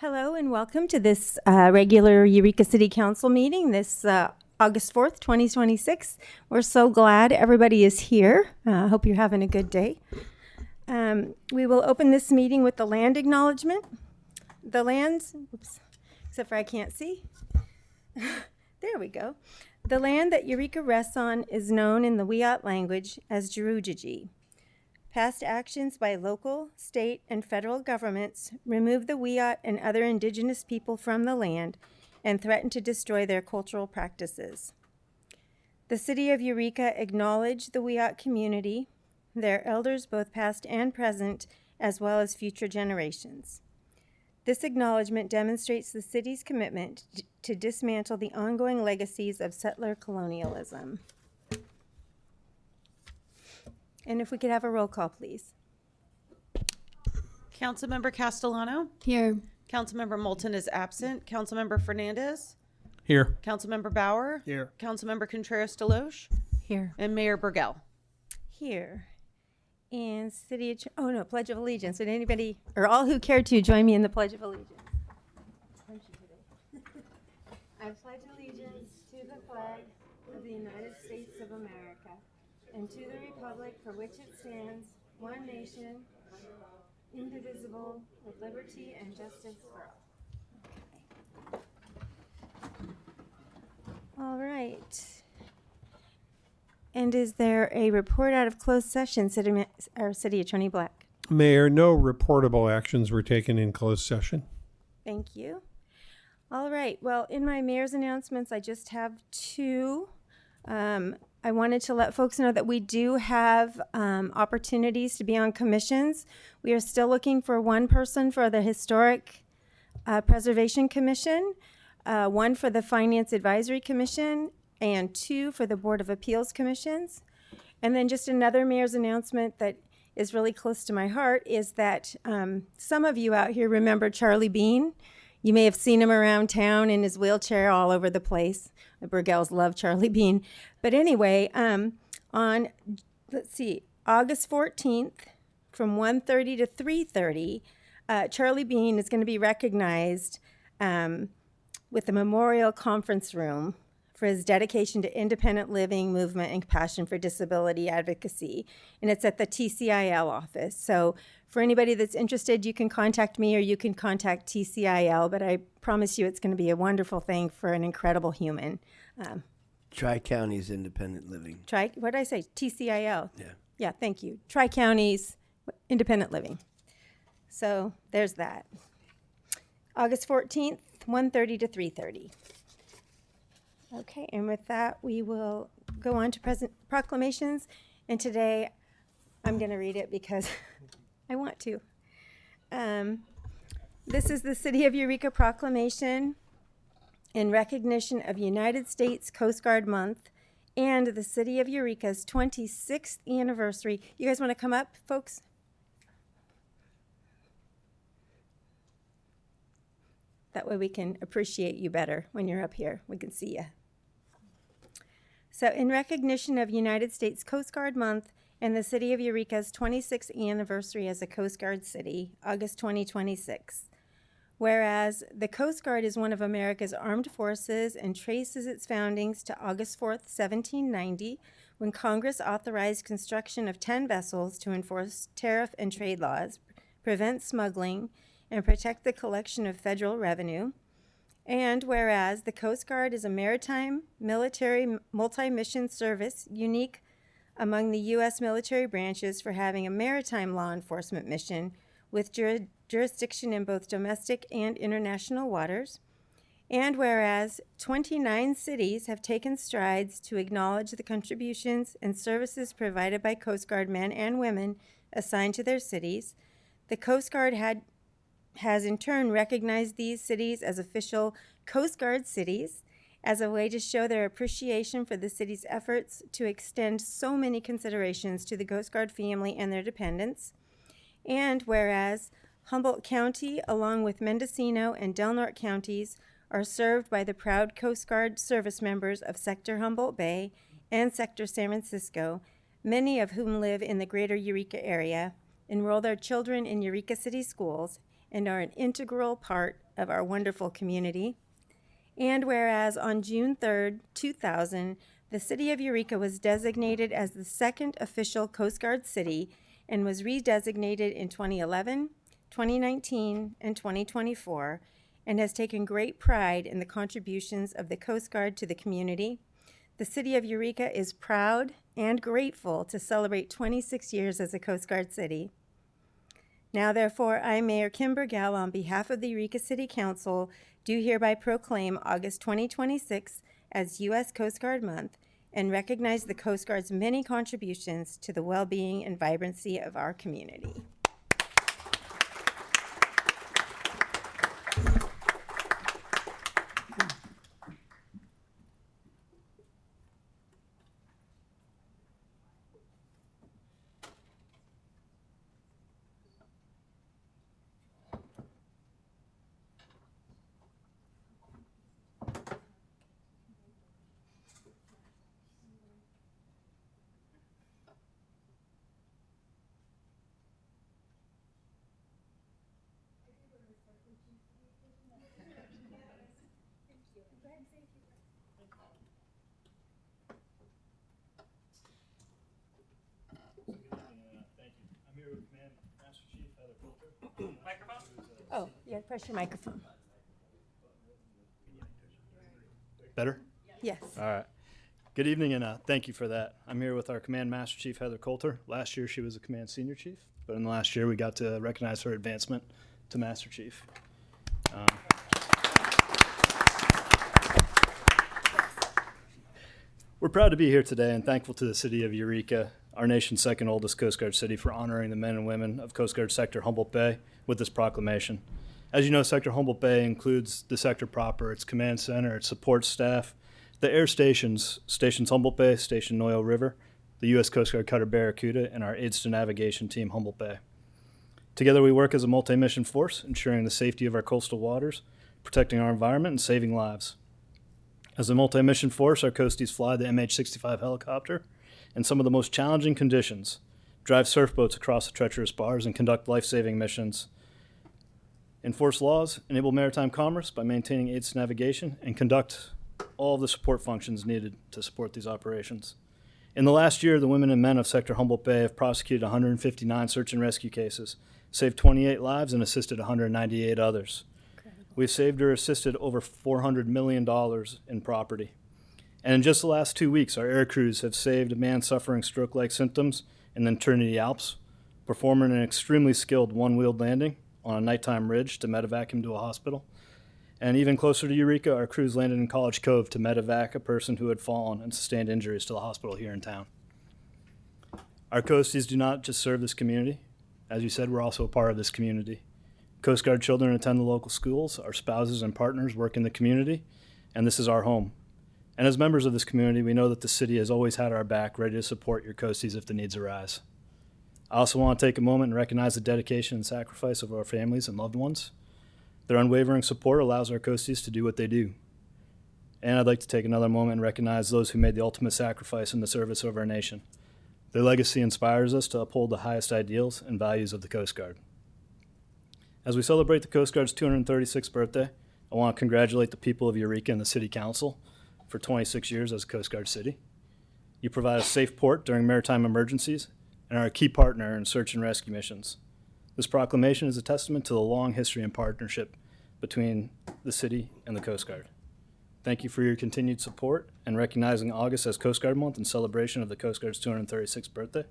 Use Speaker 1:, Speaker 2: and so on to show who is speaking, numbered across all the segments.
Speaker 1: Hello and welcome to this regular Eureka City Council meeting this August 4th, 2026. We're so glad everybody is here. Hope you're having a good day. We will open this meeting with the land acknowledgement. The lands, oops, except for I can't see. There we go. The land that Eureka rests on is known in the Wiyot language as Jerujiji. Past actions by local, state, and federal governments remove the Wiyot and other indigenous people from the land and threaten to destroy their cultural practices. The city of Eureka acknowledged the Wiyot community, their elders both past and present, as well as future generations. This acknowledgement demonstrates the city's commitment to dismantle the ongoing legacies of settler colonialism. And if we could have a roll call, please.
Speaker 2: Councilmember Castellano?
Speaker 3: Here.
Speaker 2: Councilmember Moulton is absent. Councilmember Fernandez?
Speaker 4: Here.
Speaker 2: Councilmember Bauer?
Speaker 4: Here.
Speaker 2: Councilmember Contreras-Deloche?
Speaker 3: Here.
Speaker 2: And Mayor Burgell?
Speaker 1: Here. And Pledge of Allegiance. Would anybody, or all who care to, join me in the Pledge of Allegiance? I pledge allegiance to the flag of the United States of America and to the republic for which it stands, one nation, indivisible, with liberty and justice for all. All right. And is there a report out of closed session, City Attorney Black?
Speaker 4: Mayor, no reportable actions were taken in closed session.
Speaker 1: Thank you. All right. Well, in my mayor's announcements, I just have two. I wanted to let folks know that we do have opportunities to be on commissions. We are still looking for one person for the Historic Preservation Commission, one for the Finance Advisory Commission, and two for the Board of Appeals Commissions. And then just another mayor's announcement that is really close to my heart is that some of you out here remember Charlie Bean. You may have seen him around town in his wheelchair all over the place. The Burgells love Charlie Bean. But anyway, on, August 14th from 1:30 to 3:30, Charlie Bean is going to be recognized with the Memorial Conference Room for his dedication to independent living, movement, and passion for disability advocacy. And it's at the TCIL office. So for anybody that's interested, you can contact me or you can contact TCIL, but I promise you it's going to be a wonderful thing for an incredible human.
Speaker 5: Tri-Counties Independent Living.
Speaker 1: What did I say? TCIL?
Speaker 5: Yeah.
Speaker 1: Yeah, thank you. Tri-Counties Independent Living. So there's that. August 14th, 1:30 to 3:30. Okay, and with that, we will go on to proclamations. And today, I'm going to read it because I want to. This is the City of Eureka Proclamation in recognition of United States Coast Guard Month and the City of Eureka's 26th anniversary. You guys want to come up, folks? That way we can appreciate you better when you're up here. We can see you. So in recognition of United States Coast Guard Month and the City of Eureka's 26th anniversary as a Coast Guard city, August 2026. Whereas the Coast Guard is one of America's armed forces and traces its foundings to August 4th, 1790, when Congress authorized construction of 10 vessels to enforce tariff and trade laws, prevent smuggling, and protect the collection of federal revenue. And whereas the Coast Guard is a maritime, military, multi-mission service unique among the U.S. military branches for having a maritime law enforcement mission with jurisdiction in both domestic and international waters. And whereas 29 cities have taken strides to acknowledge the contributions and services provided by Coast Guard men and women assigned to their cities, the Coast Guard has in turn recognized these cities as official Coast Guard cities as a way to show their appreciation for the city's efforts to extend so many considerations to the Coast Guard family and their dependents. And whereas Humboldt County, along with Mendocino and Del Norte counties, are served by the proud Coast Guard service members of Sector Humboldt Bay and Sector San Francisco, many of whom live in the greater Eureka area, enroll their children in Eureka City schools, and are an integral part of our wonderful community. And whereas on June 3rd, 2000, the city of Eureka was designated as the second official Coast Guard city and was redesignated in 2011, 2019, and 2024, and has taken great pride in the contributions of the Coast Guard to the community. The city of Eureka is proud and grateful to celebrate 26 years as a Coast Guard city. Now, therefore, I, Mayor Kim Burgell, on behalf of the Eureka City Council, do hereby proclaim August 2026 as U.S. Coast Guard Month and recognize the Coast Guard's many contributions to the well-being and vibrancy of our community.
Speaker 3: Thank you. I'm here with Command Master Chief Heather Coulter. Microphone?
Speaker 1: Oh, yeah, press your microphone.
Speaker 3: Better?
Speaker 1: Yes.
Speaker 3: All right. Good evening, and thank you for that. I'm here with our Command Master Chief Heather Coulter. Last year she was a Command Senior Chief, but in the last year we got to recognize her advancement to Master Chief. We're proud to be here today and thankful to the city of Eureka, our nation's second oldest Coast Guard city, for honoring the men and women of Coast Guard Sector Humboldt Bay with this proclamation. As you know, Sector Humboldt Bay includes the sector proper, its command center, its support staff, the air stations, Stations Humboldt Bay, Station Noyo River, the U.S. Coast Guard Cutter Barracuda, and our aids to navigation team, Humboldt Bay. Together we work as a multi-mission force, ensuring the safety of our coastal waters, protecting our environment, and saving lives. As a multi-mission force, our coasties fly the MH-65 helicopter in some of the most challenging conditions, drive surf boats across the treacherous bars, and conduct life-saving missions, enforce laws, enable maritime commerce by maintaining aids to navigation, and conduct all of the support functions needed to support these operations. In the last year, the women and men of Sector Humboldt Bay have prosecuted 159 search and rescue cases, saved 28 lives, and assisted 198 others. We've saved or assisted over $400 million in property. And in just the last 2 weeks, our air crews have saved a man suffering stroke-like symptoms in the Trinity Alps, performing an extremely skilled one-wheeled landing on a nighttime ridge to medevac him to a hospital. And even closer to Eureka, our crews landed in College Cove to medevac a person who had fallen and sustained injuries to the hospital here in town. Our coasties do not just serve this community. As you said, we're also a part of this community. Coast Guard children attend the local schools, our spouses and partners work in the community, and this is our home. And as members of this community, we know that the city has always had our back, ready to support your coasties if the needs arise. I also want to take a moment and recognize the dedication and sacrifice of our families and loved ones. Their unwavering support allows our coasties to do what they do. And I'd like to take another moment and recognize those who made the ultimate sacrifice in the service of our nation. Their legacy inspires us to uphold the highest ideals and values of the Coast Guard. As we celebrate the Coast Guard's 236th birthday, I want to congratulate the people of Eureka and the City Council for 26 years as a Coast Guard city. You provide a safe port during maritime emergencies and are a key partner in search and rescue missions. This proclamation is a testament to the long history and partnership between the city and the Coast Guard. Thank you for your continued support and recognizing August as Coast Guard Month in celebration of the Coast Guard's 236th birthday.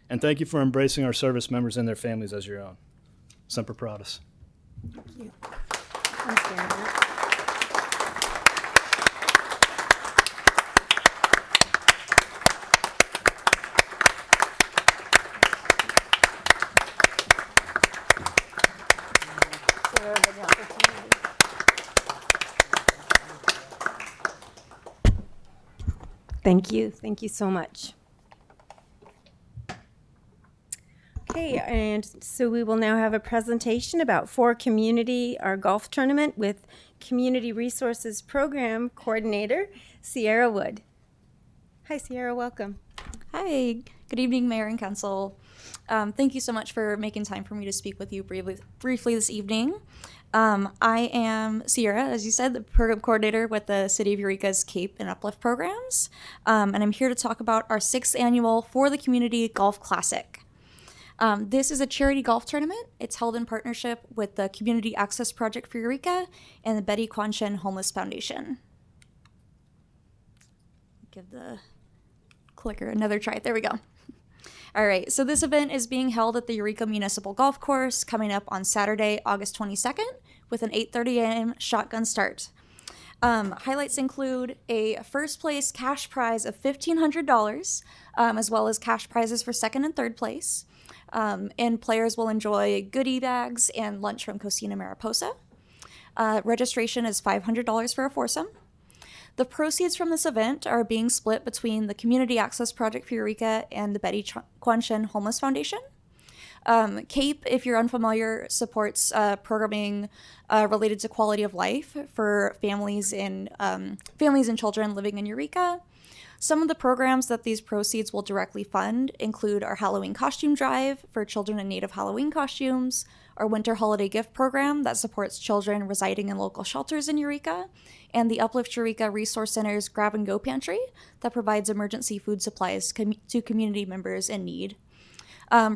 Speaker 3: And thank you for embracing our service members and their families as your own. Semper Paratus.
Speaker 1: Thank you. Thanks, Darren. Thank you. Thank you so much. Okay, and so we will now have a presentation about For Community, our golf tournament, with Community Resources Program Coordinator, Sierra Wood. Hi, Sierra, welcome.
Speaker 6: Hi, good evening, Mayor and Council. Thank you so much for making time for me to speak with you briefly this evening. I am Sierra, as you said, the program coordinator with the City of Eureka's CAPE and Uplift programs, and I'm here to talk about our 6th annual For the Community Golf Classic. This is a charity golf tournament. It's held in partnership with the Community Access Project for Eureka and the Betty Quan Chen Homeless Foundation. Give the clicker another try. There we go. All right, so this event is being held at the Eureka Municipal Golf Course coming up on Saturday, August 22nd with an 8:30 a.m. shotgun start. Highlights include a first place cash prize of $1,500, as well as cash prizes for second and third place. And players will enjoy goodie bags and lunch from Cocina Mariposa. Registration is $500 for a foursome. The proceeds from this event are being split between the Community Access Project for Eureka and the Betty Quan Chen Homeless Foundation. CAPE, if you're unfamiliar, supports programming related to quality of life for families and children living in Eureka. Some of the programs that these proceeds will directly fund include our Halloween costume drive for children in need of Halloween costumes, our winter holiday gift program that supports children residing in local shelters in Eureka, and the Uplift Eureka Resource Center's Grab and Go Pantry that provides emergency food supplies to community members in need.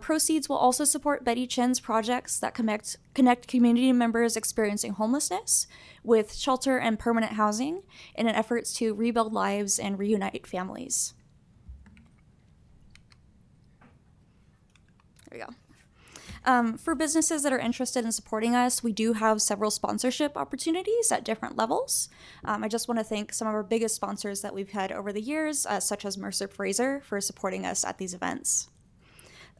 Speaker 6: Proceeds will also support Betty Chen's projects that connect community members experiencing homelessness with shelter and permanent housing in an effort to rebuild lives and reunite families. There we go. For businesses that are interested in supporting us, we do have several sponsorship opportunities at different levels. I just want to thank some of our biggest sponsors that we've had over the years, such as Mercer Fraser, for supporting us at these events.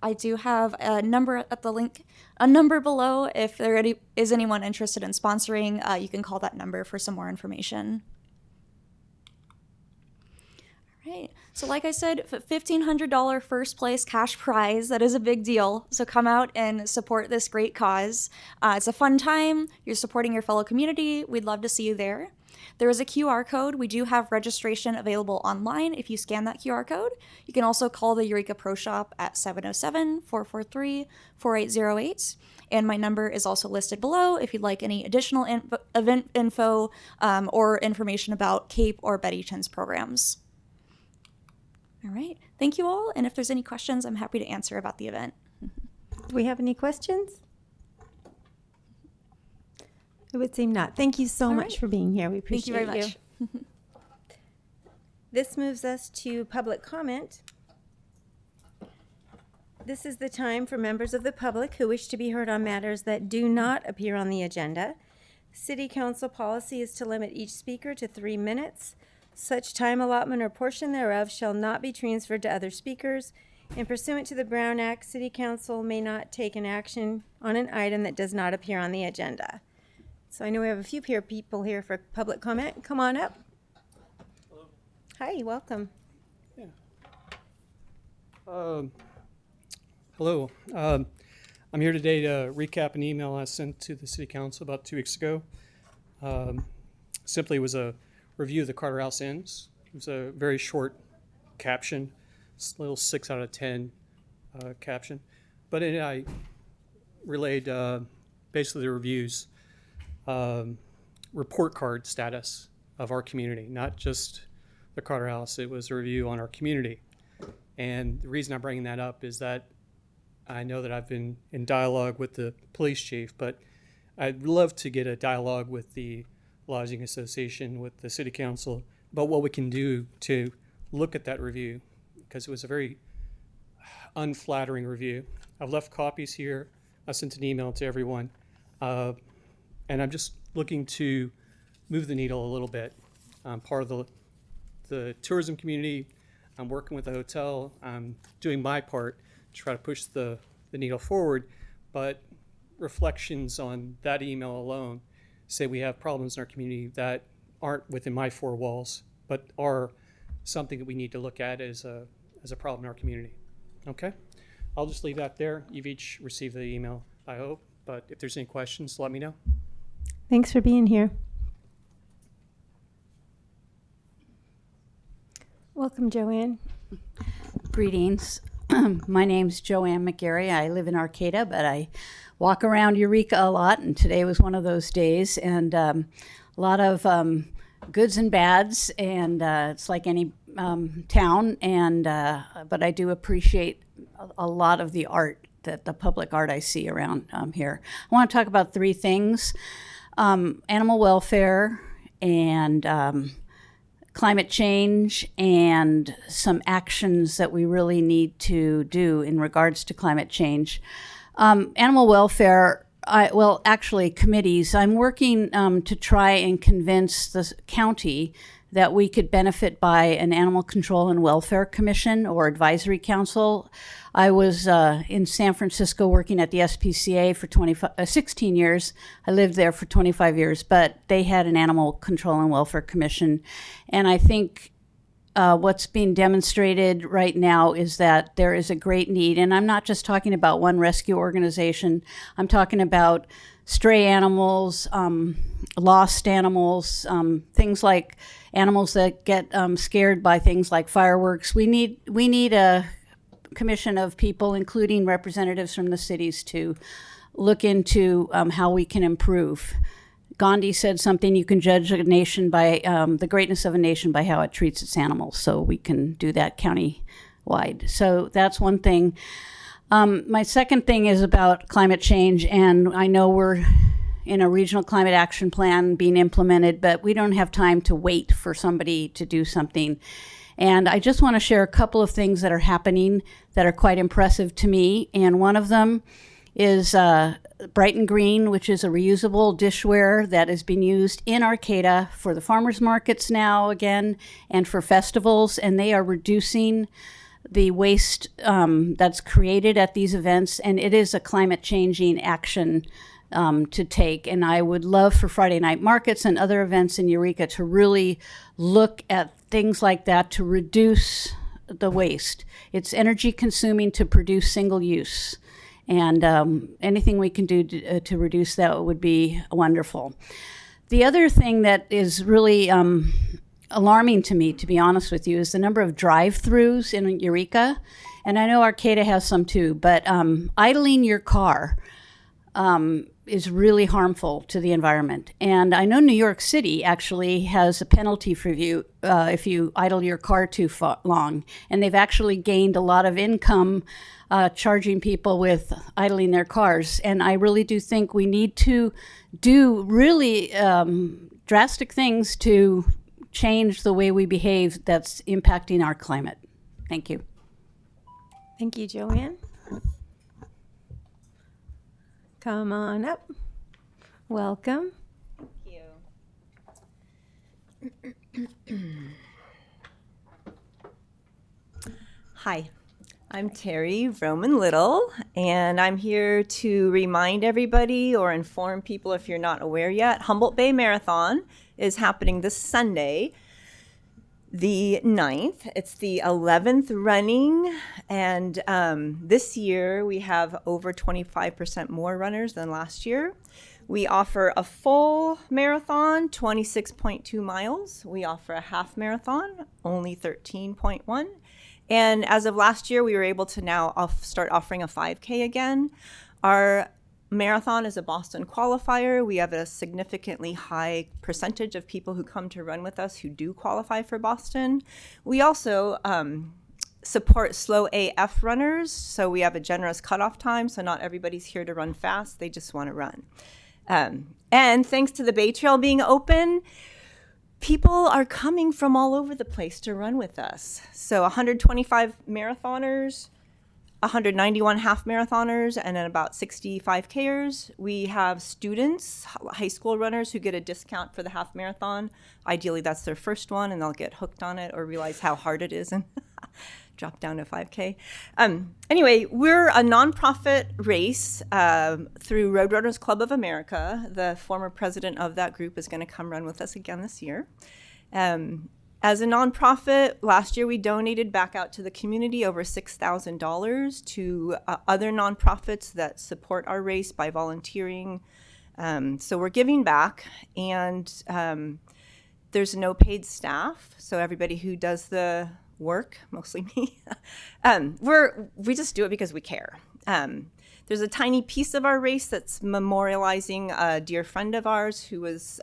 Speaker 6: I do have a number at the link, a number below. If there is anyone interested in sponsoring, you can call that number for some more information. All right. So like I said, $1,500 first place cash prize. That is a big deal. So come out and support this great cause. It's a fun time. You're supporting your fellow community. We'd love to see you there. There is a QR code. We do have registration available online if you scan that QR code. You can also call the Eureka Pro Shop at 707-443-4808. And my number is also listed below if you'd like any additional event info or information about CAPE or Betty Chen's programs. All right. Thank you all. And if there's any questions, I'm happy to answer about the event.
Speaker 1: Do we have any questions? It would seem not. Thank you so much for being here. We appreciate
Speaker 6: Thank you very much.
Speaker 1: This moves us to public comment. This is the time for members of the public who wish to be heard on matters that do not appear on the agenda. City Council policy is to limit each speaker to 3 minutes. Such time allotment or portion thereof shall not be transferred to other speakers. And pursuant to the Brown Act, City Council may not take an action on an item that does not appear on the agenda. So I know we have a few people here for public comment. Come on up.
Speaker 7: Hello.
Speaker 1: Hi, welcome.
Speaker 7: Yeah. Hello. I'm here today to recap an email I sent to the City Council about 2 weeks ago. Simply was a review of the Carter House Inns. It was a very short caption, little 6 out of 10 caption. But I relayed basically the reviews. Report card status of our community, not just the Carter House. It was a review on our community. And the reason I'm bringing that up is that I know that I've been in dialogue with the police chief, but I'd love to get a dialogue with the Lodging Association, with the City Council, about what we can do to look at that review, because it was a very unflattering review. I've left copies here. I sent an email to everyone. And I'm just looking to move the needle a little bit. I'm part of the tourism community. I'm working with the hotel. I'm doing my part to try to push the needle forward. But reflections on that email alone say we have problems in our community that aren't within my 4 walls, but are something that we need to look at as a problem in our community. Okay? I'll just leave that there. You've each received the email, I hope. But if there's any questions, let me know.
Speaker 1: Thanks for being here. Welcome, Joanne.
Speaker 8: Greetings. My name's Joanne McGarry. I live in Arcata, but I walk around Eureka a lot, and today was one of those days. And a lot of goods and bads, and it's like any town. And but I do appreciate a lot of the art, the public art I see around here. I want to talk about three things: animal welfare and climate change, and some actions that we really need to do in regards to climate change. Animal welfare, actually committees. I'm working to try and convince the county that we could benefit by an Animal Control and Welfare Commission or Advisory Council. I was in San Francisco working at the SPCA for 16 years. I lived there for 25 years, but they had an Animal Control and Welfare Commission. And I think what's being demonstrated right now is that there is a great need. And I'm not just talking about one rescue organization. I'm talking about stray animals, lost animals, things like animals that get scared by things like fireworks. We need a commission of people, including representatives from the cities, to look into how we can improve. Gandhi said something: you can judge a nation by the greatness of a nation by how it treats its animals. So we can do that county-wide. So that's one thing. My second thing is about climate change, and I know we're in a regional climate action plan being implemented, but we don't have time to wait for somebody to do something. And I just want to share a couple of things that are happening that are quite impressive to me. And one of them is Bright and Green, which is a reusable dishware that is being used in Arcata for the farmers markets now again, and for festivals. And they are reducing the waste that's created at these events. And it is a climate changing action to take. And I would love for Friday night markets and other events in Eureka to really look at things like that to reduce the waste. It's energy consuming to produce single use. And anything we can do to reduce that would be wonderful. The other thing that is really alarming to me, to be honest with you, is the number of drive-throughs in Eureka. And I know Arcata has some too, but idling your car is really harmful to the environment. And I know New York City actually has a penalty for you if you idle your car too long. And they've actually gained a lot of income charging people with idling their cars. And I really do think we need to do really drastic things to change the way we behave that's impacting our climate. Thank you.
Speaker 1: Thank you, Joanne. Come on up. Welcome.
Speaker 9: Hi, I'm Terry Roman Little, and I'm here to remind everybody or inform people, if you're not aware yet, Humboldt Bay Marathon is happening this Sunday, the 9th. It's the 11th running, and this year we have over 25% more runners than last year. We offer a full marathon, 26.2 miles. We offer a half marathon, only 13.1. And as of last year, we were able to now start offering a 5K again. Our marathon is a Boston qualifier. We have a significantly high percentage of people who come to run with us who do qualify for Boston. We also support slow AF runners, so we have a generous cutoff time, so not everybody's here to run fast, they just want to run. And thanks to the Bay Trail being open, people are coming from all over the place to run with us. So 125 marathoners, 191 half marathoners, and then about 65 Kers. We have students, high school runners, who get a discount for the half marathon. Ideally, that's their first one, and they'll get hooked on it or realize how hard it is and drop down to 5K. Anyway, we're a nonprofit race through Roadrunners Club of America. The former president of that group is going to come run with us again this year. As a nonprofit, last year we donated back out to the community over $6,000 to other nonprofits that support our race by volunteering. So we're giving back, and there's no paid staff. So everybody who does the work, mostly me. We just do it because we care. There's a tiny piece of our race that's memorializing a dear friend of ours who was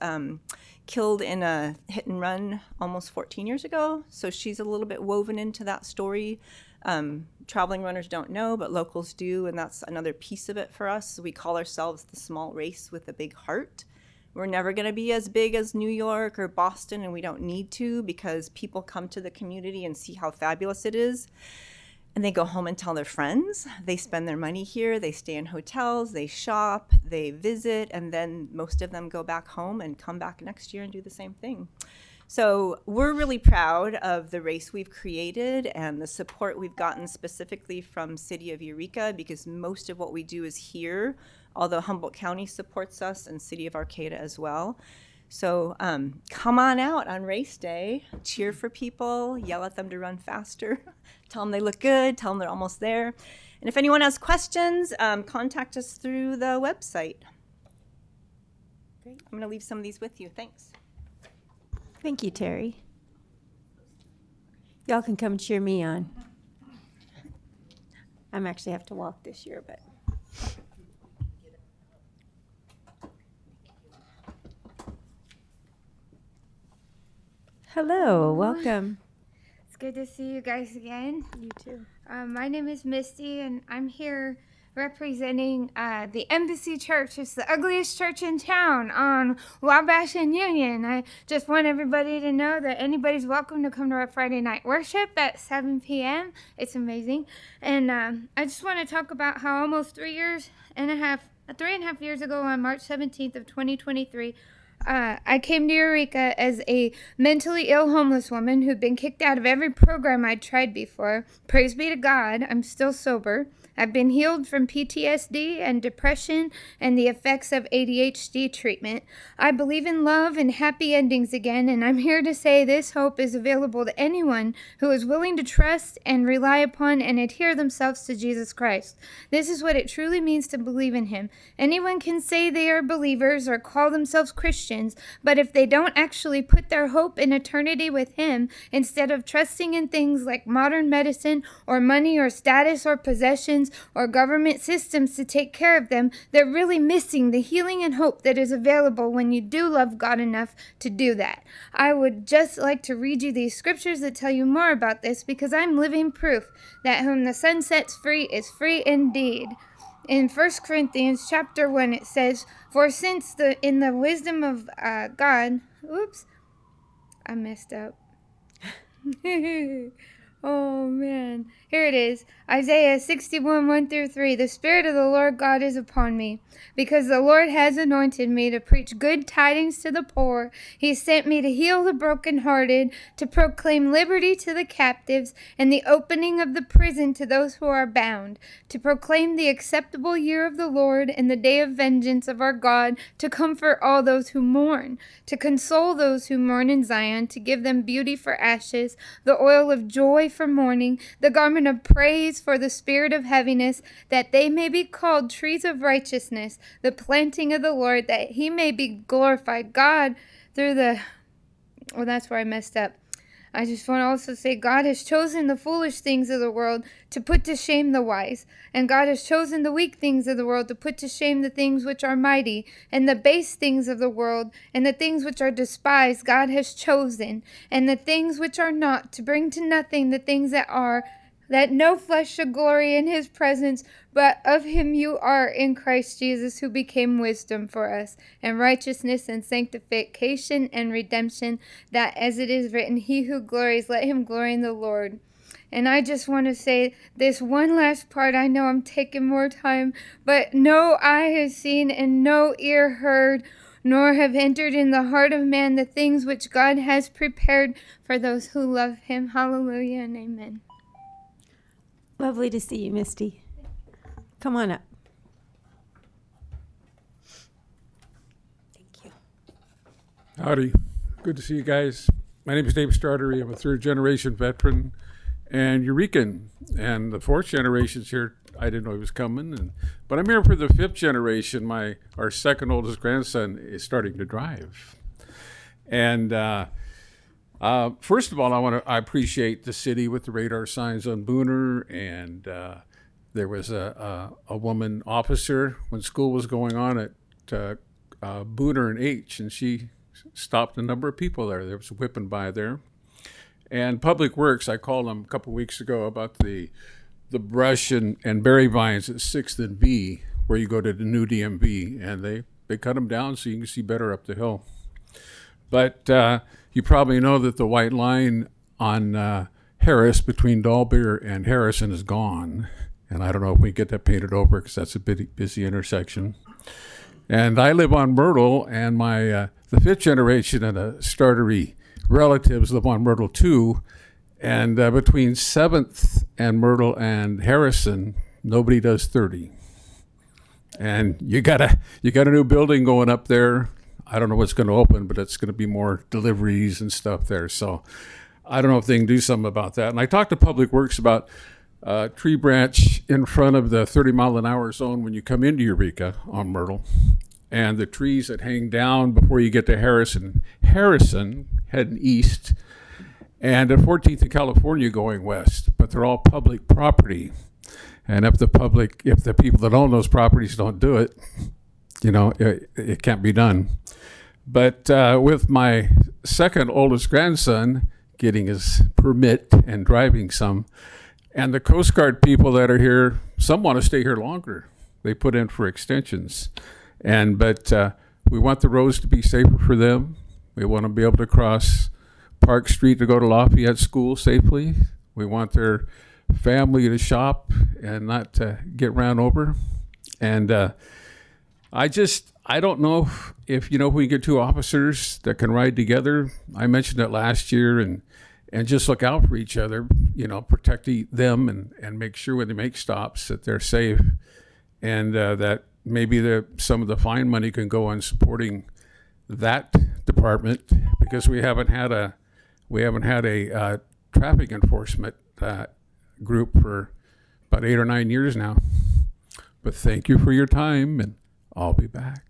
Speaker 9: killed in a hit and run almost 14 years ago. So she's a little bit woven into that story. Traveling runners don't know, but locals do, and that's another piece of it for us. We call ourselves the small race with a big heart. We're never going to be as big as New York or Boston, and we don't need to, because people come to the community and see how fabulous it is. And they go home and tell their friends. They spend their money here. They stay in hotels. They shop. They visit. And then most of them go back home and come back next year and do the same thing. So we're really proud of the race we've created and the support we've gotten specifically from City of Eureka, because most of what we do is here, although Humboldt County supports us and City of Arcata as well. So come on out on race day, cheer for people, yell at them to run faster, tell them they look good, tell them they're almost there. And if anyone has questions, contact us through the website. Great. I'm going to leave some of these with you. Thanks.
Speaker 1: Thank you, Terry. Y'all can come cheer me on. I'm actually have to walk this year, but. Hello, welcome.
Speaker 10: It's good to see you guys again.
Speaker 1: You too.
Speaker 10: My name is Misty, and I'm here representing the Embassy Church. It's the ugliest church in town on Wabash and Union. I just want everybody to know that anybody's welcome to come to our Friday night worship at 7 p.m. It's amazing. And I just want to talk about how almost 3.5 years ago on March 17th of 2023, I came to Eureka as a mentally ill homeless woman who'd been kicked out of every program I'd tried before. Praise be to God, I'm still sober. I've been healed from PTSD and depression and the effects of ADHD treatment. I believe in love and happy endings again, and I'm here to say this hope is available to anyone who is willing to trust and rely upon and adhere themselves to Jesus Christ. This is what it truly means to believe in Him. Anyone can say they are believers or call themselves Christians, but if they don't actually put their hope in eternity with Him, instead of trusting in things like modern medicine or money or status or possessions, or government systems to take care of them, they're really missing the healing and hope that is available when you do love God enough to do that. I would just like to read you these scriptures that tell you more about this, because I'm living proof that whom the Son sets free is free indeed. In 1 Corinthians chapter 1, it says, "For since in the wisdom of God," oops, I messed up. Oh, man. Here it is. Isaiah 61, 1-3. "The Spirit of the Lord God is upon me, because the Lord has anointed me to preach good tidings to the poor. He sent me to heal the brokenhearted, to proclaim liberty to the captives, and the opening of the prison to those who are bound, to proclaim the acceptable year of the Lord and the day of vengeance of our God, to comfort all those who mourn, to console those who mourn in Zion, to give them beauty for ashes, the oil of joy for mourning, the garment of praise for the spirit of heaviness, that they may be called trees of righteousness, the planting of the Lord, that He may be glorified." God, through the... Well, that's where I messed up. I just want to also say God has chosen the foolish things of the world to put to shame the wise. And God has chosen the weak things of the world to put to shame the things which are mighty. And the base things of the world and the things which are despised God has chosen. And the things which are not, to bring to nothing the things that are, that no flesh should glory in His presence, but of Him you are in Christ Jesus, who became wisdom for us, and righteousness and sanctification and redemption, that as it is written, He who glories, let him glory in the Lord. And I just want to say this one last part. I know I'm taking more time, but no eye has seen and no ear heard, nor have entered in the heart of man the things which God has prepared for those who love Him. Hallelujah and amen.
Speaker 1: Lovely to see you, Misty. Come on up. Thank you.
Speaker 11: Howdy. Good to see you guys. My name is Dave Startery. I'm a third-generation veteran and Eurekan. And the fourth generation's here. I didn't know he was coming. But I'm here for the fifth generation. Our second oldest grandson is starting to drive. And First of all, I appreciate the city with the radar signs on Booner, and there was a woman officer when school was going on at Booner and H, and she stopped a number of people there. There was whipping by there. And Public Works, I called them a couple weeks ago about the brush and berry vines at 6th and B, where you go to the new DMV, and they cut them down so you can see better up the hill. But you probably know that the white line on Harris between Dahlbeer and Harrison is gone. And I don't know if we get that painted over because that's a busy intersection. And I live on Myrtle, and my the 5th generation of the Startery relatives live on Myrtle too. And between 7th and Myrtle and Harrison, nobody does 30. And you got a new building going up there. I don't know what's going to open, but it's going to be more deliveries and stuff there. So I don't know if they can do something about that. And I talked to Public Works about tree branch in front of the 30-mile-an-hour zone when you come into Eureka on Myrtle, and the trees that hang down before you get to Harrison heading east, and at 14th in California going west. But they're all public property. And if the people that own those properties don't do it, it can't be done. But with my second oldest grandson getting his permit and driving some, and the Coast Guard people that are here, some want to stay here longer. They put in for extensions. But we want the roads to be safer for them. We want to be able to cross Park Street to go to Lafayette School safely. We want their family to shop and not to get ran over. And I don't know if we get 2 officers that can ride together. I mentioned it last year, and just look out for each other, protect them and make sure when they make stops that they're safe, and that maybe some of the fine money can go on supporting that department, because we haven't had a traffic enforcement group for about 8 or 9 years now. But thank you for your time, and I'll be back.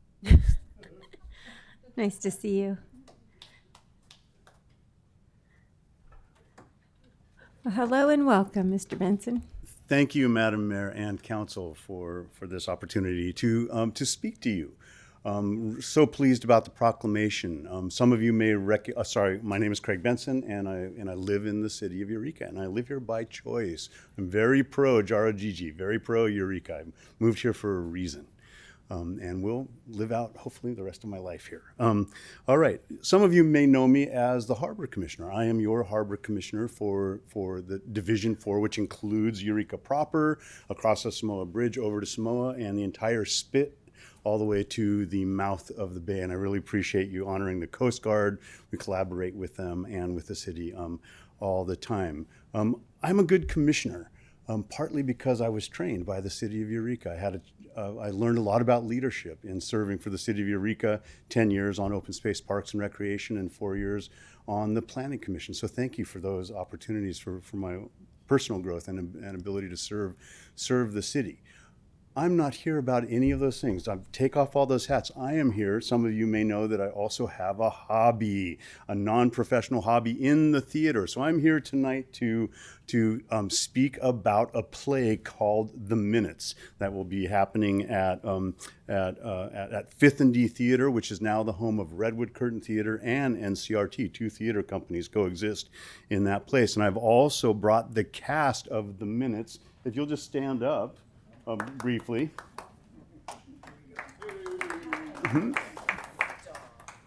Speaker 1: Nice to see you. Well, hello and welcome, Mr. Benson.
Speaker 12: Thank you, Madam Mayor and Council, for this opportunity to speak to you. So pleased about the proclamation. Some of you may my name is Craig Benson, and I live in the city of Eureka, and I live here by choice. I'm very pro Jarogigi, very pro Eureka. I moved here for a reason. And will live out, hopefully, the rest of my life here. All right. Some of you may know me as the Harbor Commissioner. I am your Harbor Commissioner for the Division 4, which includes Eureka proper, across the Samoa Bridge over to Samoa, and the entire spit all the way to the mouth of the bay. And I really appreciate you honoring the Coast Guard. We collaborate with them and with the city all the time. I'm a good commissioner. Partly because I was trained by the city of Eureka. I learned a lot about leadership in serving for the city of Eureka, 10 years on open space, parks and recreation, and 4 years on the planning commission. So thank you for those opportunities for my personal growth and ability to serve the city. I'm not here about any of those things. I take off all those hats. I am here. Some of you may know that I also have a hobby, a non-professional hobby in the theater. So I'm here tonight to speak about a play called The Minutes that will be happening at 5th and D Theater, which is now the home of Redwood Curtain Theater and NCRT. 2 theater companies coexist in that place. And I've also brought the cast of The Minutes. If you'll just stand up. Briefly.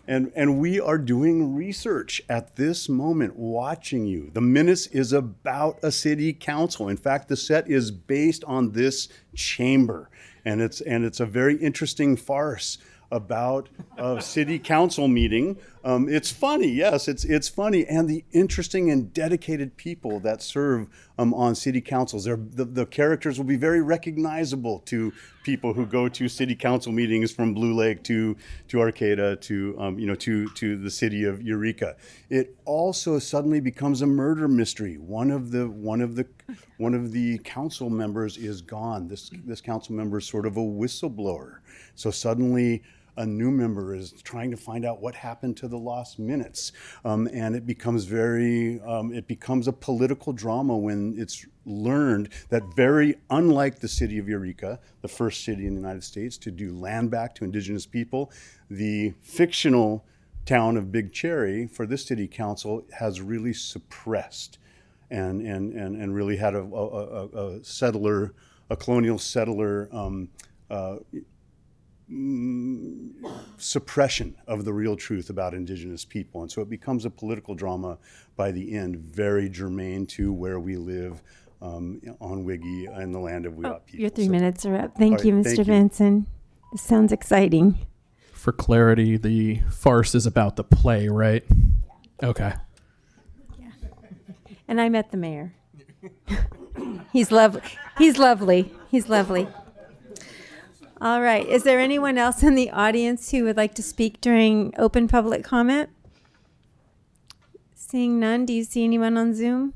Speaker 12: And we are doing research at this moment, watching you. The Minutes is about a city council. In fact, the set is based on this chamber, and it's a very interesting farce about a city council meeting. It's funny, yes, it's funny, and the interesting and dedicated people that serve on city councils. The characters will be very recognizable to people who go to city council meetings from Blue Lake to Arcata to the city of Eureka. It also suddenly becomes a murder mystery. One of the council members is gone. This council member is sort of a whistleblower. So suddenly a new member is trying to find out what happened to the lost minutes. And it becomes it becomes a political drama when it's learned that very unlike the city of Eureka, the first city in the United States to do land back to indigenous people, the fictional town of Big Cherry for this city council has really suppressed and really had a colonial settler suppression of the real truth about indigenous people. And so it becomes a political drama by the end, very germane to where we live on Wiggy and the land of Wiyot people.
Speaker 1: Your 3 minutes are up. Thank
Speaker 12: All
Speaker 1: you,
Speaker 12: right,
Speaker 1: Mr.
Speaker 12: thank you.
Speaker 1: Benson. This sounds exciting.
Speaker 13: For clarity, the farce is about the play, right? Okay.
Speaker 1: And I met the mayor. He's lovely. He's lovely. He's lovely. All right. Is there anyone else in the audience who would like to speak during open public comment? Seeing none, do you see anyone on Zoom?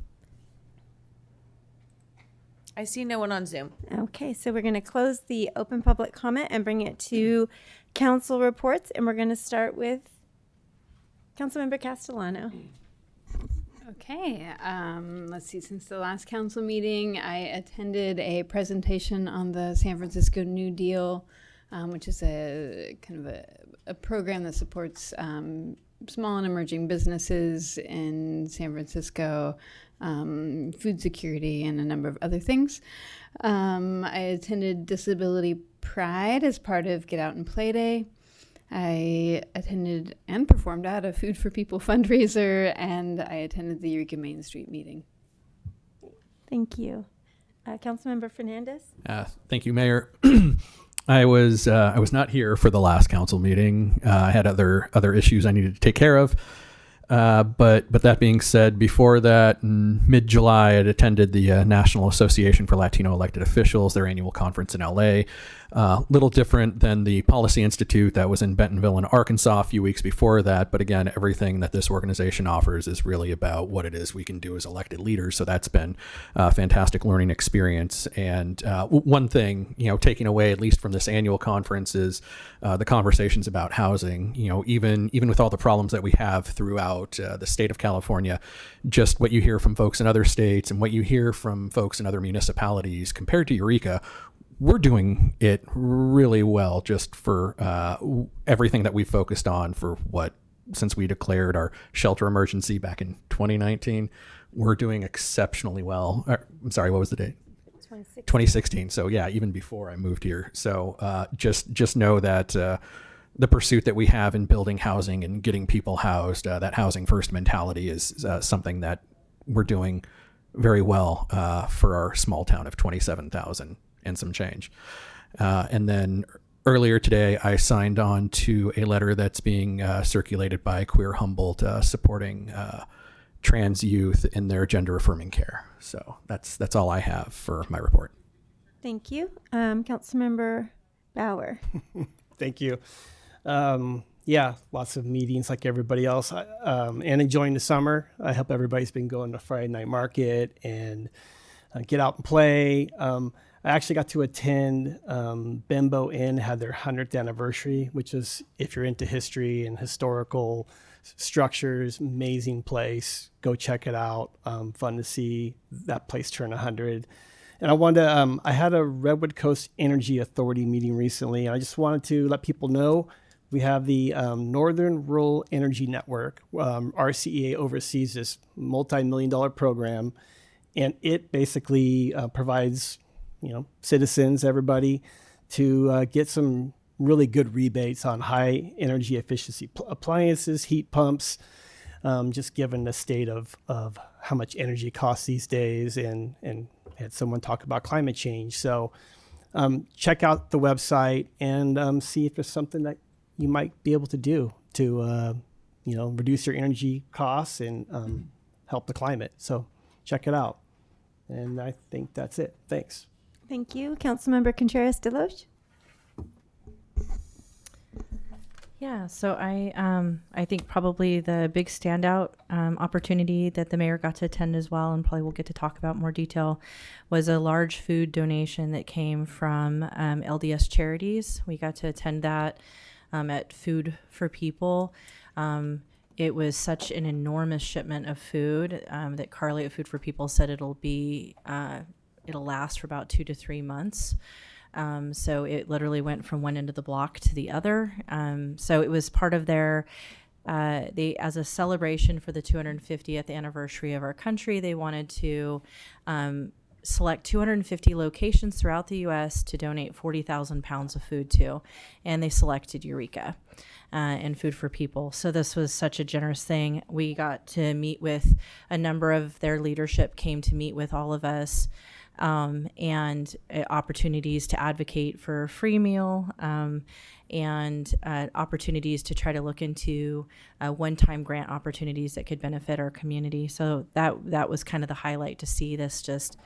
Speaker 2: I see no one on Zoom.
Speaker 1: Okay, so we're going to close the open public comment and bring it to council reports, and we're going to start with Councilmember Castellano.
Speaker 14: Okay, let's see. Since the last council meeting, I attended a presentation on the San Francisco New Deal, which is a kind of a program that supports small and emerging businesses in San Francisco, food security, and a number of other things. I attended Disability Pride as part of Get Out and Play Day. I attended and performed at a Food for People fundraiser, and I attended the Eureka Main Street meeting.
Speaker 1: Thank you. Councilmember Fernandez?
Speaker 13: Thank you, Mayor. I was not here for the last council meeting. I had other issues I needed to take care of. But that being said, before that, in mid-July, I had attended the National Association for Latino Elected Officials, their annual conference in LA. Little different than the Policy Institute that was in Bentonville in Arkansas a few weeks before that. But again, everything that this organization offers is really about what it is we can do as elected leaders. So that's been a fantastic learning experience. And one thing, taking away at least from this annual conference is the conversations about housing. Even with all the problems that we have throughout the state of California, just what you hear from folks in other states and what you hear from folks in other municipalities compared to Eureka, we're doing it really well just for everything that we focused on since we declared our shelter emergency back in 2019. We're doing exceptionally well. I'm sorry, what was the date? 2016. So yeah, even before I moved here. So just know that the pursuit that we have in building housing and getting people housed, that housing first mentality is something that we're doing very well for our small town of 27,000 and some change. And then earlier today, I signed on to a letter that's being circulated by Queer Humboldt supporting trans youth in their gender affirming care. So that's all I have for my report.
Speaker 1: Thank you. Councilmember Bauer.
Speaker 15: Thank you. Yeah, lots of meetings like everybody else, and enjoying the summer. I hope everybody's been going to Friday night market and get out and play. I actually got to attend Bimbo Inn had their 100th anniversary, which is, if you're into history and historical structures, amazing place. Go check it out. Fun to see that place turn 100. And I wanted to, I had a Redwood Coast Energy Authority meeting recently, and I just wanted to let people know we have the Northern Rural Energy Network. RCEA oversees this multi-million-dollar program, and it basically provides citizens, everybody, to get some really good rebates on high energy efficiency appliances, heat pumps, just given the state of how much energy costs these days, and had someone talk about climate change. So check out the website and see if there's something that you might be able to do to reduce your energy costs and help the climate. So check it out. And I think that's it. Thanks.
Speaker 1: Thank you. Councilmember Contreras Deloche.
Speaker 16: Yeah, so I think probably the big standout opportunity that the mayor got to attend as well, and probably we'll get to talk about more detail, was a large food donation that came from LDS Charities. We got to attend that. at Food for People. It was such an enormous shipment of food that Carly at Food for People said it'll last for about 2 to 3 months. So it literally went from one end of the block to the other. So it was part of their, as a celebration for the 250th anniversary of our country, they wanted to select 250 locations throughout the U.S. to donate 40,000 pounds of food to, and they selected Eureka and Food for People. So this was such a generous thing. We got to meet with a number of their leadership, came to meet with all of us, and opportunities to advocate for a free meal, and opportunities to try to look into one-time grant opportunities that could benefit our community. So that was kind of the highlight, to see this just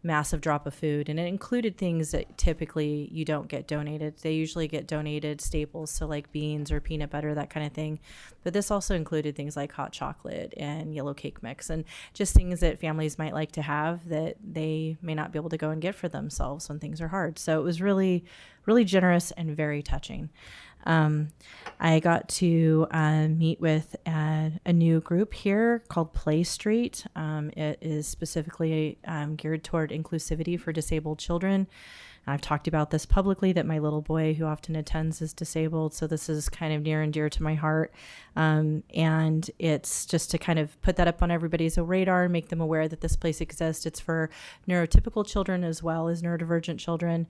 Speaker 16: massive drop of food. And it included things that typically you don't get donated. They usually get donated staples, so like beans or peanut butter, that kind of thing. But this also included things like hot chocolate and yellow cake mix, and just things that families might like to have that they may not be able to go and get for themselves when things are hard. So it was really, really generous and very touching. I got to meet with a new group here called Play Street. It is specifically geared toward inclusivity for disabled children. I've talked about this publicly, that my little boy who often attends is disabled, so this is kind of near and dear to my heart. And it's just to kind of put that up on everybody's radar and make them aware that this place exists. It's for neurotypical children as well as neurodivergent children.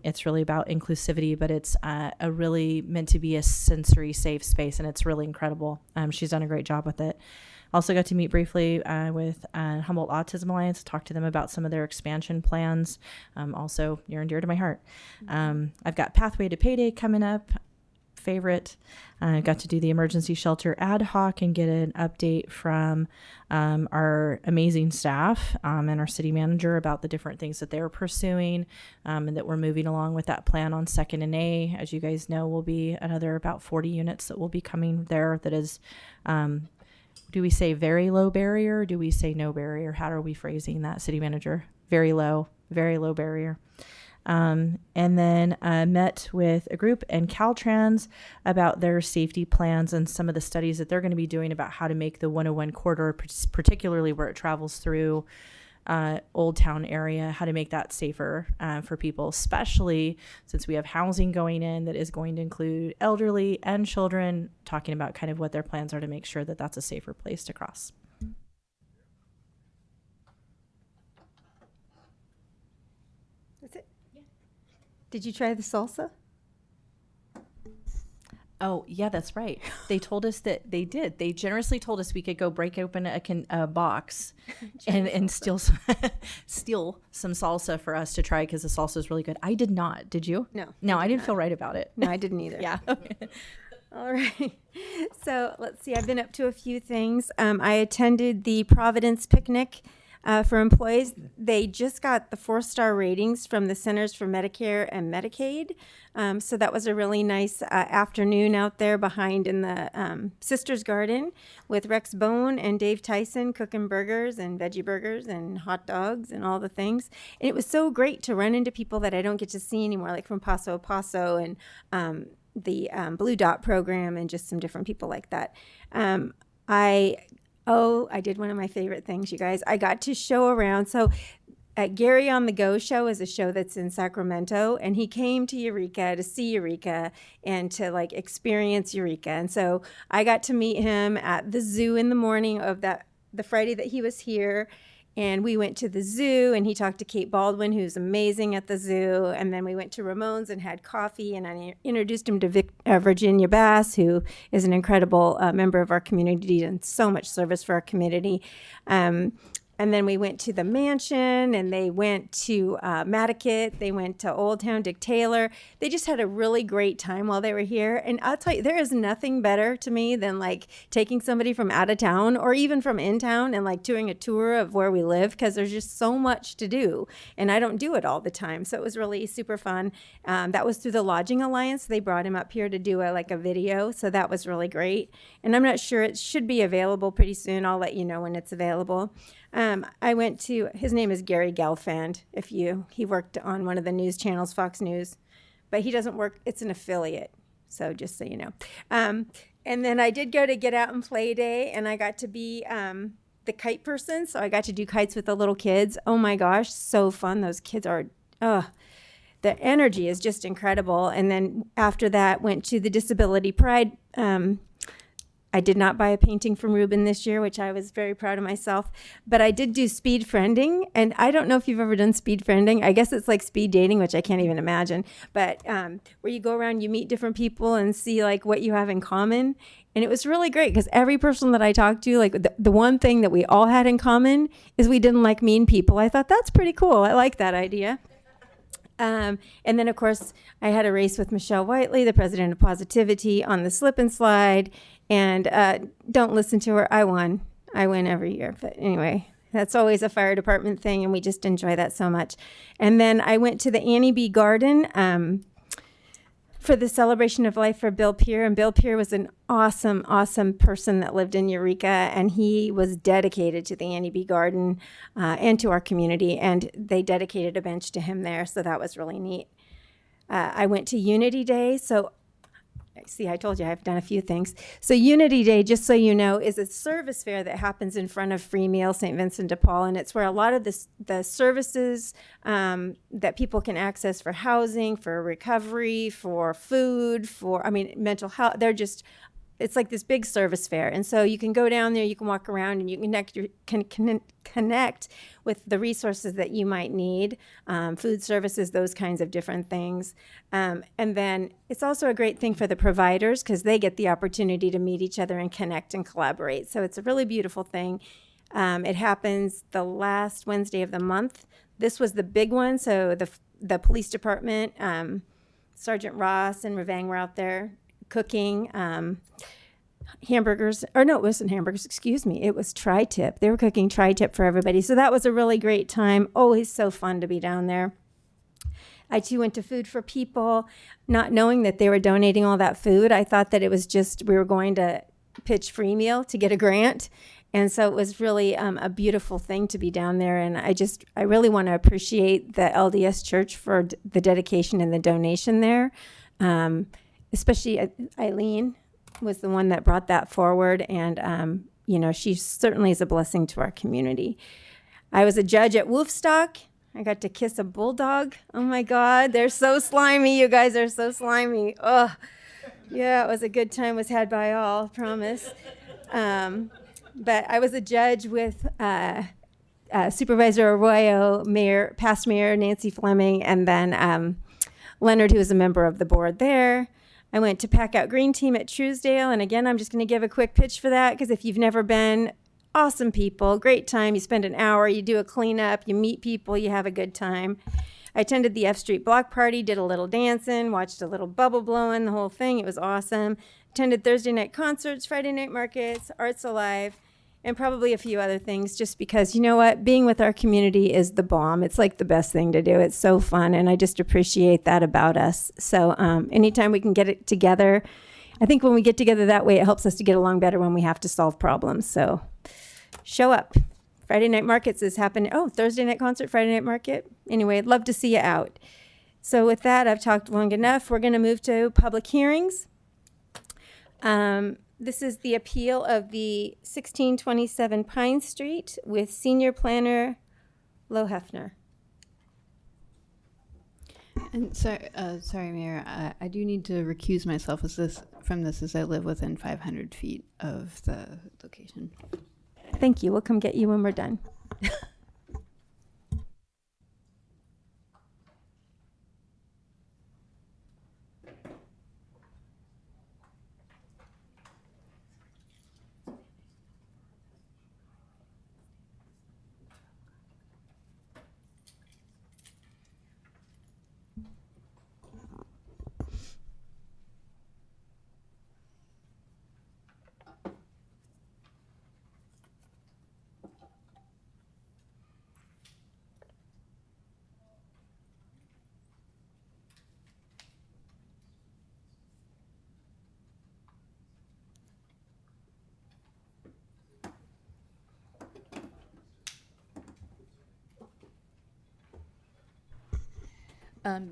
Speaker 16: It's really about inclusivity, but it's a really meant to be a sensory safe space, and it's really incredible. She's done a great job with it. Also got to meet briefly with Humboldt Autism Alliance, talk to them about some of their expansion plans, also near and dear to my heart. I've got Pathway to Payday coming up, favorite. I got to do the emergency shelter ad hoc and get an update from our amazing staff and our city manager about the different things that they're pursuing, and that we're moving along with that plan on 2nd and A. As you guys know, will be another about 40 units that will be coming there. That is, do we say very low barrier, or do we say no barrier? How are we phrasing that, city manager? Very low barrier. And then met with a group and Caltrans about their safety plans and some of the studies that they're going to be doing about how to make the 101 corridor, particularly where it travels through Old Town area, how to make that safer for people, especially since we have housing going in that is going to include elderly and children, talking about kind of what their plans are to make sure that that's a safer place to cross.
Speaker 1: That's it? Yeah. Did you try the salsa?
Speaker 16: Oh, yeah, that's right. They told us that they did. They generously told us we could go break open a box and steal some salsa for us to try, because the salsa is really good. I did not. Did you?
Speaker 1: No,
Speaker 16: I didn't feel right about it.
Speaker 1: No, I didn't either.
Speaker 16: Yeah.
Speaker 1: All right. So let's see. I've been up to a few things. I attended the Providence picnic for employees. They just got the 4-star ratings from the Centers for Medicare and Medicaid. So that was a really nice afternoon out there behind in the Sisters Garden with Rex Bone and Dave Tyson cooking burgers and veggie burgers and hot dogs and all the things. And it was so great to run into people that I don't get to see anymore, like from Paso a Paso and the Blue Dot program and just some different people like that. I did one of my favorite things, you guys. I got to show around. So Gary on the Go show is a show that's in Sacramento, and he came to Eureka to see Eureka and to like experience Eureka. And so I got to meet him at the zoo in the morning of the Friday that he was here. And we went to the zoo, and he talked to Kate Baldwin, who's amazing at the zoo. And then we went to Ramon's and had coffee, and I introduced him to Virginia Bass, who is an incredible member of our community and so much service for our community. And then we went to the mansion, and they went to Mattakit. They went to Old Town Dick Taylor. They just had a really great time while they were here. And I'll tell you, there is nothing better to me than like taking somebody from out of town or even from in town and like doing a tour of where we live, because there's just so much to do. And I don't do it all the time. So it was really super fun. That was through the Lodging Alliance. They brought him up here to do a video. So that was really great. And I'm not sure, it should be available pretty soon. I'll let you know when it's available. I went to, his name is Gary Gelfand, he worked on one of the news channels, Fox News, but he doesn't work, it's an affiliate. So just so you know. And then I did go to Get Out and Play Day, and I got to be the kite person. So I got to do kites with the little kids. Oh my gosh, so fun. Those kids are, the energy is just incredible. And then after that, went to the Disability Pride. I did not buy a painting from Ruben this year, which I was very proud of myself. But I did do speed friending. And I don't know if you've ever done speed friending. I guess it's like speed dating, which I can't even imagine. But where you go around, you meet different people and see like what you have in common. And it was really great because every person that I talked to, like the one thing that we all had in common is we didn't like mean people. I thought that's pretty cool. I like that idea. And then, of course, I had a race with Michelle Whiteley, the president of Positivity, on the slip and slide. And don't listen to her. I won. I win every year. But anyway, that's always a fire department thing, and we just enjoy that so much. And then I went to the Annie B. Garden for the Celebration of Life for Bill Peer. And Bill Peer was an awesome, awesome person that lived in Eureka, and he was dedicated to the Annie B. Garden and to our community. And they dedicated a bench to him there, so that was really neat. I went to Unity Day. So see, I told you I've done a few things. So Unity Day, just so you know, is a service fair that happens in front of Free Meal, St. Vincent de Paul, and it's where a lot of the services that people can access for housing, for recovery, for food, mental health, it's like this big service fair. And so you can go down there, you can walk around, and you can connect with the resources that you might need, food services, those kinds of different things. And then it's also a great thing for the providers because they get the opportunity to meet each other and connect and collaborate. So it's a really beautiful thing. It happens the last Wednesday of the month. This was the big one. So the police department, Sergeant Ross and Revang were out there cooking hamburgers, or no, it wasn't hamburgers, excuse me. It was tri-tip. They were cooking tri-tip for everybody. So that was a really great time. Always so fun to be down there. I too went to Food for People, not knowing that they were donating all that food. I thought that it was just, we were going to pitch Free Meal to get a grant. And so it was really a beautiful thing to be down there. And I really want to appreciate the LDS Church for the dedication and the donation there. Especially Eileen was the one that brought that forward. And, she certainly is a blessing to our community. I was a judge at Wolfstock. I got to kiss a bulldog. Oh my God, they're so slimy. You guys are so slimy. Oh, yeah, it was a good time was had by all, promise. But I was a judge with Supervisor Arroyo, past Mayor Nancy Fleming, and then Leonard, who was a member of the board there. I went to Pack Out Green Team at Truesdale, and again, I'm just going to give a quick pitch for that because if you've never been, awesome people, great time. You spend an hour, you do a cleanup, you meet people, you have a good time. I attended the F Street Block Party, did a little dancing, watched a little bubble blowing, the whole thing. It was awesome. Attended Thursday night concerts, Friday night markets, Arts Alive, and probably a few other things just because, you know what, being with our community is the bomb. It's like the best thing to do. It's so fun, and I just appreciate that about us. So anytime we can get it together, I think when we get together that way, it helps us to get along better when we have to solve problems. So show up. Friday night markets is happening. Oh, Thursday night concert, Friday night market. Anyway, I'd love to see you out. So with that, I've talked long enough. We're going to move to public hearings. This is the appeal of the 1627 Pine Street with senior planner Lo Hefner.
Speaker 14: And sorry, Mayor, I do need to recuse myself from this as I live within 500 feet of the location.
Speaker 1: Thank you. We'll come get you when we're done.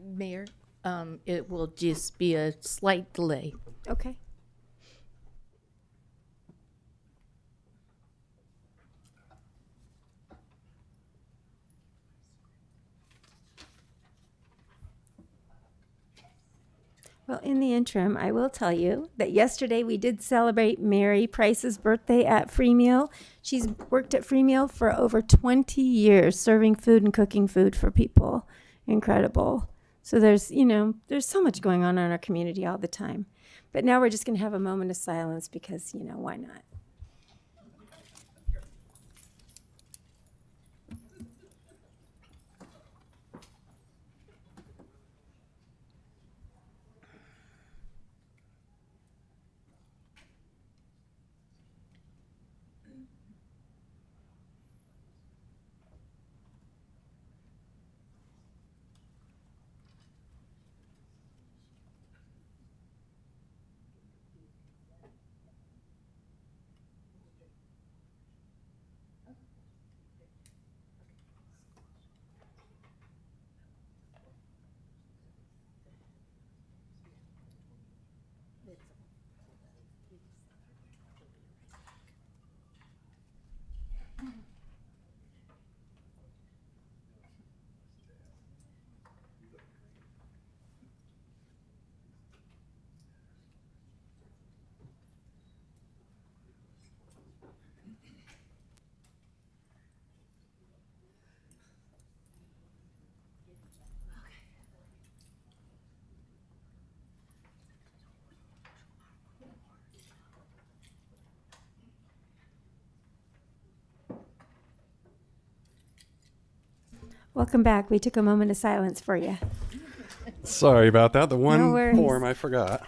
Speaker 17: Mayor, it will just be a slight delay.
Speaker 1: Okay. Well, in the interim, I will tell you that yesterday we did celebrate Mary Price's birthday at Free Meal. She's worked at Free Meal for over 20 years, serving food and cooking food for people. Incredible. So there's so much going on in our community all the time. But now we're just going to have a moment of silence because, why not? Welcome back. We took a moment of silence for you.
Speaker 18: Sorry about that. The one
Speaker 1: worries.
Speaker 18: form I forgot.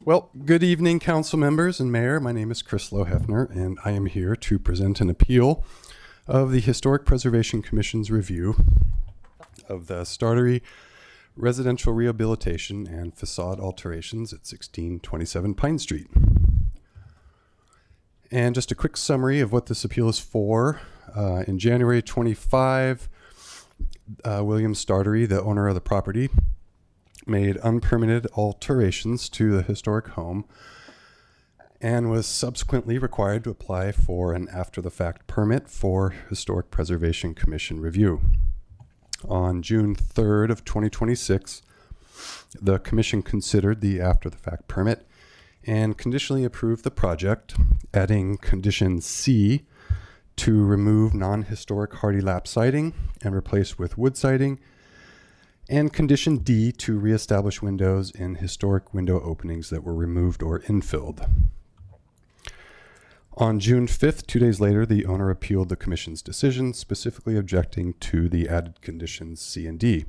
Speaker 18: Well, good evening, council members and mayor. My name is Chris Lohefner, and I am here to present an appeal of the Historic Preservation Commission's review of the Startery residential rehabilitation and facade alterations at 1627 Pine Street. And just a quick summary of what this appeal is for. In January 25, William Startery, the owner of the property, made unpermitted alterations to the historic home and was subsequently required to apply for an after-the-fact permit for Historic Preservation Commission review. On June 3rd of 2026, the commission considered the after-the-fact permit and conditionally approved the project, adding condition C to remove non-historic hardy lap siding and replace with wood siding, and condition D to reestablish windows in historic window openings that were removed or infilled. On June 5th, 2 days later, the owner appealed the commission's decision, specifically objecting to the added conditions C and D.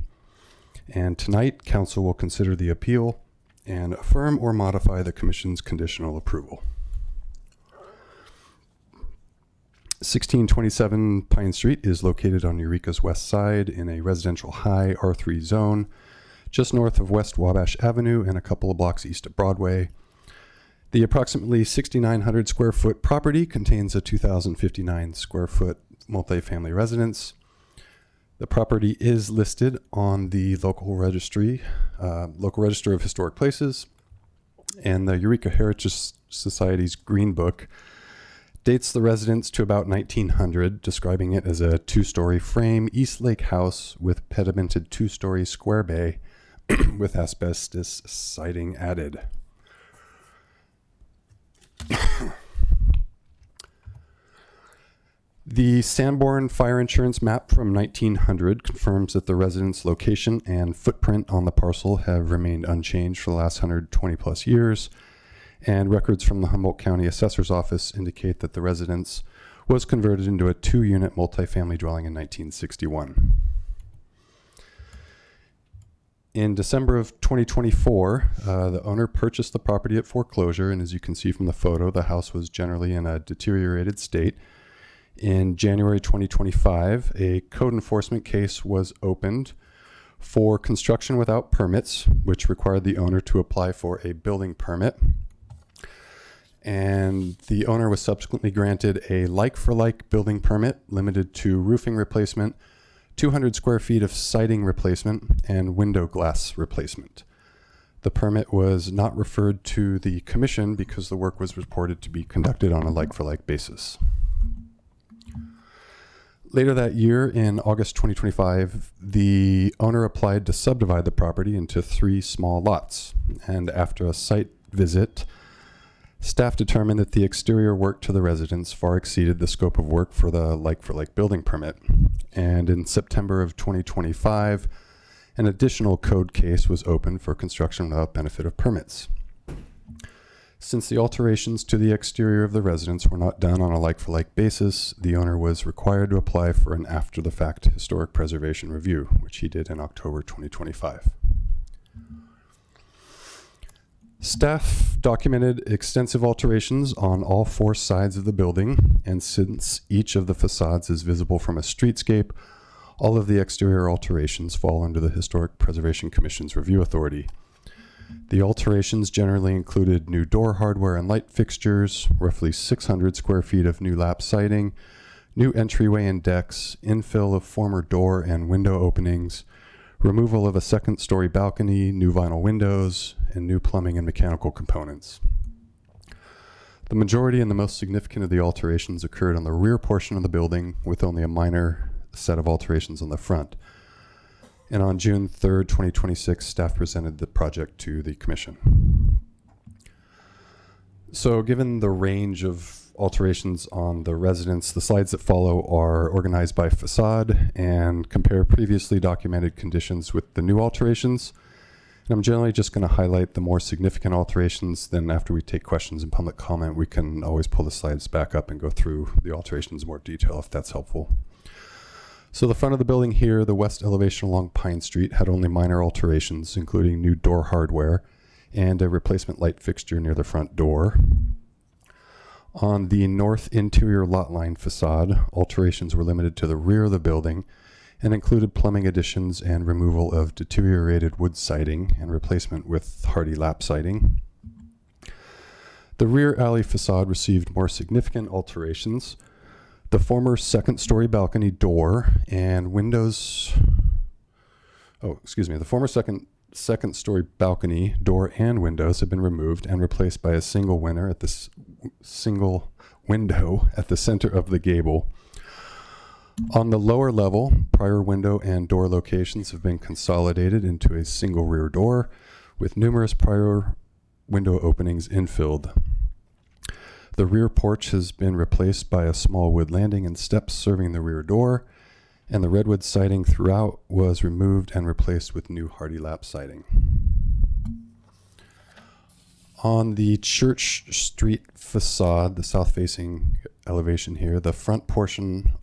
Speaker 18: And tonight, council will consider the appeal and affirm or modify the commission's conditional approval. 1627 Pine Street is located on Eureka's west side in a residential high R3 zone, just north of West Wabash Avenue and a couple of blocks east of Broadway. The approximately 6,900 square foot property contains a 2,059 square foot multifamily residence. The property is listed on the local register of historic places, and the Eureka Heritage Society's Green Book dates the residence to about 1900, describing it as a two-story frame East Lake house with pedimented two-story square bay with asbestos siding added. The Sanborn fire insurance map from 1900 confirms that the residence location and footprint on the parcel have remained unchanged for the last 120 plus years, and records from the Humboldt County Assessor's Office indicate that the residence was converted into a 2-unit multifamily dwelling in 1961. In December of 2024, the owner purchased the property at foreclosure, and as you can see from the photo, the house was generally in a deteriorated state. In January 2025, a code enforcement case was opened for construction without permits, which required the owner to apply for a building permit. And the owner was subsequently granted a like-for-like building permit limited to roofing replacement, 200 square feet of siding replacement, and window glass replacement. The permit was not referred to the commission because the work was reported to be conducted on a like-for-like basis. Later that year, in August 2025, the owner applied to subdivide the property into 3 small lots. And after a site visit, staff determined that the exterior work to the residence far exceeded the scope of work for the like-for-like building permit. And in September of 2025, an additional code case was opened for construction without benefit of permits. Since the alterations to the exterior of the residence were not done on a like-for-like basis, the owner was required to apply for an after-the-fact historic preservation review, which he did in October 2025. Staff documented extensive alterations on all 4 sides of the building, and since each of the facades is visible from a streetscape, all of the exterior alterations fall under the Historic Preservation Commission's review authority. The alterations generally included new door hardware and light fixtures, roughly 600 square feet of new lap siding, new entryway and decks, infill of former door and window openings, removal of a second-story balcony, new vinyl windows, and new plumbing and mechanical components. The majority and the most significant of the alterations occurred on the rear portion of the building, with only a minor set of alterations on the front. And on June 3rd, 2026, staff presented the project to the commission. So given the range of alterations on the residence, the slides that follow are organized by facade and compare previously documented conditions with the new alterations. And I'm generally just going to highlight the more significant alterations. Then after we take questions and public comment, we can always pull the slides back up and go through the alterations in more detail if that's helpful. So the front of the building here, the west elevation along Pine Street, had only minor alterations, including new door hardware and a replacement light fixture near the front door. On the north interior lot line facade, alterations were limited to the rear of the building and included plumbing additions and removal of deteriorated wood siding and replacement with hardy lap siding. The rear alley facade received more significant alterations. The former second-story balcony door and windows, the former second-story balcony door and windows have been removed and replaced by a single window at the center of the gable. On the lower level, prior window and door locations have been consolidated into a single rear door, with numerous prior window openings infilled. The rear porch has been replaced by a small wood landing and steps serving the rear door, and the redwood siding throughout was removed and replaced with new hardy lap siding. On the Church Street facade, the south-facing elevation here, the front portion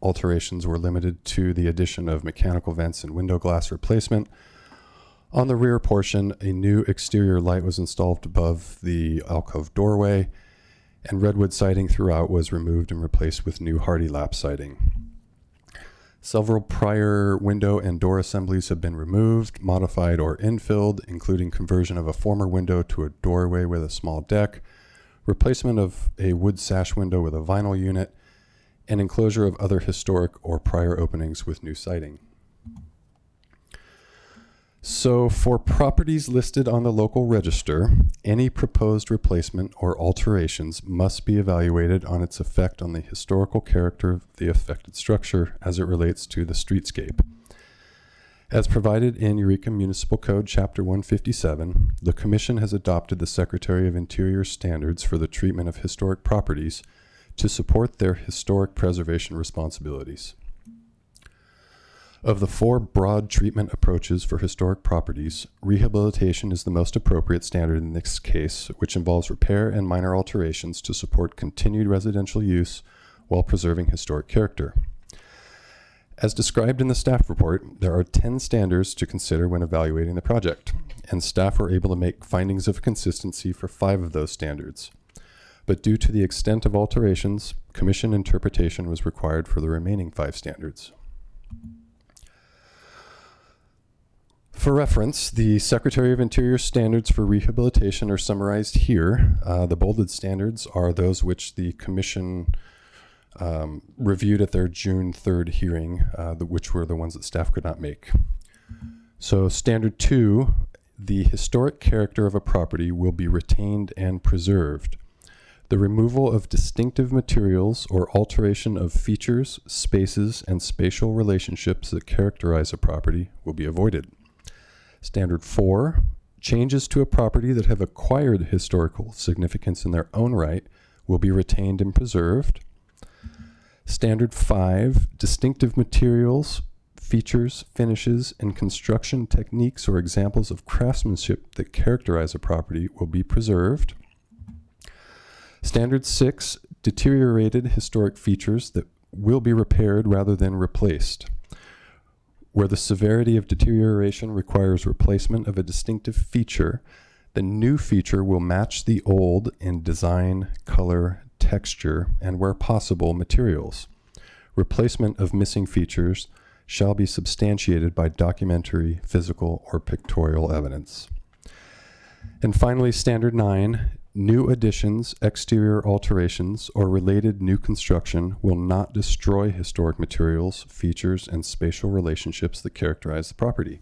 Speaker 18: alterations were limited to the addition of mechanical vents and window glass replacement. On the rear portion, a new exterior light was installed above the alcove doorway, and redwood siding throughout was removed and replaced with new hardy lap siding. Several prior window and door assemblies have been removed, modified, or infilled, including conversion of a former window to a doorway with a small deck, replacement of a wood sash window with a vinyl unit, and enclosure of other historic or prior openings with new siding. So for properties listed on the local register, any proposed replacement or alterations must be evaluated on its effect on the historical character of the affected structure as it relates to the streetscape. As provided in Eureka Municipal Code Chapter 157, the Commission has adopted the Secretary of Interior standards for the treatment of historic properties to support their historic preservation responsibilities. Of the 4 broad treatment approaches for historic properties, rehabilitation is the most appropriate standard in this case, which involves repair and minor alterations to support continued residential use while preserving historic character. As described in the staff report, there are 10 standards to consider when evaluating the project, and staff were able to make findings of consistency for 5 of those standards. But due to the extent of alterations, Commission interpretation was required for the remaining 5 standards. For reference, the Secretary of Interior standards for rehabilitation are summarized here. The bolded standards are those which the Commission reviewed at their June 3rd hearing, which were the ones that staff could not make. So standard 2, the historic character of a property will be retained and preserved. The removal of distinctive materials or alteration of features, spaces, and spatial relationships that characterize a property will be avoided. Standard 4, changes to a property that have acquired historical significance in their own right will be retained and preserved. Standard 5, distinctive materials, features, finishes, and construction techniques or examples of craftsmanship that characterize a property will be preserved. Standard 6, deteriorated historic features that will be repaired rather than replaced. Where the severity of deterioration requires replacement of a distinctive feature, the new feature will match the old in design, color, texture, and where possible, materials. Replacement of missing features shall be substantiated by documentary, physical, or pictorial evidence. And finally, Standard 9, new additions, exterior alterations, or related new construction will not destroy historic materials, features, and spatial relationships that characterize the property.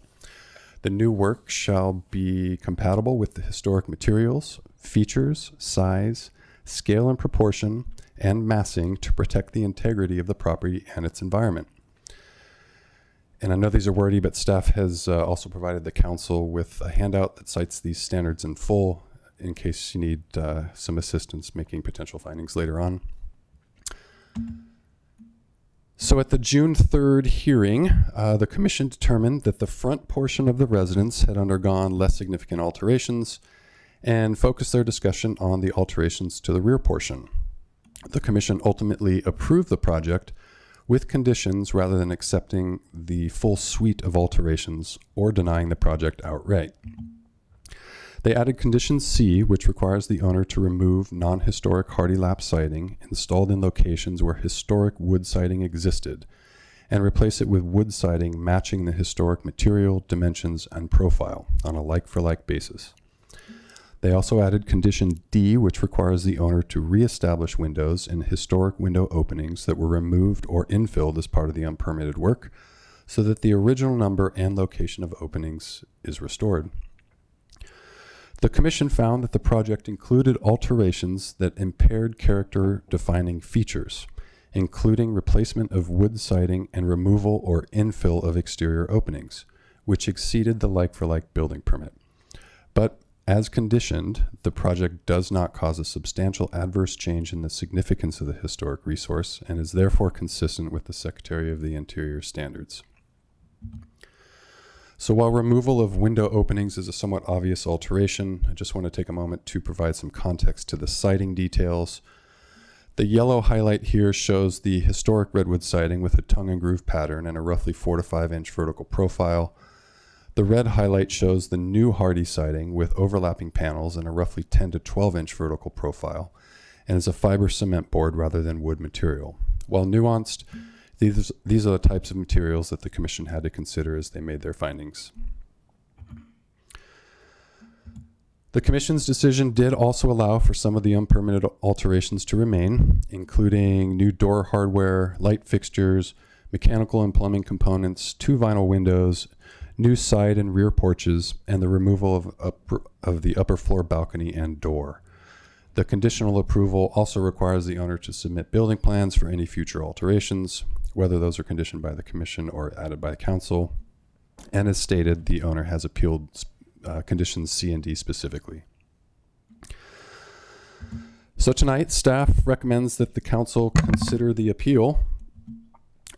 Speaker 18: The new work shall be compatible with the historic materials, features, size, scale and proportion, and massing to protect the integrity of the property and its environment. And I know these are wordy, but staff has also provided the council with a handout that cites these standards in full in case you need some assistance making potential findings later on. So at the June 3rd hearing, the commission determined that the front portion of the residence had undergone less significant alterations and focused their discussion on the alterations to the rear portion. The commission ultimately approved the project with conditions rather than accepting the full suite of alterations or denying the project outright. They added condition C, which requires the owner to remove non-historic hardy lap siding installed in locations where historic wood siding existed and replace it with wood siding matching the historic material, dimensions, and profile on a like-for-like basis. They also added condition D, which requires the owner to reestablish windows in historic window openings that were removed or infilled as part of the unpermitted work so that the original number and location of openings is restored. The commission found that the project included alterations that impaired character-defining features, including replacement of wood siding and removal or infill of exterior openings, which exceeded the like-for-like building permit. But as conditioned, the project does not cause a substantial adverse change in the significance of the historic resource and is therefore consistent with the Secretary of the Interior standards. So while removal of window openings is a somewhat obvious alteration, I just want to take a moment to provide some context to the siding details. The yellow highlight here shows the historic redwood siding with a tongue and groove pattern and a roughly 4 to 5 inch vertical profile. The red highlight shows the new hardy siding with overlapping panels and a roughly 10 to 12 inch vertical profile and is a fiber cement board rather than wood material. While nuanced, these are the types of materials that the commission had to consider as they made their findings. The commission's decision did also allow for some of the unpermitted alterations to remain, including new door hardware, light fixtures, mechanical and plumbing components, 2 vinyl windows, new side and rear porches, and the removal of the upper floor balcony and door. The conditional approval also requires the owner to submit building plans for any future alterations, whether those are conditioned by the commission or added by the council. And as stated, the owner has appealed conditions C and D specifically. So tonight, staff recommends that the council consider the appeal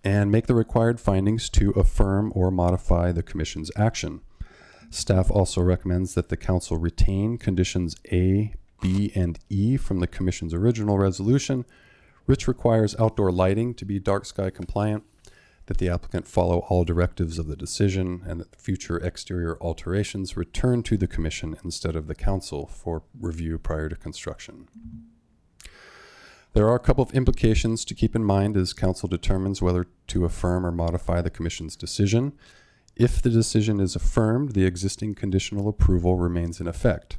Speaker 18: and make the required findings to affirm or modify the commission's action. Staff also recommends that the council retain conditions A, B, and E from the commission's original resolution, which requires outdoor lighting to be dark sky compliant, that the applicant follow all directives of the decision, and that future exterior alterations return to the commission instead of the council for review prior to construction. There are a couple of implications to keep in mind as council determines whether to affirm or modify the commission's decision. If the decision is affirmed, the existing conditional approval remains in effect.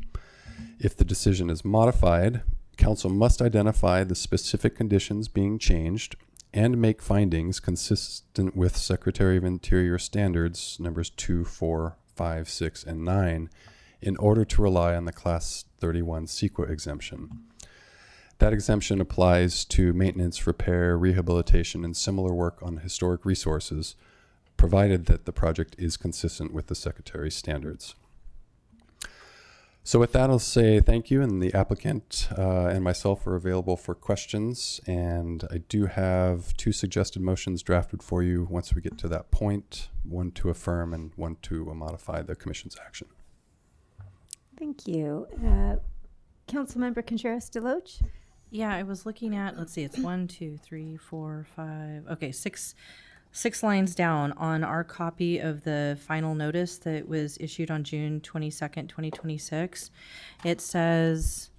Speaker 18: If the decision is modified, Council must identify the specific conditions being changed and make findings consistent with Secretary of Interior standards numbers 2, 4, 5, 6, and 9 in order to rely on the Class 31 CEQA exemption. That exemption applies to maintenance, repair, rehabilitation, and similar work on historic resources, provided that the project is consistent with the Secretary's standards. So with that, I'll say thank you, and the applicant and myself are available for questions. And I do have 2 suggested motions drafted for you once we get to that point, one to affirm and one to modify the commission's action.
Speaker 1: Thank you. Councilmember Contreras-Deloach?
Speaker 16: Yeah, I was looking at, let's see, it's 1, 2, 3, 4, 5, okay, six lines down on our copy of the final notice that was issued on June 22nd, 2026. It says,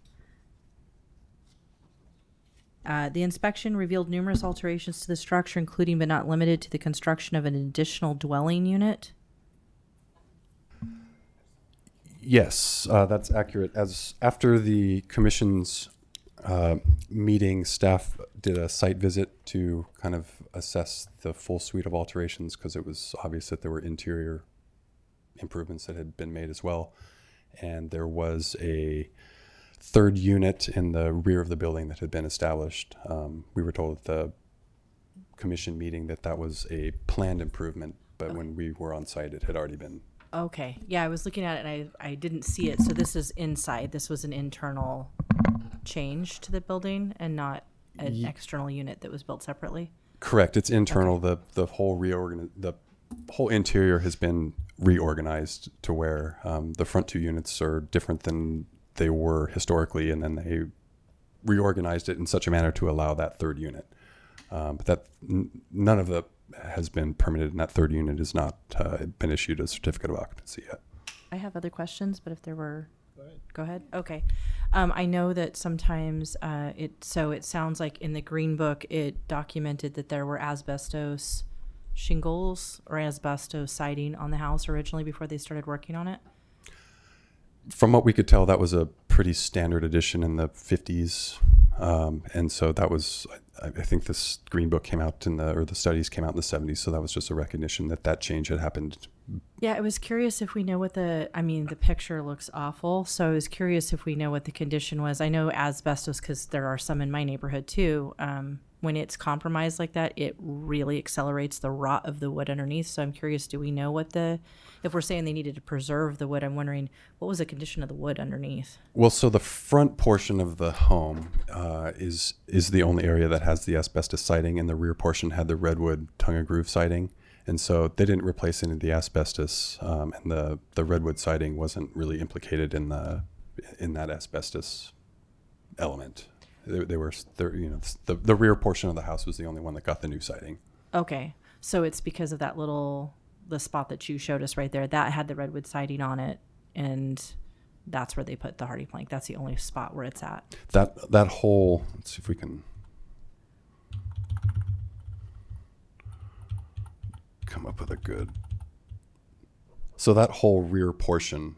Speaker 16: the inspection revealed numerous alterations to the structure, including but not limited to the construction of an additional dwelling unit.
Speaker 18: Yes, that's accurate. As after the commission's meeting, staff did a site visit to kind of assess the full suite of alterations because it was obvious that there were interior improvements that had been made as well. And there was a 3rd unit in the rear of the building that had been established. We were told at the commission meeting that that was a planned improvement, but when we were on site, it had already been.
Speaker 16: Okay. Yeah, I was looking at it and I didn't see it. So this is inside. This was an internal change to the building and not an external unit that was built separately.
Speaker 18: Correct. It's internal.
Speaker 16: Okay.
Speaker 18: The whole interior has been reorganized to where the front 2 units are different than they were historically, and then they reorganized it in such a manner to allow that 3rd unit. But that none of the has been permitted, and that 3rd unit has not been issued a certificate of occupancy yet.
Speaker 16: I have other questions, but if there were, go ahead. Okay. I know that sometimes it sounds like in the Green Book it documented that there were asbestos shingles or asbestos siding on the house originally before they started working on it.
Speaker 18: From what we could tell, that was a pretty standard addition in the 50s. And so that was, I think this Green Book came out or the studies came out in the 70s. So that was just a recognition that that change had happened.
Speaker 16: Yeah, I was curious if we know what the picture looks awful. So I was curious if we know what the condition was. I know asbestos, because there are some in my neighborhood too. When it's compromised like that, it really accelerates the rot of the wood underneath. So I'm curious, do we know if we're saying they needed to preserve the wood, I'm wondering what was the condition of the wood underneath?
Speaker 18: Well, so the front portion of the home is the only area that has the asbestos siding, and the rear portion had the redwood tongue and groove siding. And so they didn't replace any of the asbestos, and the redwood siding wasn't really implicated in that asbestos element. The rear portion of the house was the only one that got the new siding.
Speaker 16: Okay, so it's because of the spot that you showed us right there that had the redwood siding on it, and that's where they put the hardy plank. That's the only spot where it's at.
Speaker 18: That whole, let's see if we can come up with a good. So that whole rear portion.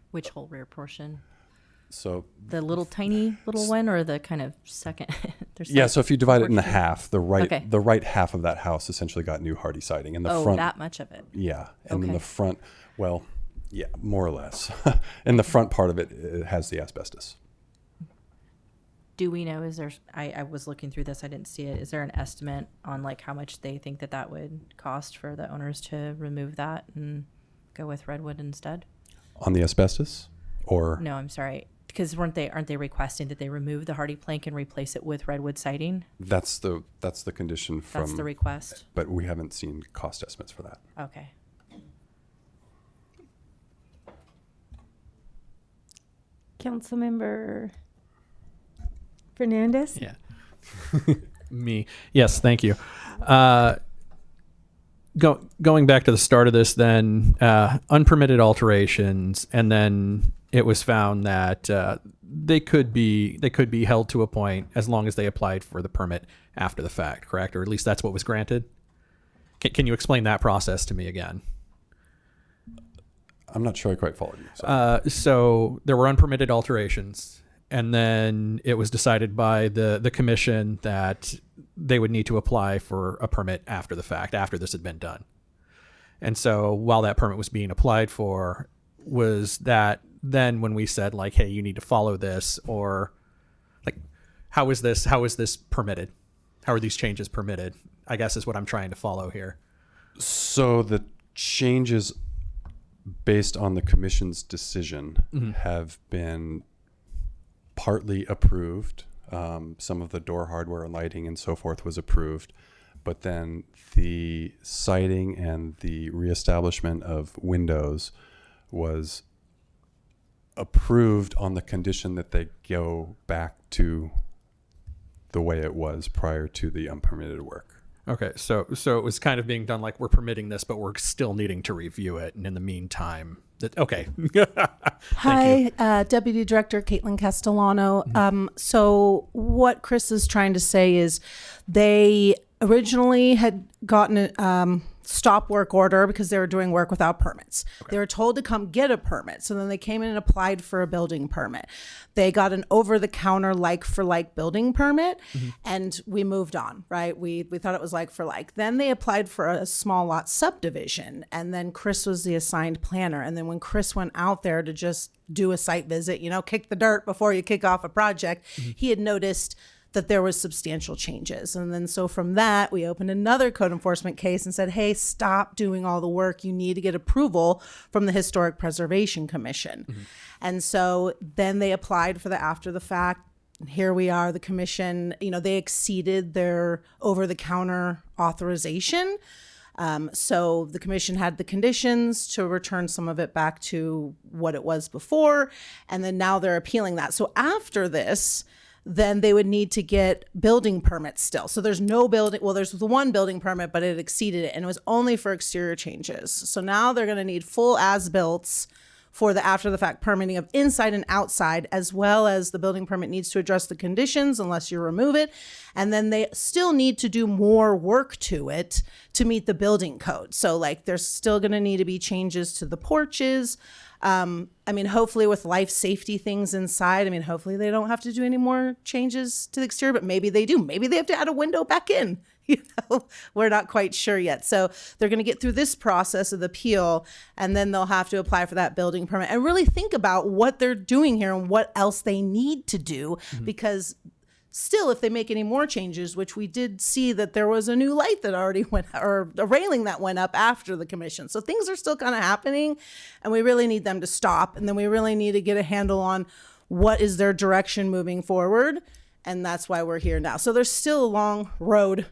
Speaker 16: Which whole rear portion?
Speaker 18: So
Speaker 16: the tiny little one, or the kind of second?
Speaker 18: Yeah. So if you divide it in half, the right half of that house essentially got new hardy siding, and the front.
Speaker 16: That much of it.
Speaker 18: Yeah, and then the front, well, yeah, more or less. And the front part of it has the asbestos.
Speaker 16: Do we know? I was looking through this. I didn't see it. Is there an estimate on how much they think that would cost for the owners to remove that and go with redwood instead?
Speaker 18: On the asbestos, or
Speaker 16: no? I'm sorry. Because aren't they requesting that they remove the hardy plank and replace it with redwood siding?
Speaker 18: That's the condition from.
Speaker 16: That's the request.
Speaker 18: But we haven't seen cost estimates for that.
Speaker 16: Okay.
Speaker 1: Councilmember Fernandez?
Speaker 13: Yeah. Me. Yes, thank you. Going back to the start of this, then unpermitted alterations, and then it was found that they could be held to a point as long as they applied for the permit after the fact, correct? Or at least that's what was granted. Can you explain that process to me again?
Speaker 18: I'm not sure I quite followed you.
Speaker 13: So there were unpermitted alterations, and then it was decided by the commission that they would need to apply for a permit after the fact, after this had been done. And so while that permit was being applied for, was that then when we said like, hey, you need to follow this, or like, how is this permitted? How are these changes permitted? I guess is what I'm trying to follow here.
Speaker 18: So the changes based on the commission's decision have been partly approved. Some of the door hardware, lighting, and so forth was approved, but then the siding and the reestablishment of windows was approved on the condition that they go back to the way it was prior to the unpermitted work.
Speaker 13: Okay, so it was kind of being done like we're permitting this, but we're still needing to review it, and in the meantime, okay.
Speaker 19: Hi, Deputy Director Caitlin Castellano. So what Chris is trying to say is they originally had gotten a stop work order because they were doing work without permits. They were told to come get a permit. So then they came in and applied for a building permit. They got an over-the-counter like-for-like building permit, and we moved on, right? We thought it was like-for-like. Then they applied for a small lot subdivision, and then Chris was the assigned planner. And then when Chris went out there to just do a site visit, kick the dirt before you kick off a project, he had noticed that there was substantial changes. And then so from that, we opened another code enforcement case and said, hey, stop doing all the work. You need to get approval from the Historic Preservation Commission. And so then they applied for the after the fact. Here we are, the commission, they exceeded their over-the-counter authorization. So the commission had the conditions to return some of it back to what it was before. And then now they're appealing that. So after this, then they would need to get building permits still. So there's no building, well, there's the one building permit, but it exceeded it, and it was only for exterior changes. So now they're gonna need full as-builts for the after-the-fact permitting of inside and outside, as well as the building permit needs to address the conditions unless you remove it. And then they still need to do more work to it to meet the building code. So like there's still gonna need to be changes to the porches. Hopefully with life safety things inside, hopefully they don't have to do any more changes to the exterior, but maybe they do. Maybe they have to add a window back in. We're not quite sure yet. So they're going to get through this process of the appeal, and then they'll have to apply for that building permit and really think about what they're doing here and what else they need to do, because still, if they make any more changes, which we did see that there was a new light that already went, or a railing that went up after the commission. So things are still kind of happening, and we really need them to stop. And then we really need to get a handle on what is their direction moving forward. And that's why we're here now. So there's still a long road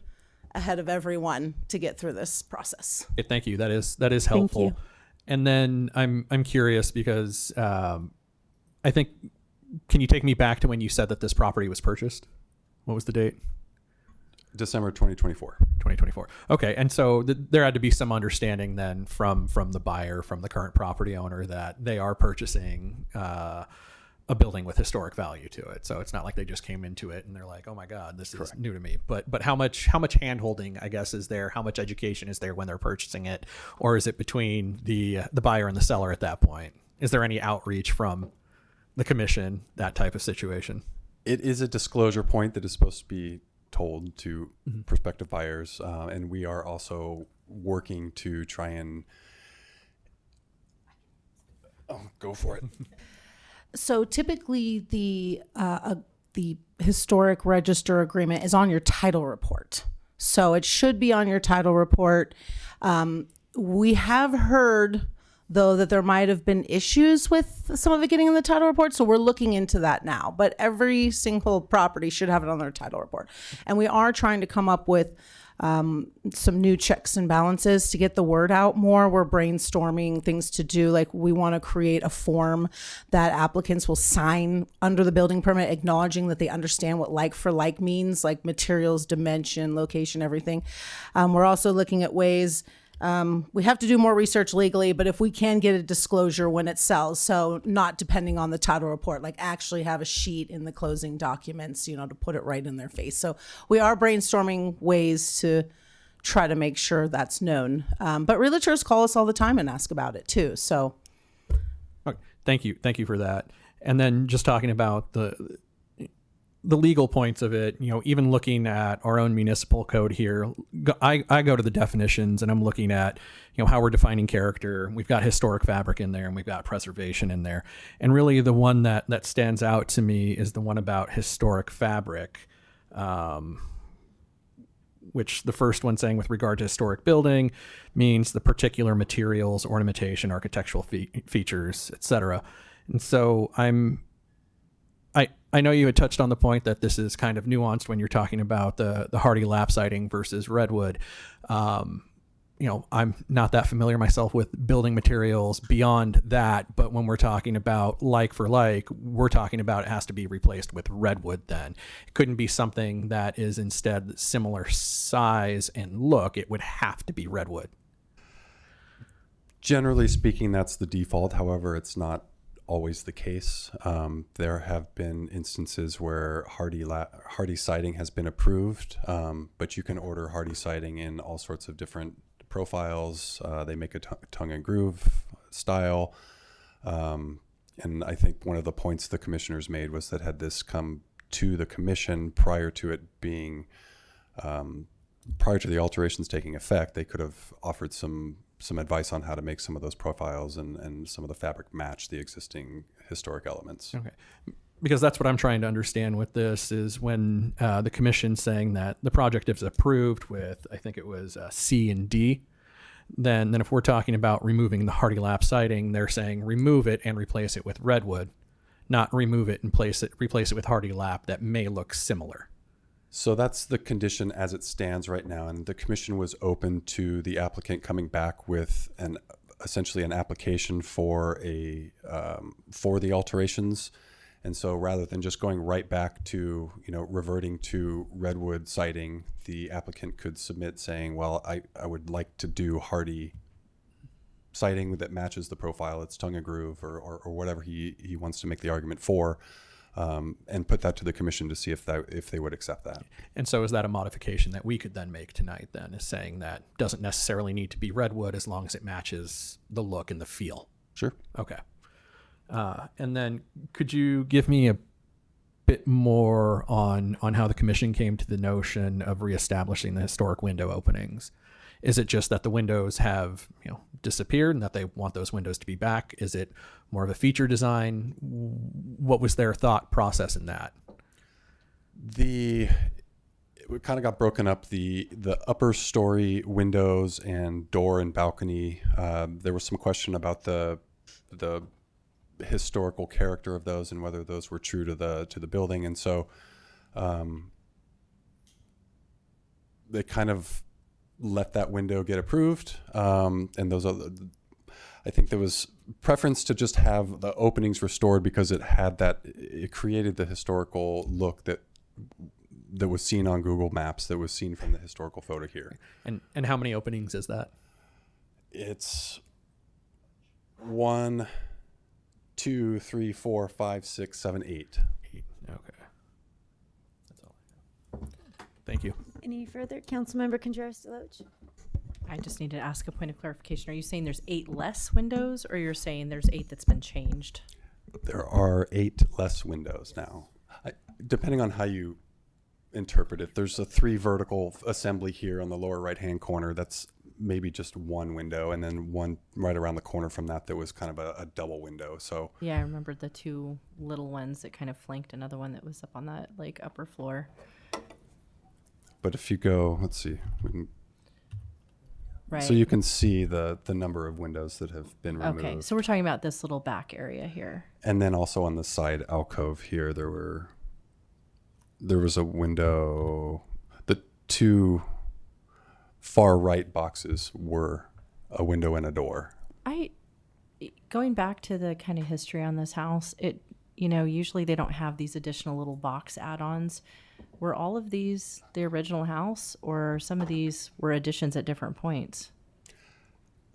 Speaker 19: ahead of everyone to get through this process.
Speaker 13: Okay, thank you. That is helpful.
Speaker 19: you.
Speaker 13: And then I'm curious because I think, can you take me back to when you said that this property was purchased? What was the date?
Speaker 18: December 2024.
Speaker 13: 2024. Okay, and so there had to be some understanding then from the buyer, from the current property owner, that they are purchasing a building with historic value to it. So it's not like they just came into it and they're like, oh my God, this is new to me. But how much hand holding, I guess, is there? How much education is there when they're purchasing it? Or is it between the buyer and the seller at that point? Is there any outreach from the commission, that type of situation?
Speaker 18: It is a disclosure point that is supposed to be told to prospective buyers. And we are also working to try and go for it.
Speaker 19: So typically the historic register agreement is on your title report. So it should be on your title report. We have heard, though, that there might have been issues with some of it getting in the title report. So we're looking into that now. But every single property should have it on their title report. And we are trying to come up with some new checks and balances to get the word out more. We're brainstorming things to do. Like we want to create a form that applicants will sign under the building permit, acknowledging that they understand what like for like means, like materials, dimension, location, everything. We're also looking at ways, we have to do more research legally, but if we can get a disclosure when it sells, so not depending on the title report, like actually have a sheet in the closing documents, to put it right in their face. So we are brainstorming ways to try to make sure that's known. But realtors call us all the time and ask about it too. So.
Speaker 13: Okay. Thank you for that. And then just talking about the legal points of it, even looking at our own municipal code here, I go to the definitions and I'm looking at, how we're defining character. We've got historic fabric in there and we've got preservation in there. And really the one that stands out to me is the one about historic fabric, which the first one saying with regard to historic building means the particular materials, ornamentation, architectural features, etc. And so I know you had touched on the point that this is kind of nuanced when you're talking about the hardy lap siding versus redwood. I'm not that familiar myself with building materials beyond that, but when we're talking about like for like, we're talking about it has to be replaced with redwood then. It couldn't be something that is instead similar size and look. It would have to be redwood.
Speaker 18: Generally speaking, that's the default. However, it's not always the case. There have been instances where hardy siding has been approved, but you can order hardy siding in all sorts of different profiles. They make a tongue and groove style. And I think one of the points the commissioners made was that had this come to the commission prior to it being, prior to the alterations taking effect, they could have offered some advice on how to make some of those profiles and some of the fabric match the existing historic elements.
Speaker 13: Okay. Because that's what I'm trying to understand with this is when the commission's saying that the project is approved with, I think it was C and D, then if we're talking about removing the hardy lap siding, they're saying remove it and replace it with redwood, not remove it and replace it with hardy lap that may look similar.
Speaker 18: So that's the condition as it stands right now, and the commission was open to the applicant coming back with essentially an application for the alterations. And so rather than just going right back to, reverting to redwood siding, the applicant could submit saying, well, I would like to do hardy siding that matches the profile, it's tongue and groove or whatever he wants to make the argument for, and put that to the commission to see if they would accept that.
Speaker 13: And so is that a modification that we could then make tonight then, is saying that doesn't necessarily need to be redwood as long as it matches the look and the feel?
Speaker 18: Sure.
Speaker 13: Okay. And then could you give me a bit more on how the commission came to the notion of reestablishing the historic window openings? Is it just that the windows have disappeared and that they want those windows to be back? Is it more of a feature design? What was their thought process in that?
Speaker 18: We kind of got broken up. The upper story windows and door and balcony. There was some question about the historical character of those and whether those were true to the building, and so they kind of let that window get approved, and those other, I think there was preference to just have the openings restored because it created the historical look that was seen on Google Maps, that was seen from the historical photo here.
Speaker 13: And how many openings is that?
Speaker 18: It's 1, 2, 3, 4, 5, 6, 7, 8.
Speaker 13: Okay. That's all I have. Thank you.
Speaker 1: Any further? Councilmember Contreras-Deloach?
Speaker 16: I just need to ask a point of clarification. Are you saying there's 8 less windows, or you're saying there's 8 that's been changed?
Speaker 18: There are 8 less windows now. Depending on how you interpret it, there's a 3 vertical assembly here on the lower right-hand corner. That's maybe just one window, and then one right around the corner from that was kind of a double window. So
Speaker 16: yeah, I remember the 2 little ones that kind of flanked another one that was up on that upper floor.
Speaker 18: But if you go, let's see,
Speaker 16: right.
Speaker 18: So you can see the number of windows that have been removed.
Speaker 16: Okay, so we're talking about this little back area here.
Speaker 18: And then also on the side alcove here, there was a window. The 2 far right boxes were a window and a door.
Speaker 16: Going back to the kind of history on this house, usually they don't have these additional little box add-ons. Were all of these the original house, or some of these were additions at different points?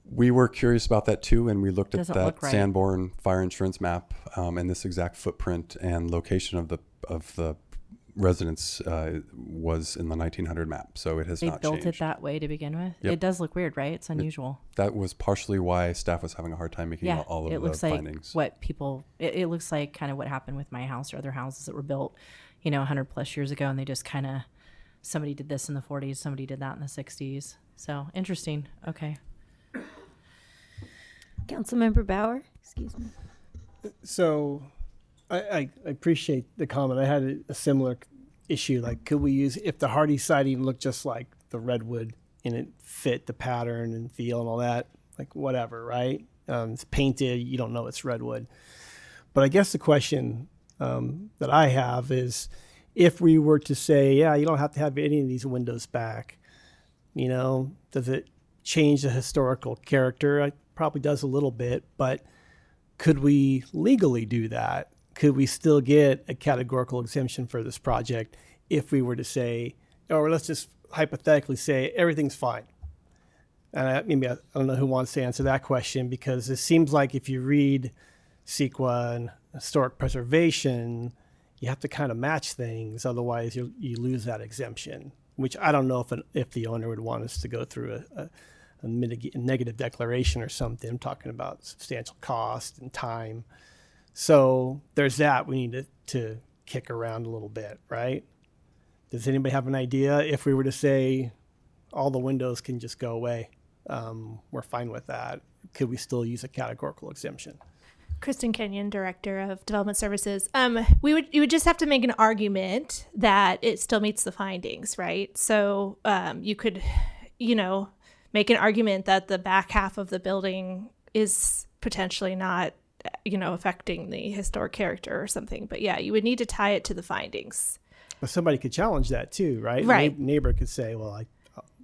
Speaker 18: We were curious about that too, and we looked at that
Speaker 16: right.
Speaker 18: Sanborn fire insurance map and this exact footprint and location of the residence was in the 1900 map, so it has
Speaker 16: They
Speaker 18: not
Speaker 16: built
Speaker 18: changed.
Speaker 16: it that way to begin with.
Speaker 18: Yep.
Speaker 16: It does look weird, right? It's unusual.
Speaker 18: That was partially why staff was having a hard time making all of
Speaker 16: it
Speaker 18: the
Speaker 16: looks like
Speaker 18: findings.
Speaker 16: what people. It looks like kind of what happened with my house or other houses that were built, 100 plus years ago, and they just kind of somebody did this in the 40s, somebody did that in the 60s. So interesting. Okay.
Speaker 1: Councilmember Bauer, excuse me.
Speaker 15: So I appreciate the comment. I had a similar issue. Like, could we use, if the hardy siding looked just like the redwood and it fit the pattern and feel and all that, like whatever, right? It's painted, you don't know it's redwood. But I guess the question that I have is, if we were to say, yeah, you don't have to have any of these windows back, does it change the historical character? It probably does a little bit, but could we legally do that? Could we still get a categorical exemption for this project if we were to say, or let's just hypothetically say everything's fine? And I don't know who wants to answer that question, because it seems like if you read CEQA and historic preservation, you have to kind of match things. Otherwise, you lose that exemption, which I don't know if the owner would want us to go through a negative declaration or something. I'm talking about substantial cost and time. So there's that we need to kick around a little bit, right? Does anybody have an idea if we were to say all the windows can just go away? We're fine with that. Could we still use a categorical exemption?
Speaker 20: Kristen Kenyon, Director of Development Services. You would just have to make an argument that it still meets the findings, right? So you could, make an argument that the back half of the building is potentially not, affecting the historic character or something. But yeah, you would need to tie it to the findings.
Speaker 15: But somebody could challenge that too, right?
Speaker 20: Right.
Speaker 15: Neighbor could say, well,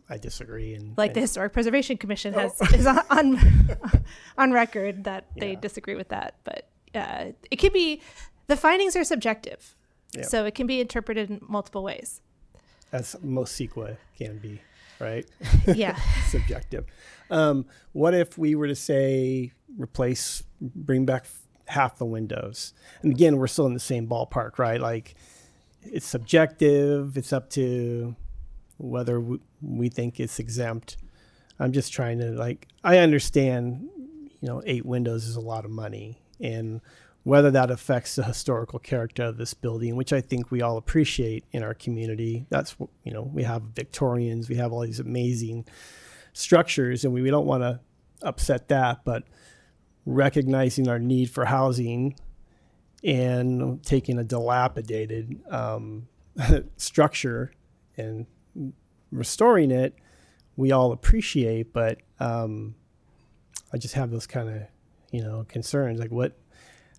Speaker 15: I disagree.
Speaker 20: The Historic Preservation Commission is on record that they disagree with that. But it can be, the findings are subjective.
Speaker 15: Yep.
Speaker 20: So it can be interpreted in multiple ways.
Speaker 15: As most CEQA can be, right?
Speaker 20: Yeah.
Speaker 15: Subjective. What if we were to say bring back half the windows? And again, we're still in the same ballpark, right? Like, it's subjective. It's up to whether we think it's exempt. I'm just trying to, I understand, 8 windows is a lot of money, and whether that affects the historical character of this building, which I think we all appreciate in our community. That's, we have Victorians, we have all these amazing structures, and we don't want to upset that, but recognizing our need for housing and taking a dilapidated structure and restoring it, we all appreciate, but I just have those kind of, concerns. Like,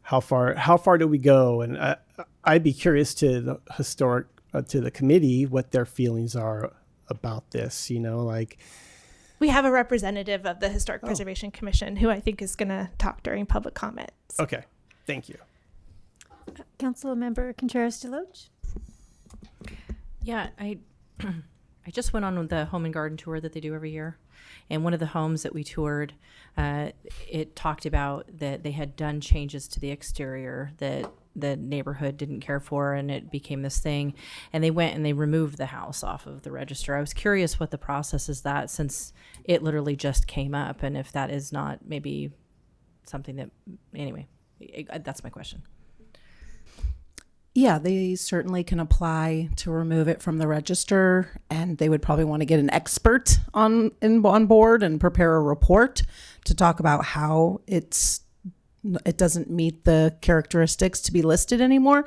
Speaker 15: how far do we go? And I'd be curious to the historic, to the committee, what their feelings are about this.
Speaker 20: We have a representative of the Historic Preservation Commission who I think is going to talk during public comments.
Speaker 15: Okay, thank you.
Speaker 1: Councilmember Contreras-Deloach.
Speaker 16: Yeah, I just went on the home and garden tour that they do every year. And one of the homes that we toured, it talked about that they had done changes to the exterior that the neighborhood didn't care for, and it became this thing. And they went and they removed the house off of the register. I was curious what the process is that, since it literally just came up, and if that is not maybe something that, anyway, that's my question.
Speaker 19: Yeah, they certainly can apply to remove it from the register, and they would probably want to get an expert on board and prepare a report to talk about how it doesn't meet the characteristics to be listed anymore.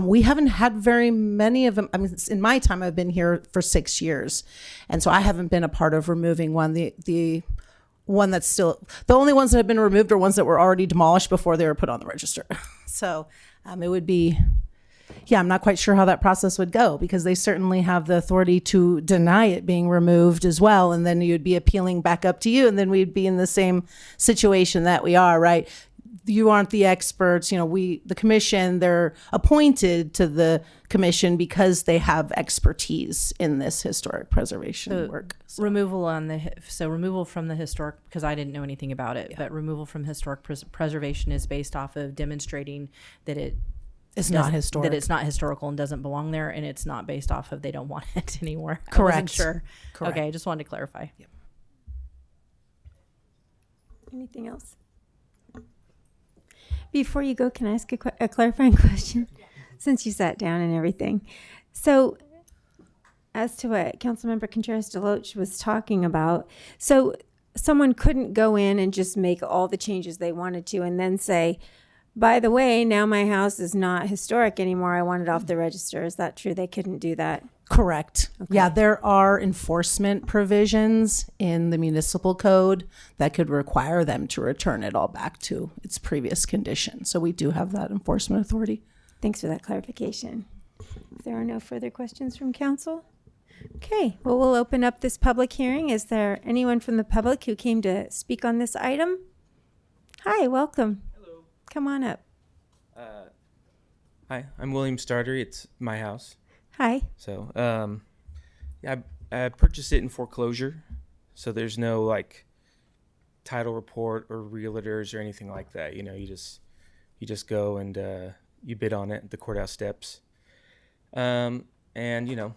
Speaker 19: We haven't had very many of them. I mean, in my time, I've been here for 6 years, and so I haven't been a part of removing one. The one that's still, the only ones that have been removed are ones that were already demolished before they were put on the register. So it would be. Yeah, I'm not quite sure how that process would go, because they certainly have the authority to deny it being removed as well. And then you'd be appealing back up to you, and then we'd be in the same situation that we are, right? You aren't the experts. The commission, they're appointed to the commission because they have expertise in this historic preservation work.
Speaker 16: Removal from the historic, because I didn't know anything about it, but removal from historic preservation is based off of demonstrating that it
Speaker 19: It's not
Speaker 8: doesn't-
Speaker 19: historic.
Speaker 8: That it's not historical and doesn't belong there, and it's not based off of they don't want it anymore. I
Speaker 19: Correct.
Speaker 8: wasn't sure.
Speaker 19: Correct.
Speaker 8: Okay, I just wanted to clarify.
Speaker 1: Anything else? Before you go, can I ask a clarifying question? Since you sat down and everything. So, as to what Councilmember Contreras-Deloche was talking about, so someone couldn't go in and just make all the changes they wanted to and then say, by the way, now my house is not historic anymore. I want it off the register. Is that true? They couldn't do that?
Speaker 19: Correct. Yeah, there are enforcement provisions in the municipal code that could require them to return it all back to its previous condition. So we do have that enforcement authority.
Speaker 1: Thanks for that clarification. If there are no further questions from council. Okay, well, we'll open up this public hearing. Is there anyone from the public who came to speak on this item? Hi, welcome. Hello. Come on up.
Speaker 21: Hi, I'm William Starter. It's my house.
Speaker 1: Hi.
Speaker 21: So, yeah, I purchased it in foreclosure, so there's no like title report or realtors or anything like that. You know, you just go and you bid on it at the courthouse steps. And you know,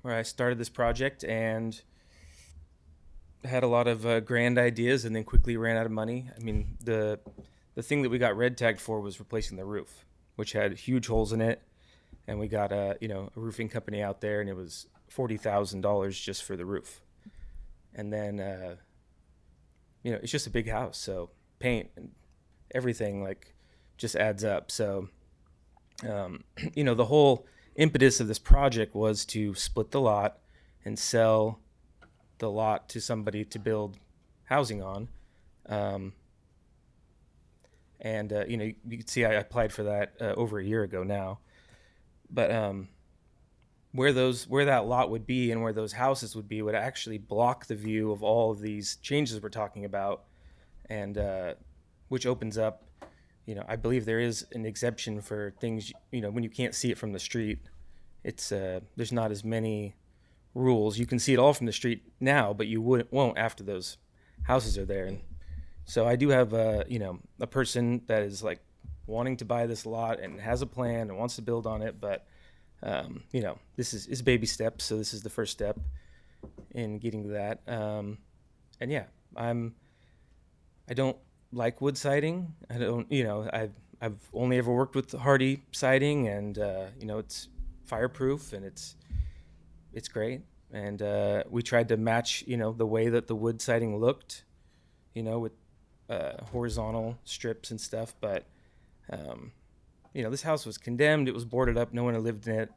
Speaker 21: I started this project and had a lot of grand ideas, and then quickly ran out of money. I mean, the thing that we got red tagged for was replacing the roof, which had huge holes in it. And we got a roofing company out there, and it was $40,000 just for the roof. And then, it's just a big house, so paint and everything like just adds up. So, the whole impetus of this project was to split the lot and sell the lot to somebody to build housing on. You can see I applied for that over a year ago now. But where that lot would be and where those houses would be would actually block the view of all of these changes we're talking about, and which opens up, I believe there is an exemption for things, when you can't see it from the street. It's there's not as many rules. You can see it all from the street now, but you won't after those houses are there. And so I do have a person that is like wanting to buy this lot and has a plan and wants to build on it, but this is baby steps, so this is the first step in getting to that. And yeah, I don't like wood siding. I don't, I've only ever worked with hardy siding, and it's fireproof and it's great. And we tried to match the way that the wood siding looked, with horizontal strips and stuff, but this house was condemned. It was boarded up. No one had lived in it.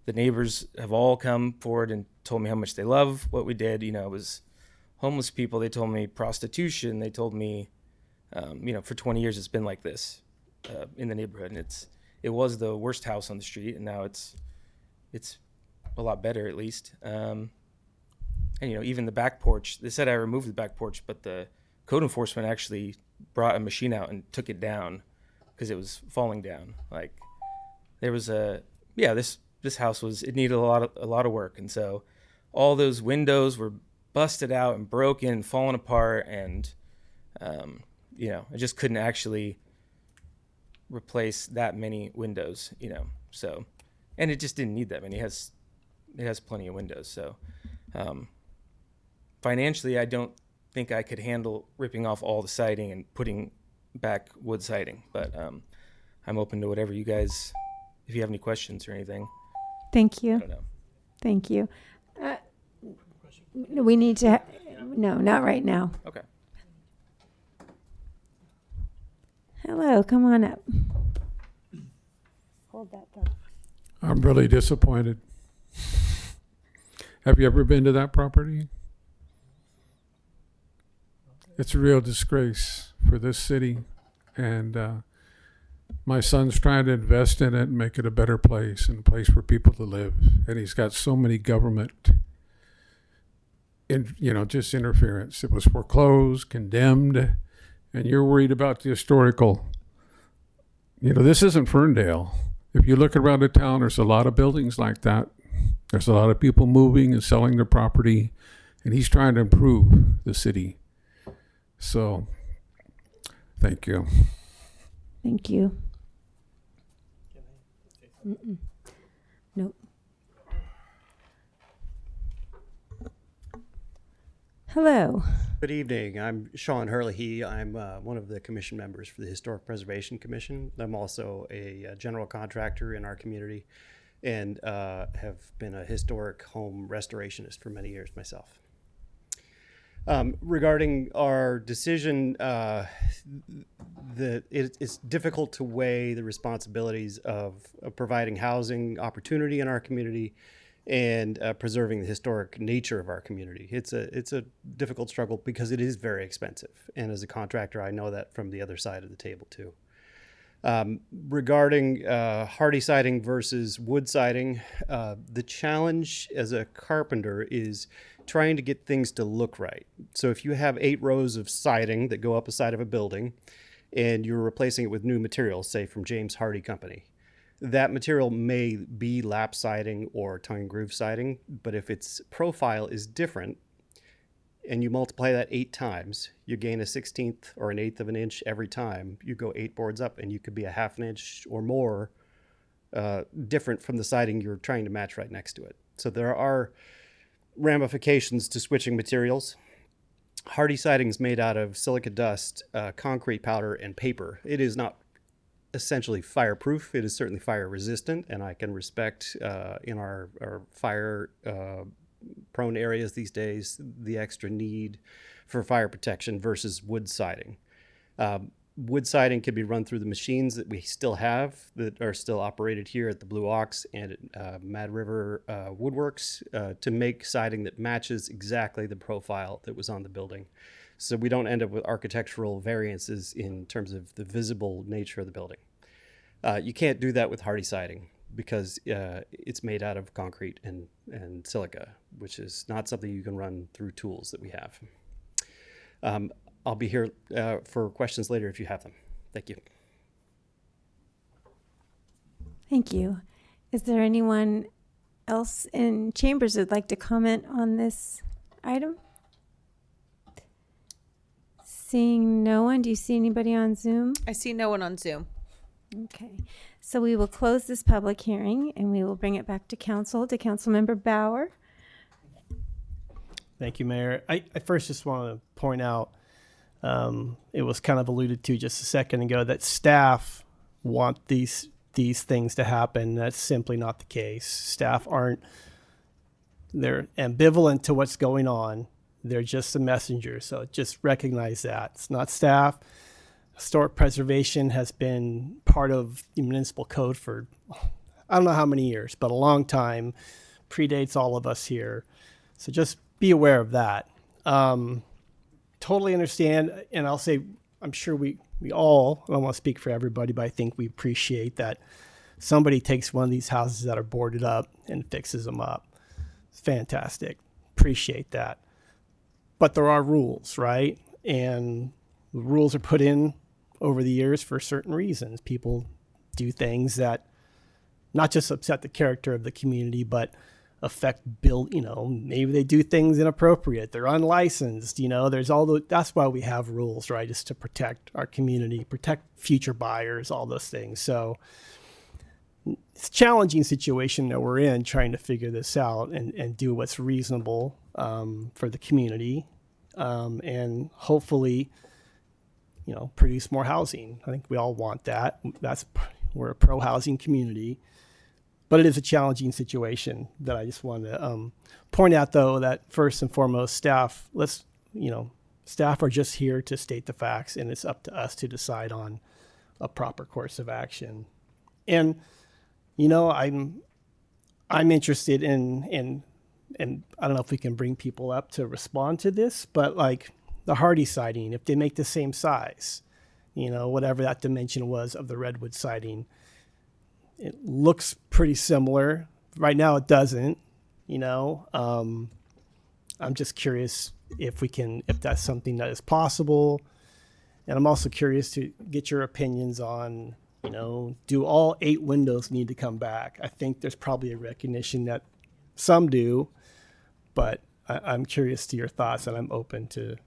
Speaker 21: The neighbors have all come forward and told me how much they love what we did. It was homeless people. They told me prostitution. They told me, for 20 years it's been like this in the neighborhood. And it was the worst house on the street, and now it's a lot better, at least. And even the back porch. They said I removed the back porch, but the code enforcement actually brought a machine out and took it down, because it was falling down. Like there was this house it needed a lot of work, and so all those windows were busted out and broken and falling apart, and I just couldn't actually replace that many windows, so, and it just didn't need that many. It has plenty of windows, so financially I don't think I could handle ripping off all the siding and putting back wood siding, but I'm open to whatever you guys, if you have any questions or anything.
Speaker 1: Thank you.
Speaker 21: I don't know.
Speaker 1: Thank you. We need to, no, not right now.
Speaker 21: Okay.
Speaker 1: Hello, come on up. Hold that thought.
Speaker 11: I'm really disappointed. Have you ever been to that property? It's a real disgrace for this city, and my son's trying to invest in it and make it a better place and a place for people to live. And he's got so many government, just interference. It was foreclosed, condemned, and you're worried about the historical. This isn't Ferndale. If you look around the town, there's a lot of buildings like that. There's a lot of people moving and selling their property, and he's trying to improve the city. So, thank you.
Speaker 1: Thank you. Nope. Hello.
Speaker 4: Good evening. I'm Sean Hurley. I'm one of the commission members for the Historic Preservation Commission. I'm also a general contractor in our community and have been a historic home restorationist for many years myself. Regarding our decision, it's difficult to weigh the responsibilities of providing housing opportunity in our community and preserving the historic nature of our community. It's a difficult struggle because it is very expensive. And as a contractor, I know that from the other side of the table too. Regarding hardy siding versus wood siding, the challenge as a carpenter is trying to get things to look right. So if you have 8 rows of siding that go up the side of a building and you're replacing it with new materials, say from James Hardie Company, that material may be lap siding or tongue and groove siding, but if its profile is different and you multiply that 8 times, you gain a 1/16 or an 1/8 of an inch every time. You go 8 boards up and you could be a 1/2 inch or more different from the siding you're trying to match right next to it. So there are ramifications to switching materials. Hardy siding is made out of silica dust, concrete powder, and paper. It is not essentially fireproof. It is certainly fire resistant, and I can respect in our fire prone areas these days the extra need for fire protection versus wood siding. Wood siding can be run through the machines that we still have that are still operated here at the Blue Ox and at Mad River Woodworks to make siding that matches exactly the profile that was on the building. So we don't end up with architectural variances in terms of the visible nature of the building. You can't do that with hardy siding because it's made out of concrete and silica, which is not something you can run through tools that we have. I'll be here for questions later if you have them. Thank you.
Speaker 1: Thank you. Is there anyone else in chambers who'd like to comment on this item? Seeing no one, do you see anybody on Zoom?
Speaker 2: I see no one on Zoom.
Speaker 1: Okay, so we will close this public hearing and we will bring it back to council, to Councilmember Bauer.
Speaker 15: Thank you, Mayor. I first just want to point out, it was kind of alluded to just a second ago that staff want these things to happen. That's simply not the case. Staff they're ambivalent to what's going on. They're just a messenger. So just recognize that. It's not staff. Historic preservation has been part of the municipal code for, I don't know how many years, but a long time, predates all of us here. So just be aware of that. Totally understand. And I'll say, I'm sure we all, I don't want to speak for everybody, but I think we appreciate that somebody takes one of these houses that are boarded up and fixes them up. It's fantastic. Appreciate that. But there are rules, right? And the rules are put in over the years for certain reasons. People do things that not just upset the character of the community, but affect maybe they do things inappropriate. They're unlicensed, there's that's why we have rules, right? Is to protect our community, protect future buyers, all those things. So it's a challenging situation that we're in, trying to figure this out and do what's reasonable for the community, and hopefully, produce more housing. I think we all want that. We're a pro-housing community, but it is a challenging situation that I just want to point out, though, that first and foremost, staff are just here to state the facts, and it's up to us to decide on a proper course of action. And I'm interested in I don't know if we can bring people up to respond to this, but like the hardy siding, if they make the same size, whatever that dimension was of the redwood siding, it looks pretty similar. Right now it doesn't, I'm just curious if that's something that is possible. And I'm also curious to get your opinions on, do all 8 windows need to come back? I think there's probably a recognition that some do, but I'm curious to your thoughts, and I'm open to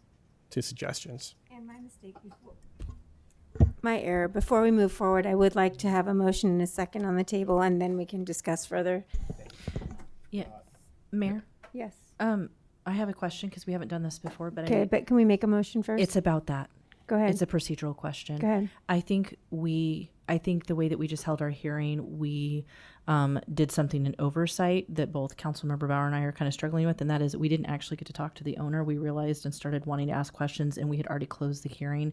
Speaker 15: suggestions.
Speaker 1: And my mistake before. My error. Before we move forward, I would like to have a motion and a second on the table, and then we can discuss further.
Speaker 16: Yeah, Mayor.
Speaker 1: Yes.
Speaker 16: I have a question because we haven't done this before, but
Speaker 1: Okay, but can we make a motion first?
Speaker 16: it's about that.
Speaker 1: Go ahead.
Speaker 16: It's a procedural question.
Speaker 1: Go ahead.
Speaker 16: I think the way that we just held our hearing, we did something in oversight that both Councilmember Bauer and I are kind of struggling with, and that is we didn't actually get to talk to the owner. We realized and started wanting to ask questions, and we had already closed the hearing.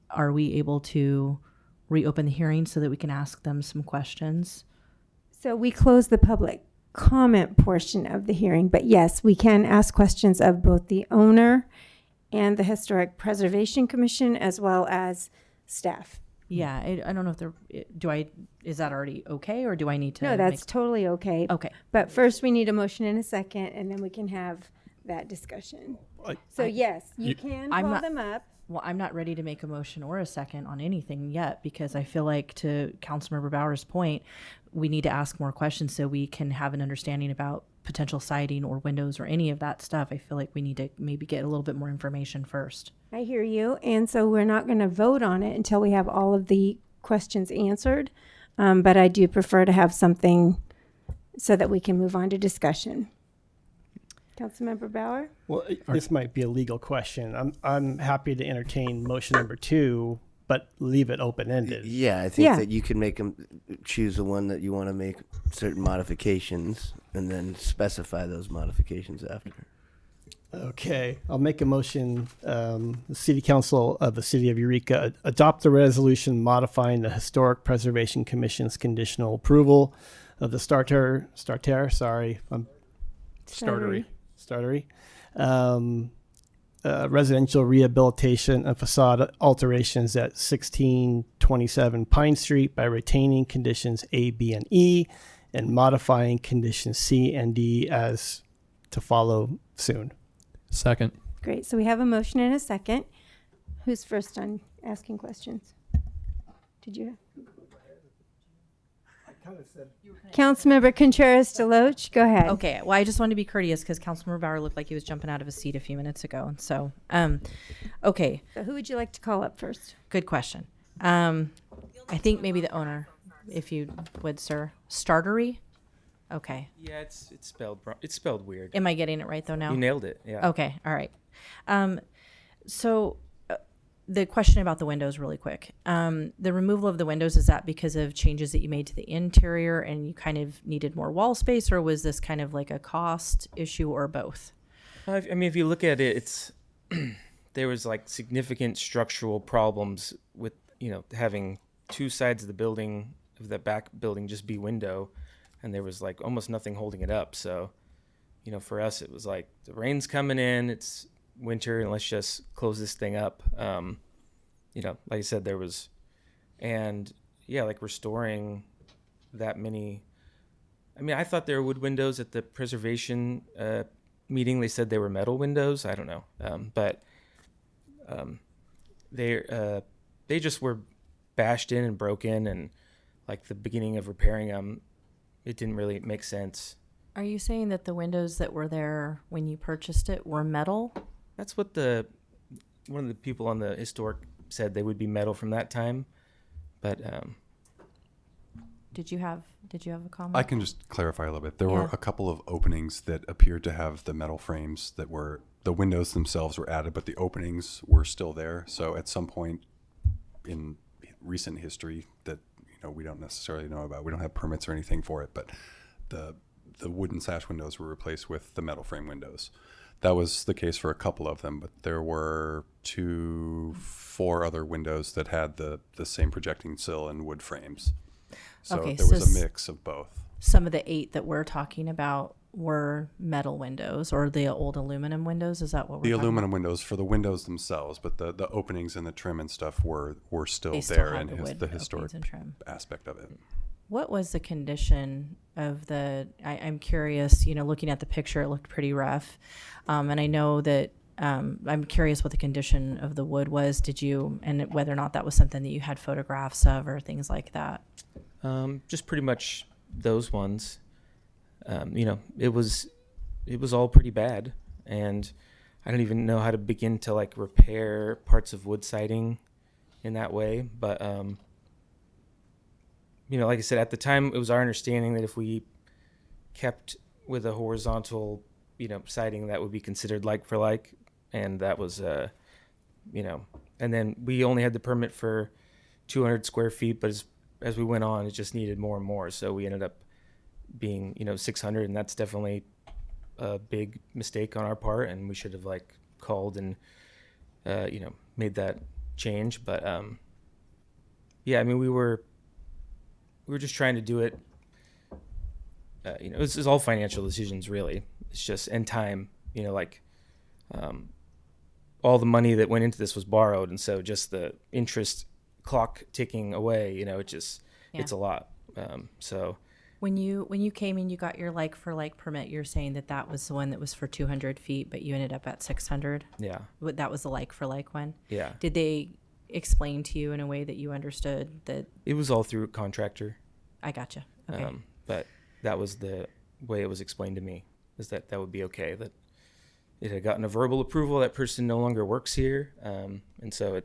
Speaker 16: Are we able to reopen the hearing so that we can ask them some questions?
Speaker 1: So we closed the public comment portion of the hearing, but yes, we can ask questions of both the owner and the Historic Preservation Commission as well as staff.
Speaker 16: Yeah, I don't know if is that already okay, or do I need to?
Speaker 1: No, that's totally okay.
Speaker 16: Okay.
Speaker 1: But first we need a motion and a second, and then we can have that discussion. So yes, you can call them up.
Speaker 16: Well, I'm not ready to make a motion or a second on anything yet because I feel like, to Councilmember Bauer's point, we need to ask more questions so we can have an understanding about potential siding or windows or any of that stuff. I feel like we need to maybe get a little bit more information first.
Speaker 1: I hear you. And so we're not going to vote on it until we have all of the questions answered. But I do prefer to have something so that we can move on to discussion. Councilmember Bauer?
Speaker 15: Well, this might be a legal question. I'm happy to entertain motion number 2, but leave it open-ended.
Speaker 5: Yeah, I think that you can make them choose the one that you want to make certain modifications and then specify those modifications after.
Speaker 15: Okay, I'll make a motion. The City Council of the City of Eureka adopt the resolution modifying the Historic Preservation Commission's conditional approval of the residential rehabilitation and facade alterations at 1627 Pine Street by retaining conditions A, B, and E, and modifying conditions C and D as to follow soon.
Speaker 13: Second.
Speaker 1: Great. So we have a motion and a second. Who's first on asking questions? Did you? Councilmember Contreras-Deloche, go ahead.
Speaker 16: Okay. Well, I just wanted to be courteous because Councilmember Bauer looked like he was jumping out of his seat a few minutes ago. So, okay.
Speaker 1: So who would you like to call up first?
Speaker 16: Good question. I think maybe the owner, if you would, sir. Startery? Okay.
Speaker 21: Yeah, it's spelled weird.
Speaker 16: Am I getting it right though now?
Speaker 21: You nailed it. Yeah.
Speaker 16: Okay. All right. So the question about the windows really quick. The removal of the windows, is that because of changes that you made to the interior and you kind of needed more wall space, or was this kind of like a cost issue, or both?
Speaker 21: I mean, if you look at it, it's there was like significant structural problems with, having two sides of the building, of the back building just be window, and there was like almost nothing holding it up. So, for us, it was like the rain's coming in, it's winter, and let's just close this thing up. Like I said, there was, and yeah, like restoring that many. I mean, I thought there were wood windows at the preservation meeting. They said they were metal windows. I don't know, but they just were bashed in and broken, and like the beginning of repairing them, it didn't really make sense.
Speaker 16: Are you saying that the windows that were there when you purchased it were metal?
Speaker 21: That's what one of the people on the historic said, they would be metal from that time. But
Speaker 16: did you have a comment?
Speaker 18: I can just clarify a little bit. There were a couple of openings that appeared to have the metal frames that were, the windows themselves were added, but the openings were still there. So at some point in recent history that we don't necessarily know about, we don't have permits or anything for it, but the wooden sash windows were replaced with the metal frame windows. That was the case for a couple of them, but there were 4 other windows that had the same projecting sill and wood frames. So
Speaker 16: okay,
Speaker 18: there was a mix of both.
Speaker 16: Some of the 8 that we're talking about were metal windows, or the old aluminum windows. Is that what we're talking about? The
Speaker 18: aluminum windows for the windows themselves, but the openings and the trim and stuff were still
Speaker 16: they
Speaker 18: there,
Speaker 16: still
Speaker 18: and the historic aspect of it.
Speaker 16: What was the condition of the, I'm curious, looking at the picture, it looked pretty rough. And I know that, I'm curious what the condition of the wood was. And whether or not that was something that you had photographs of or things like that?
Speaker 21: Just pretty much those ones. It was all pretty bad. And I don't even know how to begin to like repair parts of wood siding. in that way. But, you know, like I said, at the time, it was our understanding that if we kept with a horizontal, you know, siding, that would be considered like for like. And that was, you know, and then we only had the permit for 200 square feet, but as we went on, it just needed more and more. So we ended up being, you know, 600, and that's definitely a big mistake on our part, and we should have like called and, you know, made that change. But yeah, I mean, we were just trying to do it. You know, it's all financial decisions, really. It's just, and time, you know, like all the money that went into this was borrowed. And so just the interest clock ticking away, you know, it's a lot. So
Speaker 16: when you came in, you got your like for like permit. You're saying that was the one that was for 200 feet, but you ended up at 600.
Speaker 21: Yeah.
Speaker 16: That was the like for like one.
Speaker 21: Yeah.
Speaker 16: Did they explain to you in a way that you understood that?
Speaker 21: It was all through a contractor.
Speaker 16: I gotcha. Okay.
Speaker 21: But that was the way it was explained to me, is that would be okay, that it had gotten a verbal approval, that person no longer works here. And so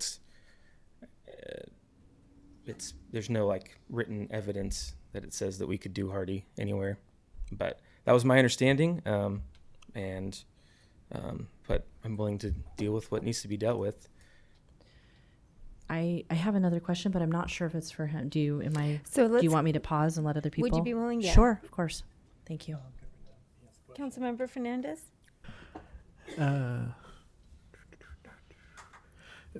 Speaker 21: there's no like written evidence that it says that we could do Hardy anywhere. But that was my understanding. But I'm willing to deal with what needs to be dealt with.
Speaker 16: I have another question, but I'm not sure if it's for him. Do you want me to pause and let other people?
Speaker 1: Would you be willing? Yeah.
Speaker 16: Sure, of course. Thank you.
Speaker 1: Councilmember Fernandez?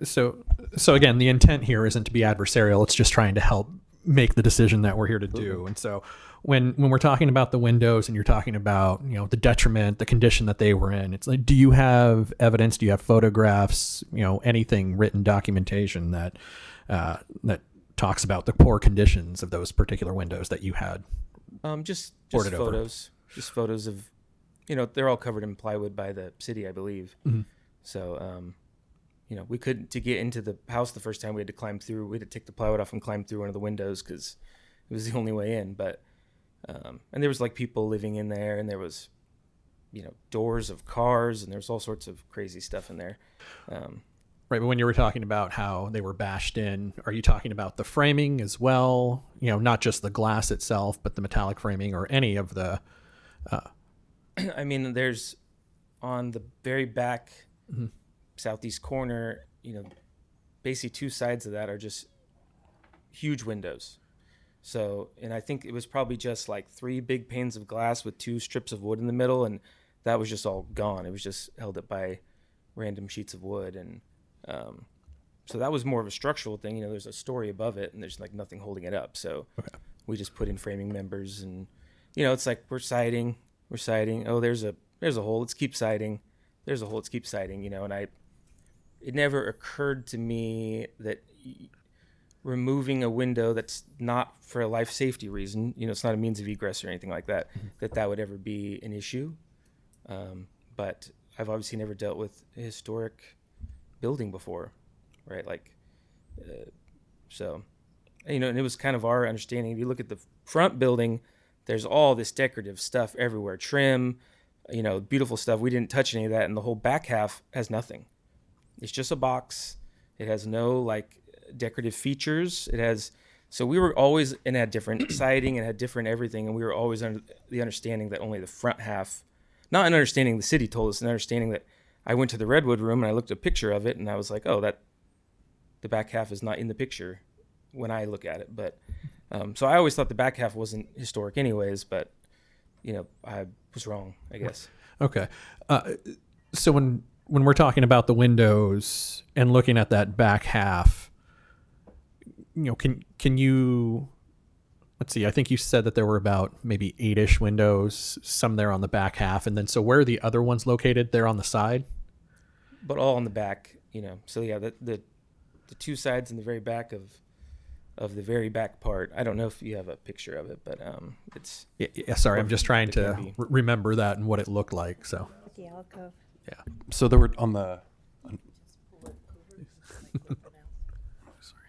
Speaker 13: So again, the intent here isn't to be adversarial. It's just trying to help make the decision that we're here to do. And so when we're talking about the windows and you're talking about, you know, the detriment, the condition that they were in, it's like, do you have evidence? Do you have photographs, you know, anything, written documentation that talks about the poor conditions of those particular windows that you had?
Speaker 21: Just
Speaker 13: boarded over?
Speaker 21: Just photos of, you know, they're all covered in plywood by the city, I believe.
Speaker 13: Mm-hmm.
Speaker 21: So, you know, to get into the house the first time, we had to climb through. We had to take the plywood off and climb through one of the windows because it was the only way in. But, and there was like people living in there, and there was, you know, doors of cars, and there was all sorts of crazy stuff in there.
Speaker 13: Right, but when you were talking about how they were bashed in, are you talking about the framing as well? You know, not just the glass itself, but the metallic framing or any of the...
Speaker 21: I mean, there's on the very back
Speaker 13: mm-hmm.
Speaker 21: southeast corner, you know, basically two sides of that are just huge windows. So, and I think it was probably just like 3 big panes of glass with 2 strips of wood in the middle, and that was just all gone. It was just held up by random sheets of wood. And so that was more of a structural thing. You know, there's a story above it, and there's like nothing holding it up. So we just put in framing members, and, you know, it's like we're siding. Oh, there's a hole. Let's keep siding. There's a hole. Let's keep siding. You know, and it never occurred to me that removing a window that's not for a life safety reason, you know, it's not a means of egress or anything like that, that would ever be an issue. But I've obviously never dealt with a historic building before, right? Like, so, you know, and it was kind of our understanding. If you look at the front building, there's all this decorative stuff everywhere, trim, you know, beautiful stuff. We didn't touch any of that, and the whole back half has nothing. It's just a box. It has no like decorative features. So we were always, and had different siding and had different everything, and we were always under the understanding that only the front half, not an understanding the city told us, an understanding that I went to the Redwood room and I looked at a picture of it, and I was like, oh, that the back half is not in the picture when I look at it. But so I always thought the back half wasn't historic anyways, but, you know, I was wrong, I guess.
Speaker 13: Okay. So when we're talking about the windows and looking at that back half, you know, can you, let's see, I think you said that there were about maybe 8-ish windows, some there on the back half. And then, so where are the other ones located? They're on the side?
Speaker 21: But all on the back, you know. So yeah, the 2 sides in the very back of the very back part. I don't know if you have a picture of it, but it's...
Speaker 13: Yeah, sorry, I'm just trying to remember that and what it looked like, so...
Speaker 1: The alcove.
Speaker 13: Yeah.
Speaker 18: So there were on the... Sorry.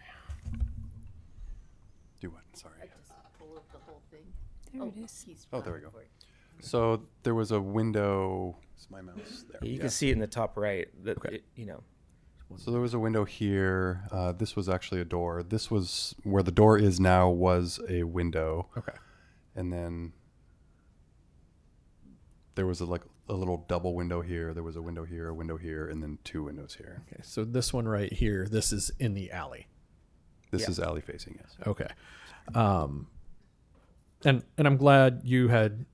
Speaker 18: Do what? Sorry.
Speaker 17: I just pull up the whole thing.
Speaker 1: There it is.
Speaker 18: Oh, there we go. So there was a window... Is my mouse there?
Speaker 21: You can see it in the top right. That
Speaker 18: Okay.
Speaker 21: you know,
Speaker 18: So there was a window here. This was actually a door. This was where the door is now was a window.
Speaker 13: Okay.
Speaker 18: And then there was a little double window here. There was a window here, and then 2 windows here.
Speaker 13: Okay, so this one right here, this is in the alley.
Speaker 18: This is alley facing, yes.
Speaker 13: Okay. And I'm glad you had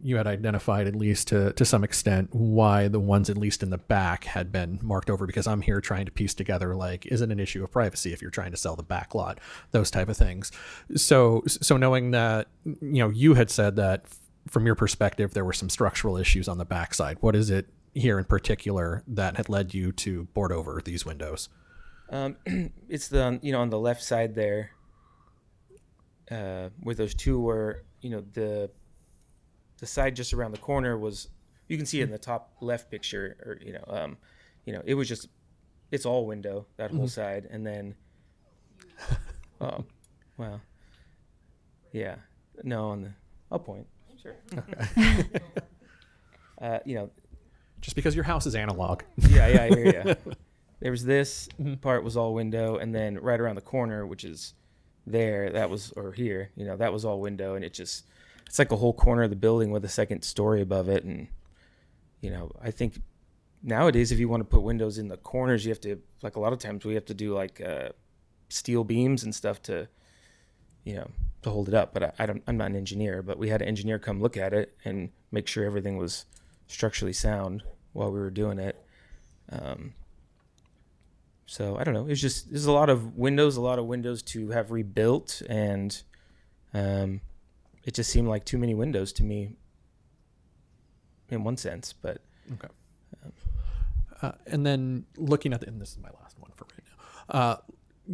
Speaker 13: identified at least to some extent why the ones at least in the back had been marked over, because I'm here trying to piece together, like, is it an issue of privacy if you're trying to sell the back lot, those type of things. So knowing that, you had said that from your perspective, there were some structural issues on the backside. What is it here in particular that had led you to board over these windows?
Speaker 21: It's on the left side there. Where those 2 were, the side just around the corner was, you can see it in the top left picture, or it was just, it's all window, that whole side, and then, oh, well, yeah, no, I'll point, sure. Okay.
Speaker 13: Just because your house is analog.
Speaker 21: Yeah, I hear ya. There was this part was all window, and then right around the corner, which is there, that was, or here, that was all window, and it's like a whole corner of the building with a second story above it. And I think nowadays if you want to put windows in the corners, you have to, like, a lot of times we have to do like steel beams and stuff to hold it up. But I'm not an engineer, but we had an engineer come look at it and make sure everything was structurally sound while we were doing it. So I don't know. There's a lot of windows to have rebuilt, and it just seemed like too many windows to me in one sense. But
Speaker 13: okay. And then looking at and this is my last one for right now.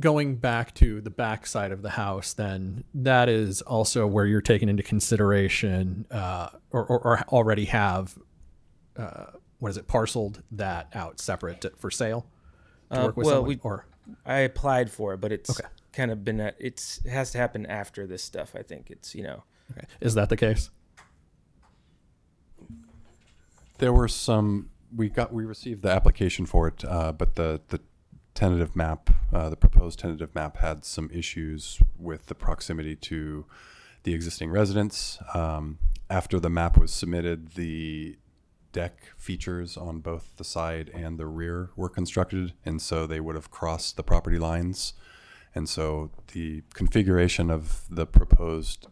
Speaker 13: Going back to the back side of the house, then that is also where you're taking into consideration, or already have, parceled that out separate for sale.
Speaker 21: I applied for it, but it's kind of been it has to happen after this stuff. I think it's
Speaker 13: Okay. Is that the case?
Speaker 18: There were some. We received the application for it, but the tentative map, the proposed tentative map, had some issues with the proximity to the existing residence. After the map was submitted, the deck features on both the side and the rear were constructed, and so they would have crossed the property lines, and so the configuration of the proposed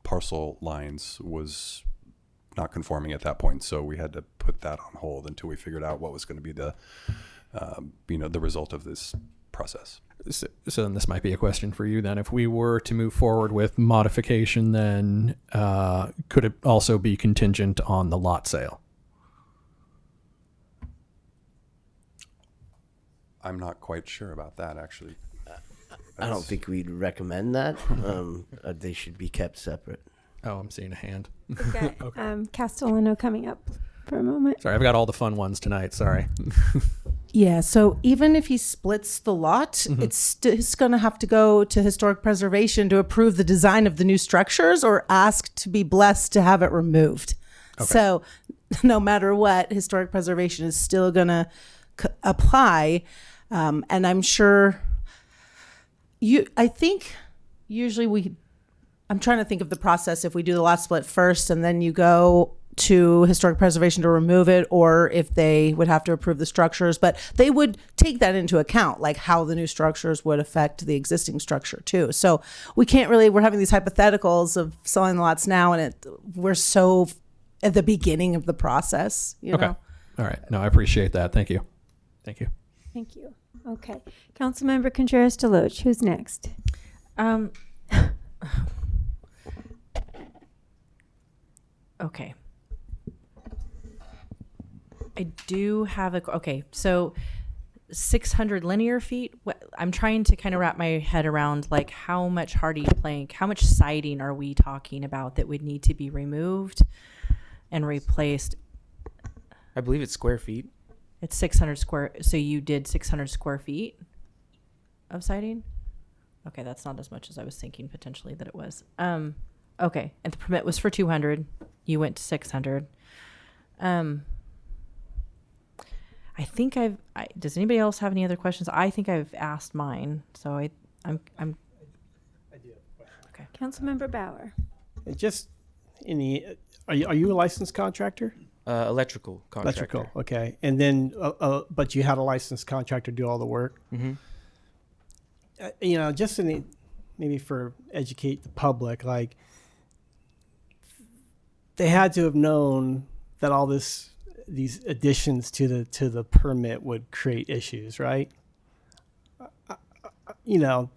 Speaker 18: parcel lines was not conforming at that point, so we had to put that on hold until we figured out what was going to be the the result of this process.
Speaker 13: So then this might be a question for you then. If we were to move forward with modification, then could it also be contingent on the lot sale?
Speaker 18: I'm not quite sure about that, actually.
Speaker 5: I don't think we'd recommend that. They should be kept separate.
Speaker 13: Oh, I'm seeing a hand.
Speaker 1: Okay. Castellano coming up for a moment.
Speaker 13: Sorry, I've got all the fun ones tonight. Sorry.
Speaker 19: Yeah, so even if he splits the lot, it's going to have to go to historic preservation to approve the design of the new structures or ask to be blessed to have it removed. Okay. So no matter what, historic preservation is still going to apply. And I'm sure I think usually I'm trying to think of the process if we do the lot split first and then you go to historic preservation to remove it, or if they would have to approve the structures, but they would take that into account, like how the new structures would affect the existing structure too. So we're having these hypotheticals of selling the lots now, and we're so at the beginning of the process, you know?
Speaker 13: All right. No, I appreciate that. Thank you. Thank you.
Speaker 1: Thank you. Okay. Councilmember Contreras-Deloach, who's next?
Speaker 16: Okay. I do have so 600 linear feet. I'm trying to kind of wrap my head around, like, how much hardy plank, how much siding are we talking about that would need to be removed and replaced?
Speaker 21: I believe it's square feet.
Speaker 16: It's 600 square. So you did 600 square feet of siding? Okay, that's not as much as I was thinking potentially that it was. Okay, and the permit was for 200. You went to 600. think does anybody else have any other questions? I think I've asked mine. So I'm okay.
Speaker 1: Councilmember Bauer.
Speaker 15: And just are you a licensed contractor?
Speaker 21: Electrical contractor.
Speaker 15: Electrical, okay. And then, but you had a licensed contractor do all the work?
Speaker 21: Mm-hmm.
Speaker 15: Just maybe for educate the public, like, they had to have known that all these additions to the permit would create issues, right? To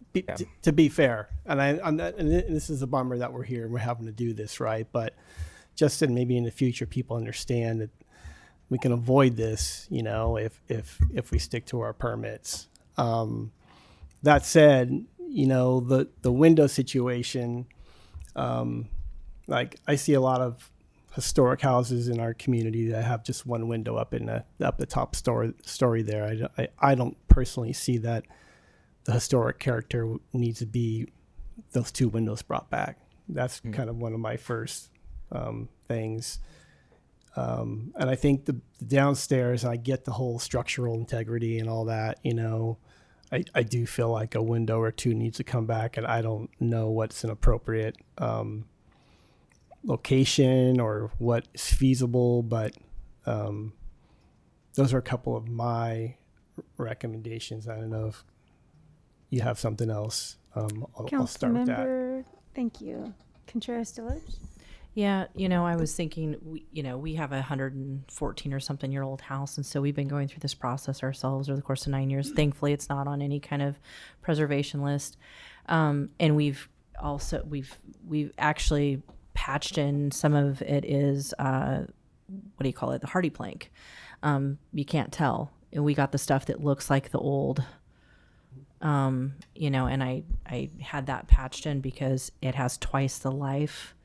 Speaker 15: be fair, and this is a bummer that we're here and we're having to do this, right? But just maybe in the future, people understand that we can avoid this, if we stick to our permits. That said, the window situation, like, I see a lot of historic houses in our community that have just one window up the top story there. I don't personally see that the historic character needs to be those two windows brought back. That's kind of one of my first things. And I think the downstairs, I get the whole structural integrity and all that, I do feel like a window or two needs to come back, and I don't know what's an appropriate location or what is feasible, but those are a couple of my recommendations. I don't know if you have something else. I'll start with that.
Speaker 1: Thank you. Contreras Deloge?
Speaker 16: Yeah, I was thinking, we have a 114 or something year old house, and so we've been going through this process ourselves over the course of 9 years. Thankfully, it's not on any kind of preservation list, and we've actually patched in some of it is the hardy plank. You can't tell. And we got the stuff that looks like the old. And I had that patched in because it has twice the life.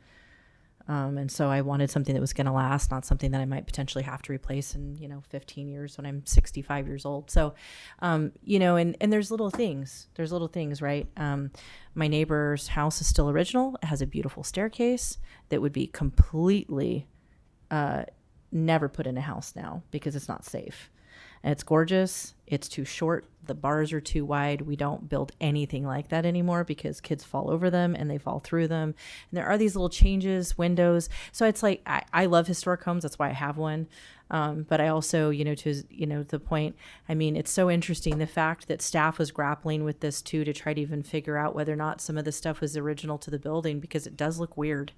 Speaker 16: And so I wanted something that was going to last, not something that I might potentially have to replace in, 15 years when I'm 65 years old. So, and there's little things, right? My neighbor's house is still original. It has a beautiful staircase that would be completely, never put in a house now because it's not safe. And it's gorgeous. It's too short. The bars are too wide. We don't build anything like that anymore because kids fall over them and they fall through them. And there are these little changes, windows. So it's like, I love historic homes. That's why I have one. But I also, to the point, it's so interesting. The fact that staff was grappling with this too, to try to even figure out whether or not some of the stuff was original to the building, because it does look weird.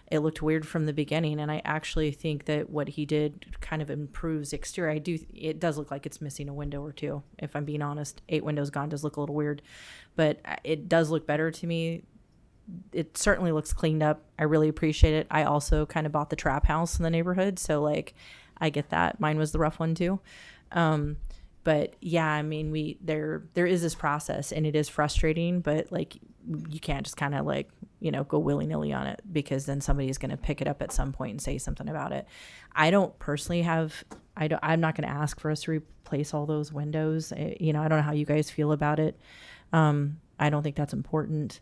Speaker 16: It looked weird from the beginning, and I actually think that what he did kind of improves exterior. It does look like it's missing a window or two, if I'm being honest. 8 windows gone does look a little weird, but it does look better to me. It certainly looks cleaned up. I really appreciate it. I also kind of bought the trap house in the neighborhood, so I get that. Mine was the rough one too. But yeah, there is this process, and it is frustrating, but you can't just kind of go willy-nilly on it, because then somebody's going to pick it up at some point and say something about it. I don't personally I'm not going to ask for us to replace all those windows. I don't know how you guys feel about it. I don't think that's important.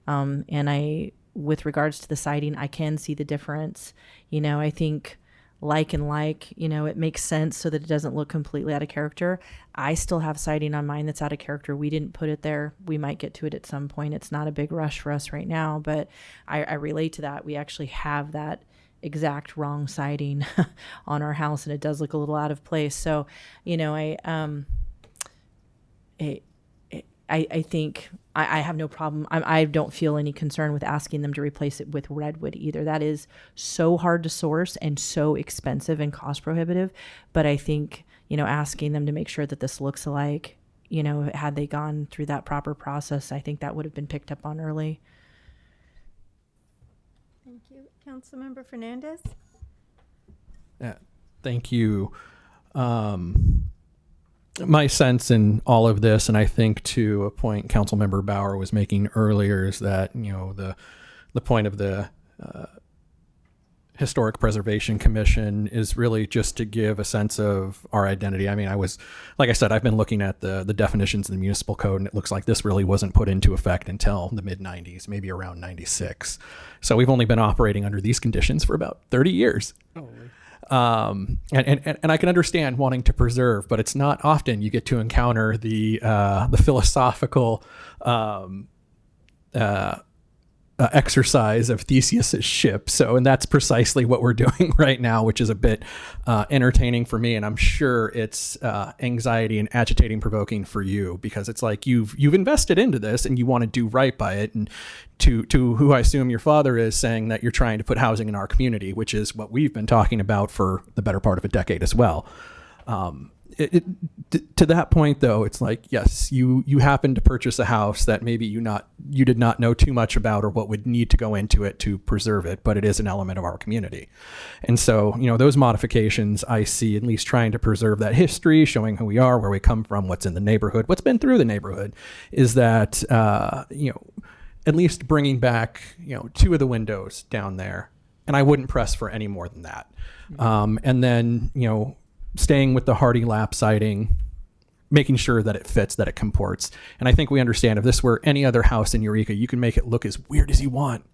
Speaker 16: And with regards to the siding, I can see the difference. I think it makes sense so that it doesn't look completely out of character. I still have siding on mine that's out of character. We didn't put it there. We might get to it at some point. It's not a big rush for us right now, but I relate to that. We actually have that exact wrong siding on our house, and it does look a little out of place. So, I think I have no problem. I don't feel any concern with asking them to replace it with redwood either. That is so hard to source and so expensive and cost prohibitive. But I think, asking them to make sure that this looks alike, had they gone through that proper process, I think that would have been picked up on early.
Speaker 1: Thank you. Councilmember Fernandez?
Speaker 13: Yeah, thank you. My sense in all of this, and I think to a point Councilmember Bauer was making earlier, is that the point of the Historic Preservation Commission is really just to give a sense of our identity. Like I said, I've been looking at the definitions in the municipal code, and it looks like this really wasn't put into effect until the mid-90s, maybe around 96. So we've only been operating under these conditions for about 30 years. And I can understand wanting to preserve, but it's not often you get to encounter the philosophical exercise of Theseus's ship. And that's precisely what we're doing right now, which is a bit entertaining for me, and I'm sure it's anxiety and agitating provoking for you, because it's like you've invested into this and you want to do right by it. And to who I assume your father is, saying that you're trying to put housing in our community, which is what we've been talking about for the better part of a decade as well. To that point, though, it's like, yes, you happen to purchase a house that maybe you did not know too much about or what would need to go into it to preserve it, but it is an element of our community. And so, those modifications I see at least trying to preserve that history, showing who we are, where we come from, what's in the neighborhood, what's been through the neighborhood, is that, at least bringing back, 2 of the windows down there. And I wouldn't press for any more than that. And then, staying with the hardy lap siding, making sure that it fits, that it comports. And I think we understand if this were any other house in Eureka, you can make it look as weird as you want.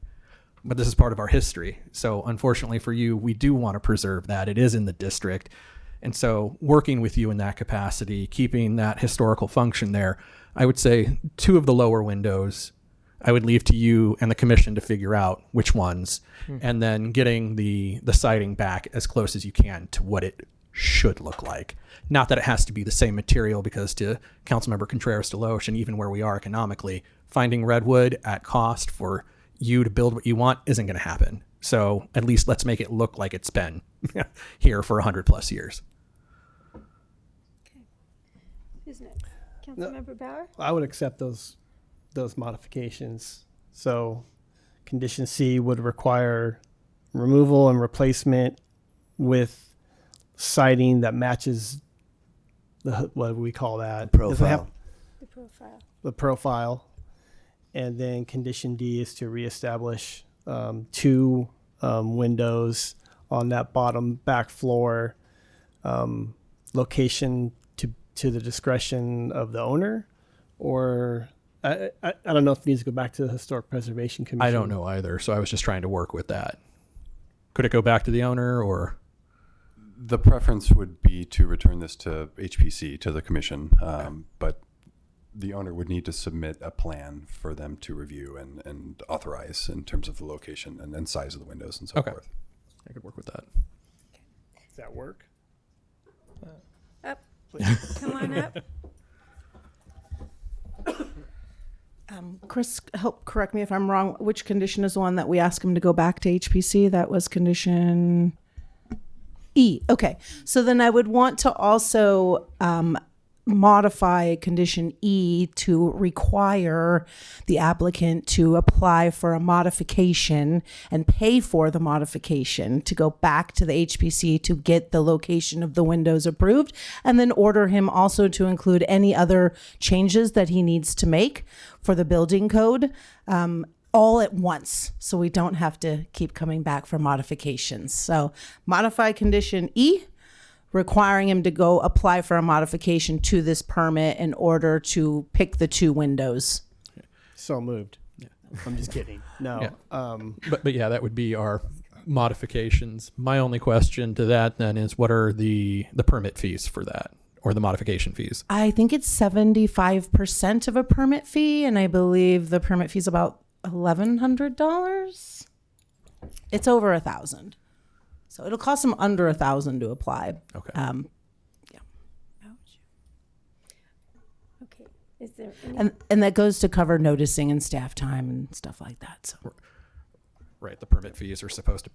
Speaker 13: But this is part of our history. So unfortunately for you, we do want to preserve that. It is in the district. And so working with you in that capacity, keeping that historical function there, I would say 2 of the lower windows, I would leave to you and the commission to figure out which ones, and then getting the siding back as close as you can to what it should look like. Not that it has to be the same material, because to Councilmember Contreras-Deloche, and even where we are economically, finding redwood at cost for you to build what you want isn't going to happen. So at least let's make it look like it's been here for 100+ years.
Speaker 1: Okay. Who's next? Councilmember Bauer?
Speaker 15: I would accept those modifications. So condition C would require removal and replacement with siding that matches what do we call that?
Speaker 5: Profile.
Speaker 15: The profile. And then condition D is to reestablish 2 windows on that bottom back floor, location to the discretion of the owner, or I don't know if it needs to go back to the Historic Preservation Commission.
Speaker 13: I don't know either, so I was just trying to work with that. Could it go back to the owner, or?
Speaker 18: The preference would be to return this to HPC, to the commission, but the owner would need to submit a plan for them to review and authorize in terms of the location and size of the windows and so forth.
Speaker 13: I could work with that.
Speaker 15: Does that work?
Speaker 1: Up. Please. Come on up.
Speaker 19: Chris, help correct me if I'm wrong. Which condition is the one that we asked him to go back to HPC? That was condition E. Okay. So then I would want to also modify condition E to require the applicant to apply for a modification and pay for the modification to go back to the HPC to get the location of the windows approved, and then order him also to include any other changes that he needs to make for the building code, all at once, so we don't have to keep coming back for modifications. So modify condition E, requiring him to go apply for a modification to this permit in order to pick the 2 windows.
Speaker 15: So moved. Yeah. I'm just kidding. No.
Speaker 13: Yeah. But yeah, that would be our modifications. My only question to that then is, what are the permit fees for that, or the modification fees?
Speaker 19: I think it's 75% of a permit fee, and I believe the permit fee is about $1,100. It's over $1,000. So it'll cost them under $1,000 to apply.
Speaker 13: Okay.
Speaker 19: Yeah.
Speaker 1: Okay. Is there any?
Speaker 19: And that goes to cover noticing and staff time and stuff like that. So.
Speaker 13: Right. The permit fees are supposed to,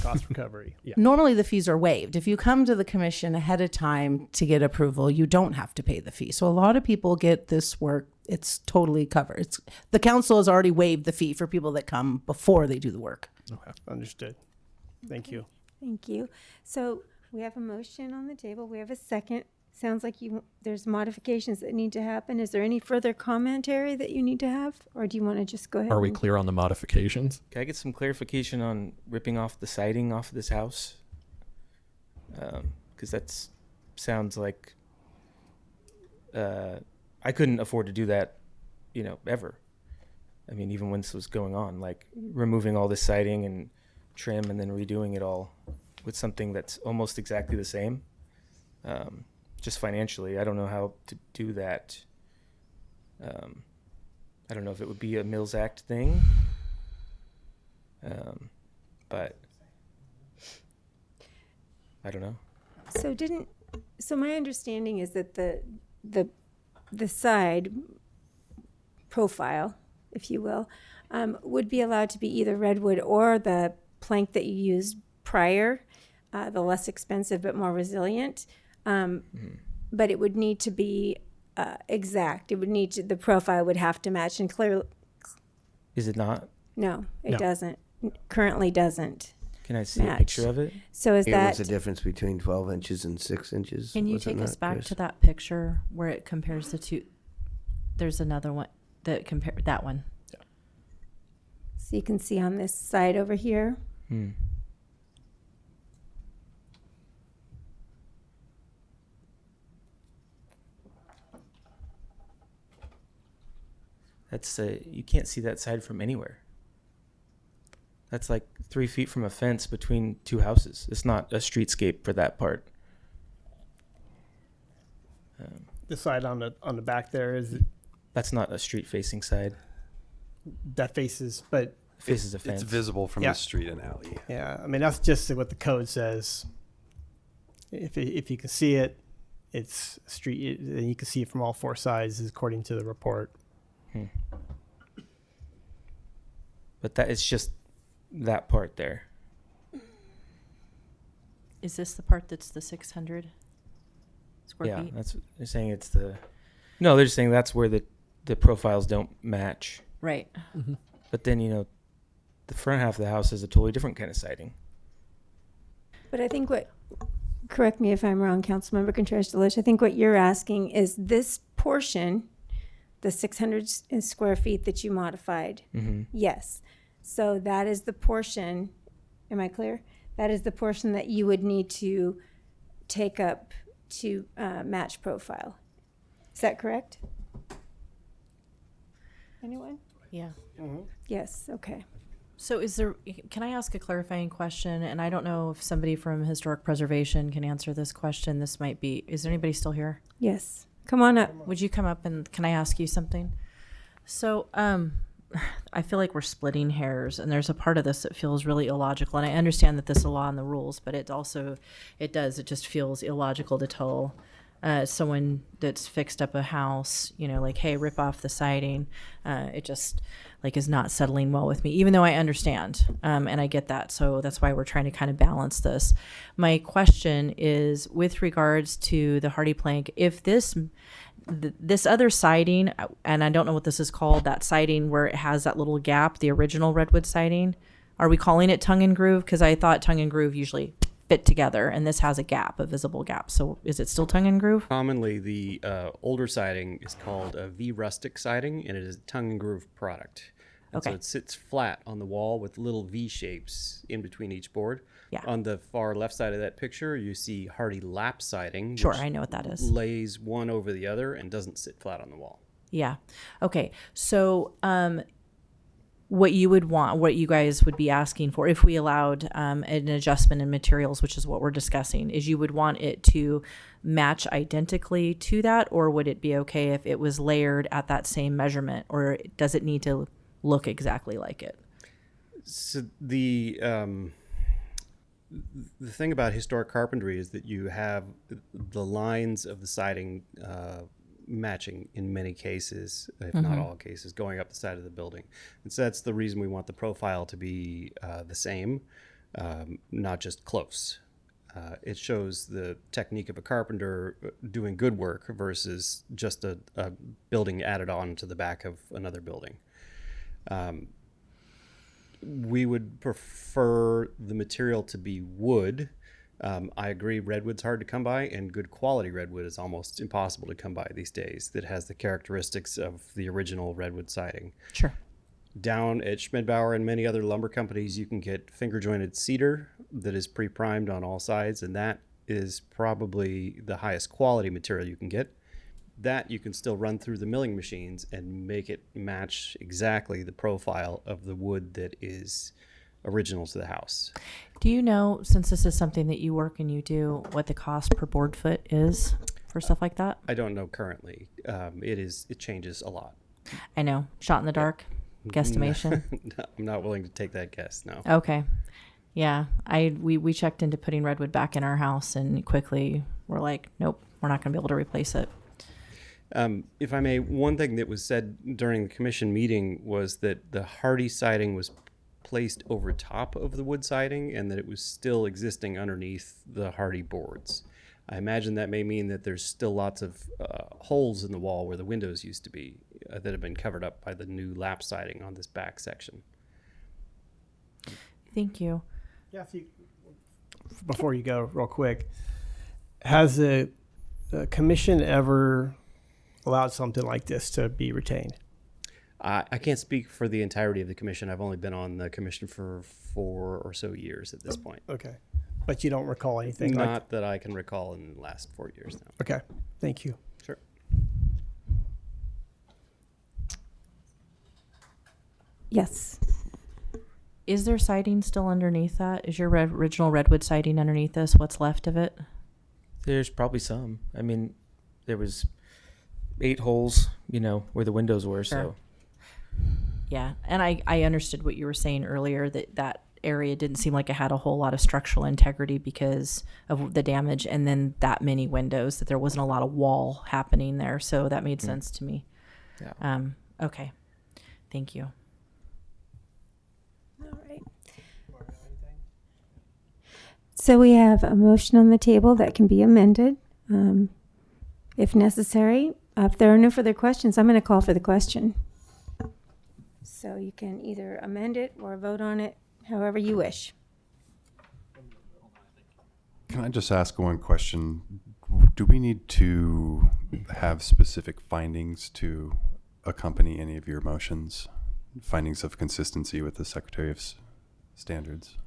Speaker 15: Cost recovery. Yeah.
Speaker 19: Normally the fees are waived. If you come to the commission ahead of time to get approval, you don't have to pay the fee. So a lot of people get this work. It's totally covered. The council has already waived the fee for people that come before they do the work.
Speaker 15: Okay. Understood. Thank you.
Speaker 1: Thank you. So we have a motion on the table. We have a second. Sounds like there's modifications that need to happen. Is there any further commentary that you need to have, or do you want to just go ahead?
Speaker 13: Are we clear on the modifications?
Speaker 21: Can I get some clarification on ripping off the siding off of this house? Because that sounds like I couldn't afford to do that, ever. I mean, even when this was going on, like removing all this siding and trim and then redoing it all. with something that's almost exactly the same. Just financially, I don't know how to do that. I don't know if it would be a Mills Act thing, but I don't know.
Speaker 1: So my understanding is that the side profile, if you will, would be allowed to be either redwood or the plank that you used prior, the less expensive but more resilient. But it would need to be exact. It would need to, the profile would have to match, and clearly,
Speaker 21: Is it not?
Speaker 1: no, it
Speaker 21: No.
Speaker 1: doesn't. Currently doesn't.
Speaker 21: Can I see a
Speaker 1: match.
Speaker 21: picture of it?
Speaker 1: So is
Speaker 5: What's
Speaker 1: that
Speaker 5: the difference between 12 inches and 6 inches?
Speaker 16: Can you
Speaker 5: Was it
Speaker 16: take us
Speaker 5: not,
Speaker 16: back
Speaker 5: Chris?
Speaker 16: to that picture where it compares the two? There's another one that compare that one.
Speaker 1: so you can see on this side over here?
Speaker 21: That's you can't see that side from anywhere. That's like 3 feet from a fence between two houses. It's not a streetscape for that part.
Speaker 15: The side on the back there is
Speaker 21: That's not a street facing side.
Speaker 15: that faces, but
Speaker 21: Faces a fence.
Speaker 18: It's visible from
Speaker 15: Yeah.
Speaker 18: the street and alley.
Speaker 15: yeah, I mean that's just what the code says. If you can see it, it's street, and you can see it from all four sides, according to the report.
Speaker 21: But that it's just that part there.
Speaker 16: Is this the part that's the 600 square
Speaker 21: Yeah,
Speaker 16: feet?
Speaker 21: that's they're saying it's the. No, they're just saying that's where the profiles don't match.
Speaker 16: Right.
Speaker 21: But then the front half of the house is a totally different kind of siding.
Speaker 1: But I think correct me if I'm wrong, Councilmember Contreras-Delich, I think what you're asking is this portion, the 600 square feet that you modified. Yes. So that is the portion, am I clear? That is the portion that you would need to take up to match profile. Is that correct? Anyone?
Speaker 16: Yeah.
Speaker 1: Yes, okay.
Speaker 16: So can I ask a clarifying question? And I don't know if somebody from Historic Preservation can answer this question. Is there anybody still here?
Speaker 1: Yes. Come on up.
Speaker 16: Would you come up and can I ask you something? So, I feel like we're splitting hairs, and there's a part of this that feels really illogical. And I understand that this is a law and the rules, but it just feels illogical to tell someone that's fixed up a house, like, hey, rip off the siding. It just is not settling well with me, even though I understand. And I get that. So that's why we're trying to kind of balance this. My question is with regards to the hardy plank, if this other siding, and I don't know what this is called, that siding where it has that little gap, the original redwood siding, are we calling it tongue and groove? Because I thought tongue and groove usually fit together, and this has a visible gap. So is it still tongue and groove?
Speaker 4: Commonly, the older siding is called a V-rustic siding, and it is a tongue and groove product. And so
Speaker 16: Okay.
Speaker 4: it sits flat on the wall with little V shapes in between each board.
Speaker 16: Yeah.
Speaker 4: On the far left side of that picture, you see hardy lap siding.
Speaker 16: Sure,
Speaker 4: which
Speaker 16: I know what that is.
Speaker 4: Lays one over the other and doesn't sit flat on the wall.
Speaker 16: Yeah. Okay. So, what you guys would be asking for if we allowed an adjustment in materials, which is what we're discussing, is you would want it to match identically to that, or would it be okay if it was layered at that same measurement, or does it need to look exactly like it?
Speaker 4: So the thing about historic carpentry is that you have the lines of the siding matching in many cases, if not all cases, going up the side of the building. And so that's the reason we want the profile to be the same, not just close. It shows the technique of a carpenter doing good work versus just a building added on to the back of another building. We would prefer the material to be wood. I agree, redwood's hard to come by, and good quality redwood is almost impossible to come by these days that has the characteristics of the original redwood siding.
Speaker 16: Sure.
Speaker 4: Down at Schmidbauer and many other lumber companies, you can get finger-jointed cedar that is pre-primed on all sides, and that is probably the highest quality material you can get. That you can still run through the milling machines and make it match exactly the profile of the wood that is original to the house.
Speaker 16: Do you know, since this is something that you work and you do, what the cost per board foot is for stuff like that?
Speaker 4: I don't know currently. It changes a lot.
Speaker 16: I know. Shot in the dark, guesstimation.
Speaker 4: No, I'm not willing to take that guess. No.
Speaker 16: Okay. Yeah, we checked into putting redwood back in our house, and quickly we're like, nope, we're not going to be able to replace it.
Speaker 4: If I may, one thing that was said during the commission meeting was that the hardy siding was placed over top of the wood siding and that it was still existing underneath the hardy boards. I imagine that may mean that there's still lots of holes in the wall where the windows used to be that have been covered up by the new lap siding on this back section.
Speaker 16: Thank you.
Speaker 15: Yeah, before you go, real quick, has the commission ever allowed something like this to be retained?
Speaker 4: I can't speak for the entirety of the commission. I've only been on the commission for 4 or so years at this point.
Speaker 15: Okay. But you don't recall anything?
Speaker 4: Not that I can recall in the last 4 years now.
Speaker 15: Okay. Thank you.
Speaker 4: Sure.
Speaker 1: Yes.
Speaker 16: Is there siding still underneath that? Is your original redwood siding underneath this? What's left of it?
Speaker 21: There's probably some. I mean, there was 8 holes, where the windows were.
Speaker 16: Sure.
Speaker 21: So
Speaker 16: Yeah, and I understood what you were saying earlier, that area didn't seem like it had a whole lot of structural integrity because of the damage, and then that many windows, that there wasn't a lot of wall happening there. So that made sense to me.
Speaker 21: Yeah.
Speaker 16: Okay. Thank you.
Speaker 1: All right. So we have a motion on the table that can be amended if necessary. If there are no further questions, I'm going to call for the question. So you can either amend it or vote on it however you wish.
Speaker 18: Can I just ask one question? Do we need to have specific findings to accompany any of your motions? Findings of consistency with the Secretary of Standards,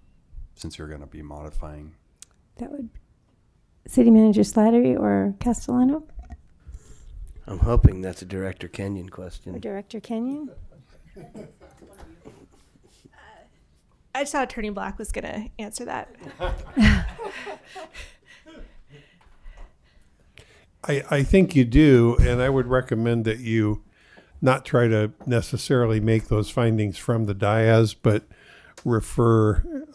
Speaker 18: since you're going to be modifying?
Speaker 1: That would City Manager Slattery or Castellano?
Speaker 5: I'm hoping that's a Director Kenyon question.
Speaker 1: Or Director Kenyon?
Speaker 20: I just thought Attorney Black was going to answer that.
Speaker 3: I think you do, and I would recommend that you not try to necessarily make those findings from the dais, but refer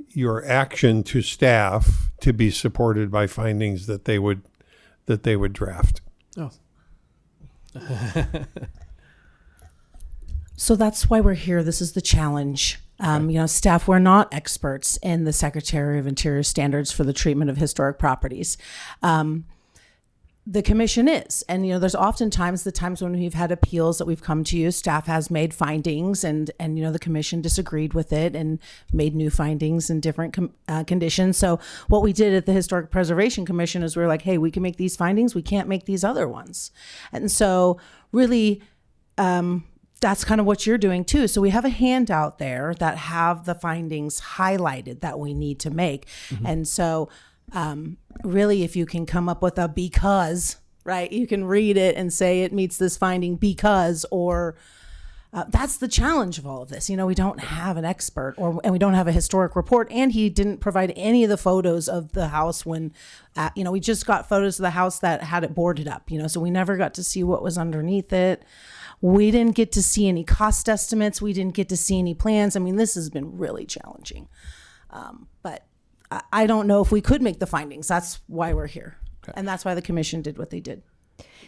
Speaker 3: your action to staff to be supported by findings that they would draft.
Speaker 13: Oh.
Speaker 19: So that's why we're here. This is the challenge. Staff, we're not experts in the Secretary of Interior standards for the treatment of historic properties. The commission is. And, there's oftentimes the times when we've had appeals that we've come to you, staff has made findings and the commission disagreed with it and made new findings in different conditions. So what we did at the Historic Preservation Commission is we were like, hey, we can make these findings. We can't make these other ones. And so really, that's kind of what you're doing too. So we have a handout there that have the findings highlighted that we need to make. Mm-hmm. And so really, if you can come up with a because, right, you can read it and say it meets this finding because, or that's the challenge of all of this. We don't have an expert and we don't have a historic report. And he didn't provide any of the photos of the house when, we just got photos of the house that had it boarded up, so we never got to see what was underneath it. We didn't get to see any cost estimates. We didn't get to see any plans. I mean, this has been really challenging. But I don't know if we could make the findings. That's why we're here. Okay. And that's why the commission did what they did.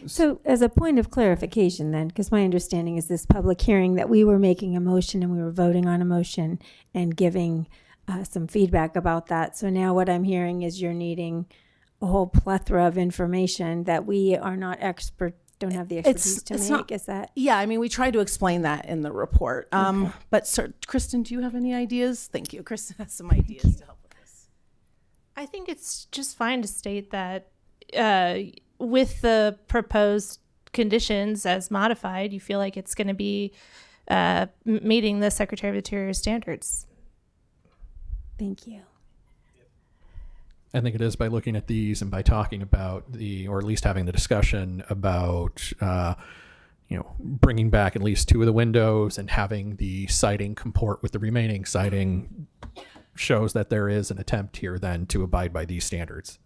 Speaker 1: So as a point of clarification then, because my understanding is this public hearing that we were making a motion and we were voting on a motion and giving some feedback about that. So now what I'm hearing is you're needing a whole plethora of information that we are not don't have the expertise to make. Is that?
Speaker 19: Yeah, I mean, we tried to explain that in the report.
Speaker 1: Okay.
Speaker 19: But Kristen, do you have any ideas? Thank you. Kristen has some ideas to help with this.
Speaker 20: I think it's just fine to state that with the proposed conditions as modified, you feel like it's going to be meeting the Secretary of Interior standards.
Speaker 1: Thank you.
Speaker 13: I think it is by looking at these and by talking about or at least having the discussion about bringing back at least 2 of the windows and having the siding comport with the remaining siding shows that there is an attempt here then to abide by these standards.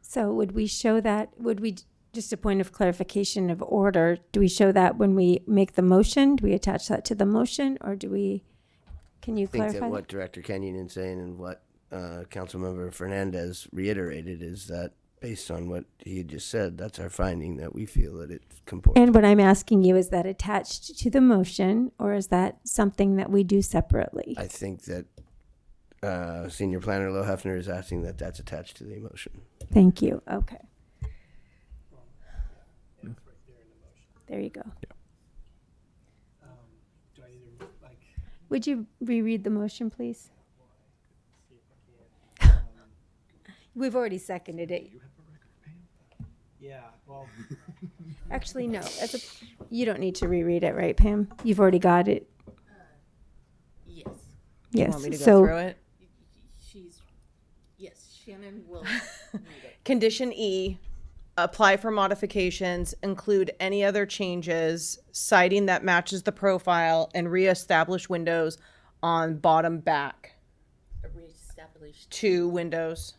Speaker 1: So would we show that, just a point of clarification of order, do we show that when we make the motion? Do we attach that to the motion, or can you
Speaker 5: I think
Speaker 1: clarify?
Speaker 5: that what Director Kenyon is saying and what Councilmember Fernandez reiterated is that based on what he had just said, that's our finding, that we feel that it comports.
Speaker 1: And what I'm asking you, is that attached to the motion, or is that something that we do separately?
Speaker 5: I think that Senior Planner Low Hefner is asking that that's attached to the motion.
Speaker 1: Thank you. Okay. There you go. Would you reread the motion, please? We've already seconded it.
Speaker 15: Yeah, well.
Speaker 1: Actually, no. You don't need to reread it, right, Pam? You've already got it.
Speaker 2: Yes.
Speaker 1: Yes.
Speaker 2: You want me to go
Speaker 1: So,
Speaker 2: through it?
Speaker 17: Yes, Shannon will read it.
Speaker 2: Condition E, apply for modifications, include any other changes, siding that matches the profile, and reestablish windows on bottom back.
Speaker 17: Reestablished.
Speaker 2: 2 windows.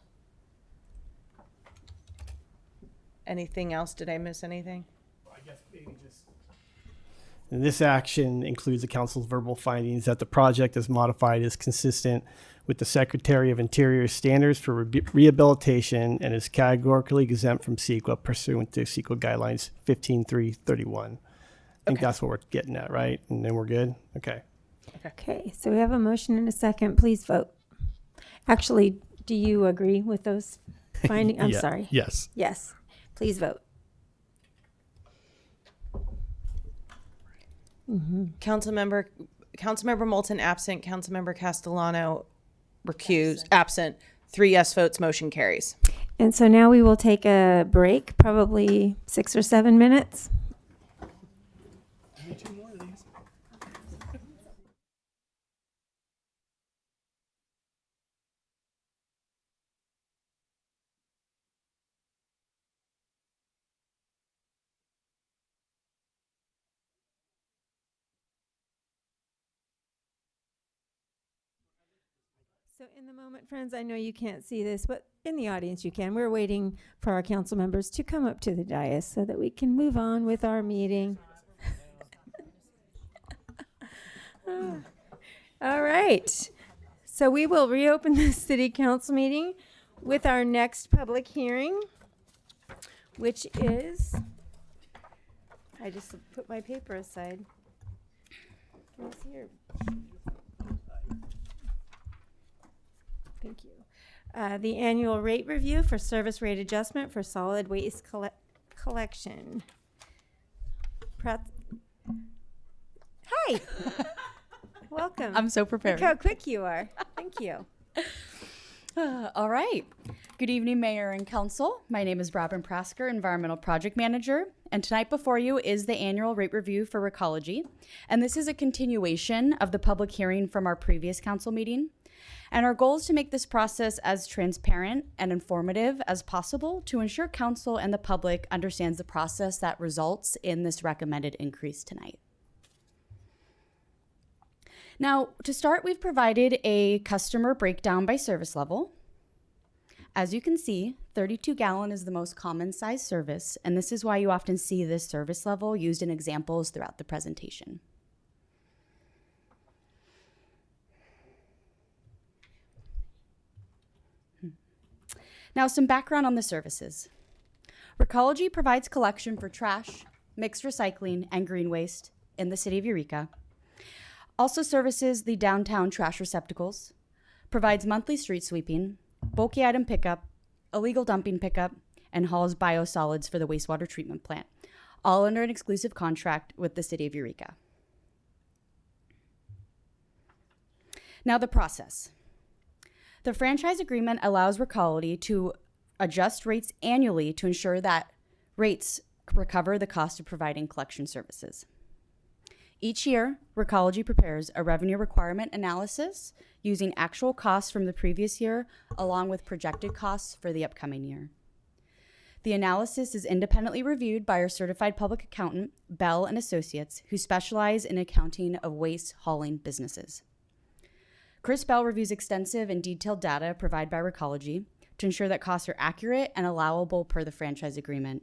Speaker 2: Anything else? Did I miss anything?
Speaker 15: I guess maybe just. And this action includes the council's verbal findings that the project as modified is consistent with the Secretary of Interior standards for rehabilitation and is categorically exempt from CEQA pursuant to CEQA guidelines 15.3.31. I think that's what we're getting at, right? And then we're good? Okay.
Speaker 1: okay. So we have a motion and a second. Please vote. Actually, do you agree with those findings? I'm
Speaker 13: Yeah.
Speaker 1: sorry.
Speaker 13: Yes.
Speaker 1: Yes. Please vote.
Speaker 2: Councilmember Moulton absent. Councilmember Castellano recused. Absent. 3 yes votes. Motion carries.
Speaker 1: And so now we will take a break, probably 6 or 7 minutes. So in the moment, friends, I know you can't see this, but in the audience you can. We're waiting for our council members to come up to the dais so that we can move on with our meeting. All right. So we will reopen the city council meeting with our next public hearing, which is, I just put my paper aside. It's here. Thank you. The annual rate review for service rate adjustment for solid waste collection. Hi. Welcome.
Speaker 6: I'm so prepared.
Speaker 1: Look how quick you are. Thank you.
Speaker 6: All right. Good evening, Mayor and Council. My name is Robin Prasker, Environmental Project Manager. And tonight before you is the annual rate review for Recology. And this is a continuation of the public hearing from our previous council meeting. And our goal is to make this process as transparent and informative as possible to ensure council and the public understands the process that results in this recommended increase tonight. Now, to start, we've provided a customer breakdown by service level. As you can see, 32-gallon is the most common size service, and this is why you often see this service level used in examples throughout the presentation. Now, some background on the services. Recology provides collection for trash, mixed recycling, and green waste in the city of Eureka. Also services the downtown trash receptacles, provides monthly street sweeping, bulky item pickup, illegal dumping pickup, and hauls biosolids for the wastewater treatment plant, all under an exclusive contract with the city of Eureka. Now the process. The franchise agreement allows Recology to adjust rates annually to ensure that rates recover the cost of providing collection services. Each year, Recology prepares a revenue requirement analysis using actual costs from the previous year along with projected costs for the upcoming year. The analysis is independently reviewed by our certified public accountant, Bell and Associates, who specialize in accounting of waste hauling businesses. Chris Bell reviews extensive and detailed data provided by Recology to ensure that costs are accurate and allowable per the franchise agreement.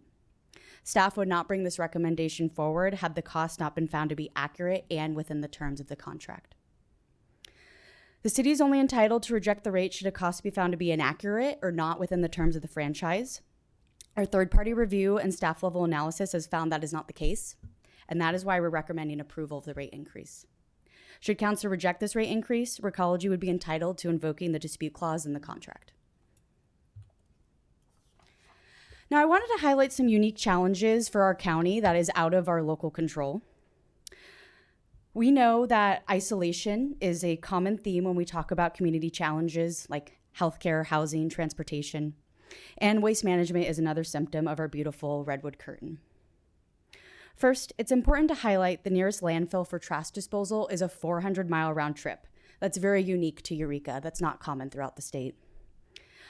Speaker 6: Staff would not bring this recommendation forward had the cost not been found to be accurate and within the terms of the contract. The city is only entitled to reject the rate should a cost be found to be inaccurate or not within the terms of the franchise. Our third-party review and staff-level analysis has found that is not the case, and that is why we're recommending approval of the rate increase. Should council reject this rate increase, Recology would be entitled to invoking the dispute clause in the contract. Now, I wanted to highlight some unique challenges for our county that is out of our local control. We know that isolation is a common theme when we talk about community challenges like healthcare, housing, transportation, and waste management is another symptom of our beautiful redwood curtain. First, it's important to highlight the nearest landfill for trash disposal is a 400-mile round trip. That's very unique to Eureka. That's not common throughout the state.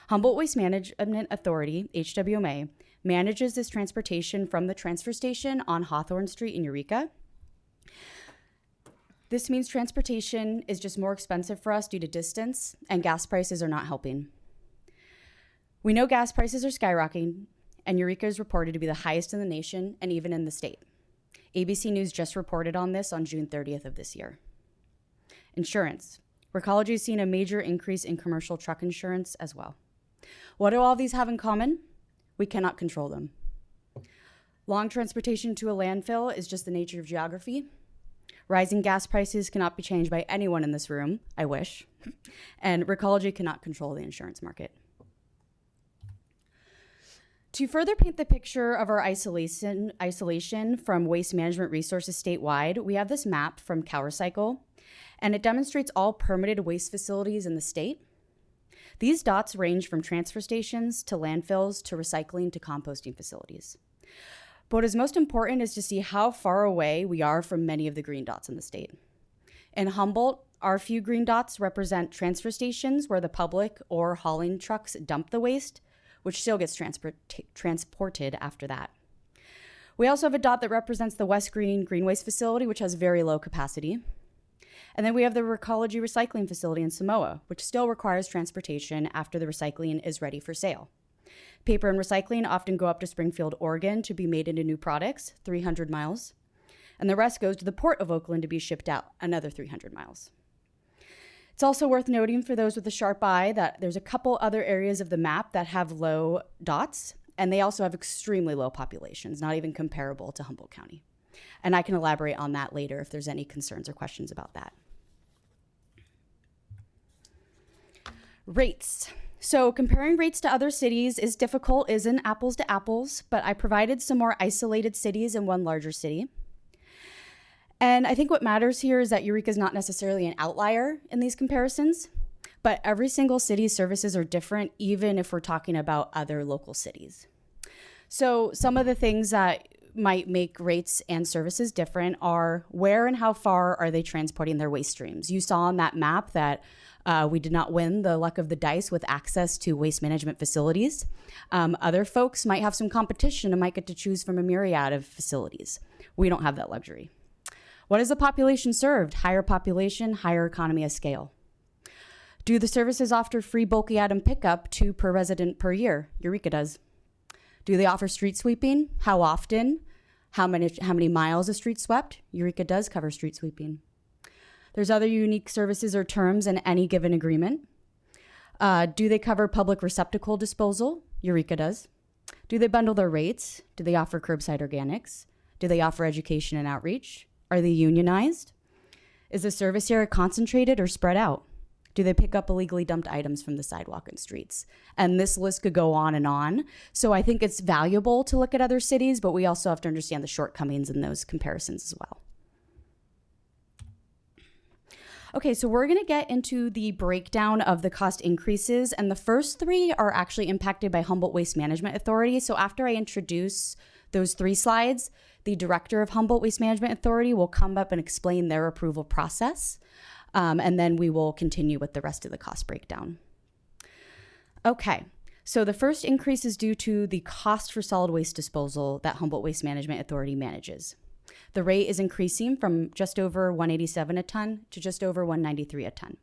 Speaker 6: Humboldt Waste Management Authority, HWMA, manages this transportation from the transfer station on Hawthorne Street in Eureka. This means transportation is just more expensive for us due to distance, and gas prices are not helping. We know gas prices are skyrocketing, and Eureka is reported to be the highest in the nation and even in the state. ABC News just reported on this on June 30th of this year. Insurance. Recology has seen a major increase in commercial truck insurance as well. What do all these have in common? We cannot control them. Long transportation to a landfill is just the nature of geography. Rising gas prices cannot be changed by anyone in this room, I wish. And Recology cannot control the insurance market. To further paint the picture of our isolation from waste management resources statewide, we have this map from CalRecycle, and it demonstrates all permitted waste facilities in the state. These dots range from transfer stations to landfills to recycling to composting facilities. But what is most important is to see how far away we are from many of the green dots in the state. In Humboldt, our few green dots represent transfer stations where the public or hauling trucks dump the waste, which still gets transported after that. We also have a dot that represents the West Green Green Waste Facility, which has very low capacity. And then we have the Recology Recycling Facility in Samoa, which still requires transportation after the recycling is ready for sale. Paper and recycling often go up to Springfield, Oregon to be made into new products, 300 miles. And the rest goes to the Port of Oakland to be shipped out, another 300 miles. It's also worth noting for those with a sharp eye that there's a couple other areas of the map that have low dots, and they also have extremely low populations, not even comparable to Humboldt County. And I can elaborate on that later if there's any concerns or questions about that. Rates. So comparing rates to other cities is difficult, isn't apples to apples, but I provided some more isolated cities and one larger city. And I think what matters here is that Eureka is not necessarily an outlier in these comparisons, but every single city's services are different, even if we're talking about other local cities. So some of the things that might make rates and services different are where and how far are they transporting their waste streams. You saw on that map that we did not win the luck of the dice with access to waste management facilities. Other folks might have some competition and might get to choose from a myriad of facilities. We don't have that luxury. What is the population served? Higher population, higher economy of scale. Do the services offer free bulky item pickup, 2 per resident per year? Eureka does. Do they offer street sweeping? How often? How many miles of street swept? Eureka does cover street sweeping. There's other unique services or terms in any given agreement. Do they cover public receptacle disposal? Eureka does. Do they bundle their rates? Do they offer curbside organics? Do they offer education and outreach? Are they unionized? Is the service area concentrated or spread out? Do they pick up illegally dumped items from the sidewalk and streets? And this list could go on and on. So I think it's valuable to look at other cities, but we also have to understand the shortcomings in those comparisons as well. Okay, so we're gonna get into the breakdown of the cost increases, and the first 3 are actually impacted by Humboldt Waste Management Authority. So after I introduce those 3 slides, the director of Humboldt Waste Management Authority will come up and explain their approval process, and then we will continue with the rest of the cost breakdown. Okay, So the first increase is due to the cost for solid waste disposal that Humboldt Waste Management Authority manages. The rate is increasing from just over $187 a ton to just over $193 a ton.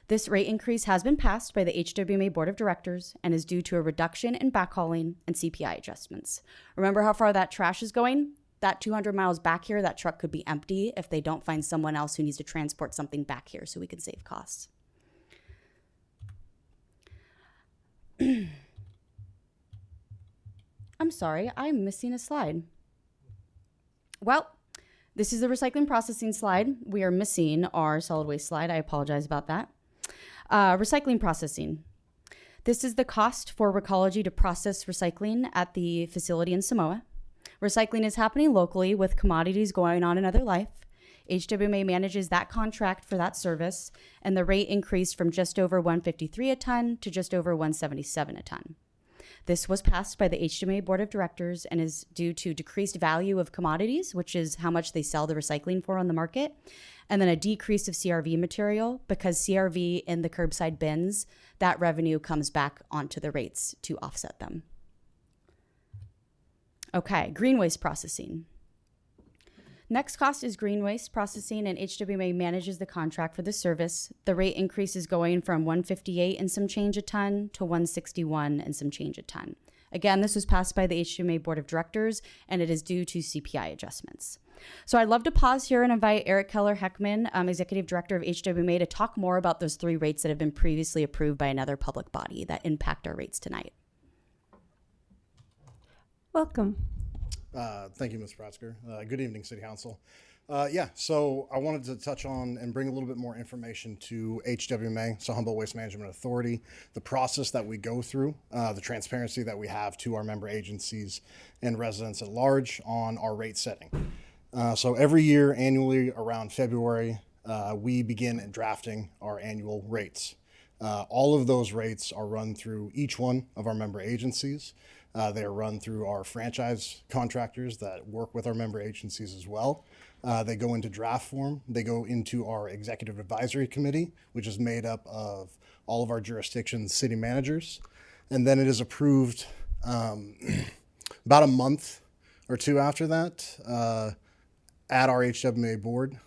Speaker 6: This rate increase has been passed by the HWMA Board of Directors and is due to a reduction in backhauling and CPI adjustments. Remember how far that trash is going? That 200 miles back here, that truck could be empty if they don't find someone else who needs to transport something back here, so we can save costs. I'm sorry, I'm missing a slide. Well, this is the recycling processing slide. We are missing our solid waste slide. I apologize about that. Recycling processing. This is the cost for Recology to process recycling at the facility in Samoa. Recycling is happening locally with commodities going on another life. HWMA manages that contract for that service, and the rate increased from just over $153 a ton to just over $177 a ton. This was passed by the HWMA Board of Directors and is due to decreased value of commodities, which is how much they sell the recycling for on the market, and then a decrease of CRV material because CRV in the curbside bins, that revenue comes back onto the rates to offset them. Okay, green waste processing. Next cost is green waste processing, and HWMA manages the contract for the service. The rate increase is going from $158 and some change a ton to $161 and some change a ton. Again, this was passed by the HWMA Board of Directors, and it is due to CPI adjustments. So I'd love to pause here and invite Eric Keller-Heckman, Executive Director of HWMA, to talk more about those three rates that have been previously approved by another public body that impact our rates tonight.
Speaker 1: Welcome.
Speaker 7: Thank you, Ms. Pratzker. Good evening, City Council. So I wanted to touch on and bring a little bit more information to HWMA, so Humboldt Waste Management Authority, the process that we go through, the transparency that we have to our member agencies and residents at large on our rate setting. So every year, annually around February, we begin drafting our annual rates. All of those rates are run through each one of our member agencies. They are run through our franchise contractors that work with our member agencies as well. They go into draft form. They go into our executive advisory committee, which is made up of all of our jurisdictions' city managers. And then it is approved about a month or two after that at our HWMA board.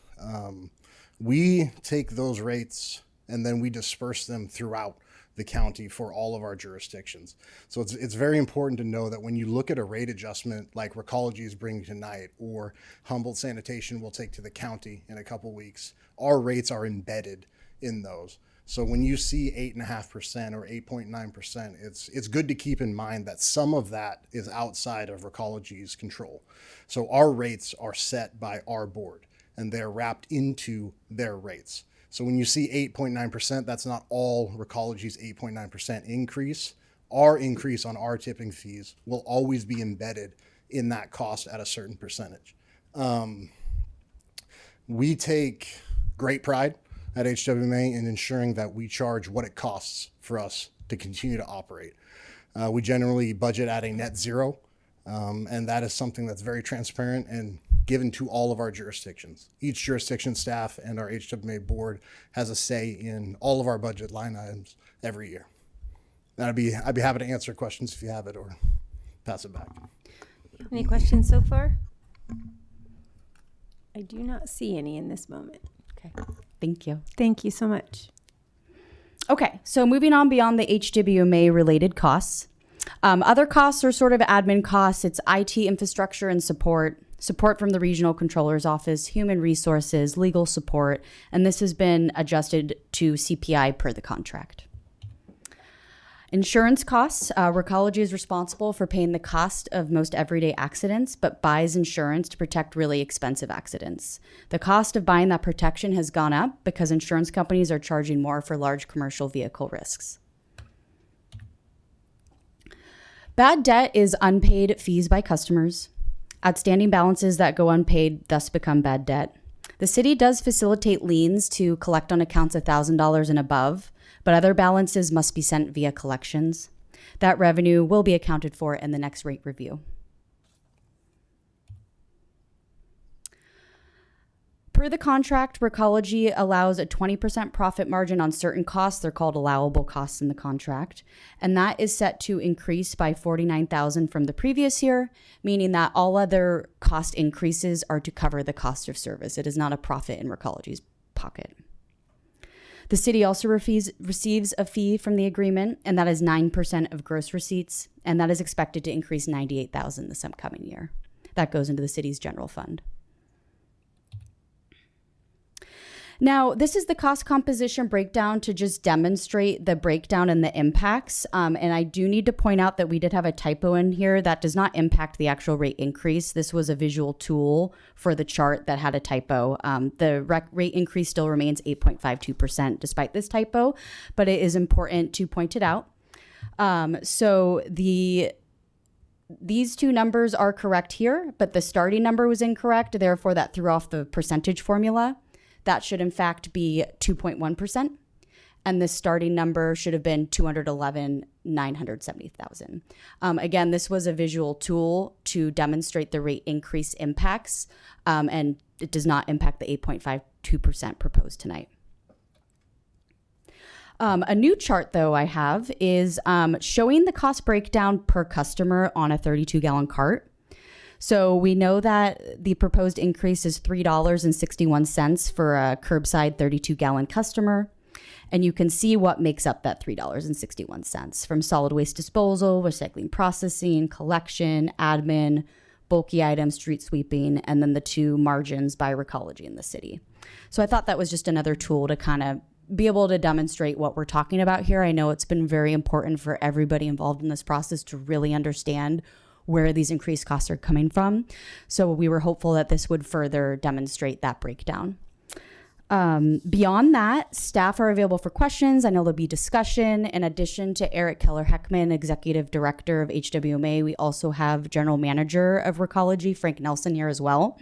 Speaker 7: We take those rates and then we disperse them throughout the county for all of our jurisdictions. So it's very important to know that when you look at a rate adjustment like Recology is bringing tonight or Humboldt Sanitation will take to the county in a couple weeks, our rates are embedded in those. So when you see 8.5% or 8.9%, it's good to keep in mind that some of that is outside of Recology's control. So our rates are set by our board and they're wrapped into their rates. So when you see 8.9%, that's not all Recology's 8.9% increase. Our increase on our tipping fees will always be embedded in that cost at a certain percentage. We take great pride at HWMA in ensuring that we charge what it costs for us to continue to operate. We generally budget at a net zero, and that is something that's very transparent and given to all of our jurisdictions. Each jurisdiction staff and our HWMA board has a say in all of our budget line items every year. And I'd be happy to answer questions if you have it or pass it back.
Speaker 1: Any questions so far? I do not see any in this moment.
Speaker 6: Okay, thank you.
Speaker 1: Thank you so much.
Speaker 6: Okay, so moving on beyond the HWMA related costs. Other costs are sort of admin costs. It's IT infrastructure and support from the regional controller's office, human resources, legal support, and this has been adjusted to CPI per the contract. Insurance costs. Recology is responsible for paying the cost of most everyday accidents, but buys insurance to protect really expensive accidents. The cost of buying that protection has gone up because insurance companies are charging more for large commercial vehicle risks. Bad debt is unpaid fees by customers. Outstanding balances that go unpaid thus become bad debt. The city does facilitate liens to collect on accounts $1,000 and above, but other balances must be sent via collections. That revenue will be accounted for in the next rate review. Per the contract, Recology allows a 20% profit margin on certain costs. They're called allowable costs in the contract. And that is set to increase by $49,000 from the previous year, meaning that all other cost increases are to cover the cost of service. It is not a profit in Recology's pocket. The city also receives a fee from the agreement, and that is 9% of gross receipts, and that is expected to increase $98,000 this upcoming year. That goes into the city's general fund. Now, this is the cost composition breakdown to just demonstrate the breakdown and the impacts. And I do need to point out that we did have a typo in here that does not impact the actual rate increase. This was a visual tool for the chart that had a typo. The rate increase still remains 8.52% despite this typo, but it is important to point it out. So these two numbers are correct here, but the starting number was incorrect. Therefore, that threw off the percentage formula. That should in fact be 2.1%. And the starting number should have been 211,970,000. Again, this was a visual tool to demonstrate the rate increase impacts, and it does not impact the 8.52% proposed tonight. A new chart, though, I have is showing the cost breakdown per customer on a 32-gallon cart. So we know that the proposed increase is $3.61 for a curbside 32-gallon customer. And you can see what makes up that $3.61 from solid waste disposal, recycling processing, collection, admin, bulky items, street sweeping, and then the two margins by Recology in the city. So I thought that was just another tool to kind of be able to demonstrate what we're talking about here. I know it's been very important for everybody involved in this process to really understand where these increased costs are coming from. So we were hopeful that this would further demonstrate that breakdown. Beyond that, staff are available for questions. I know there'll be discussion. In addition to Eric Keller-Heckman, Executive Director of HWMA, we also have General Manager of Recology, Frank Nelson, here as well.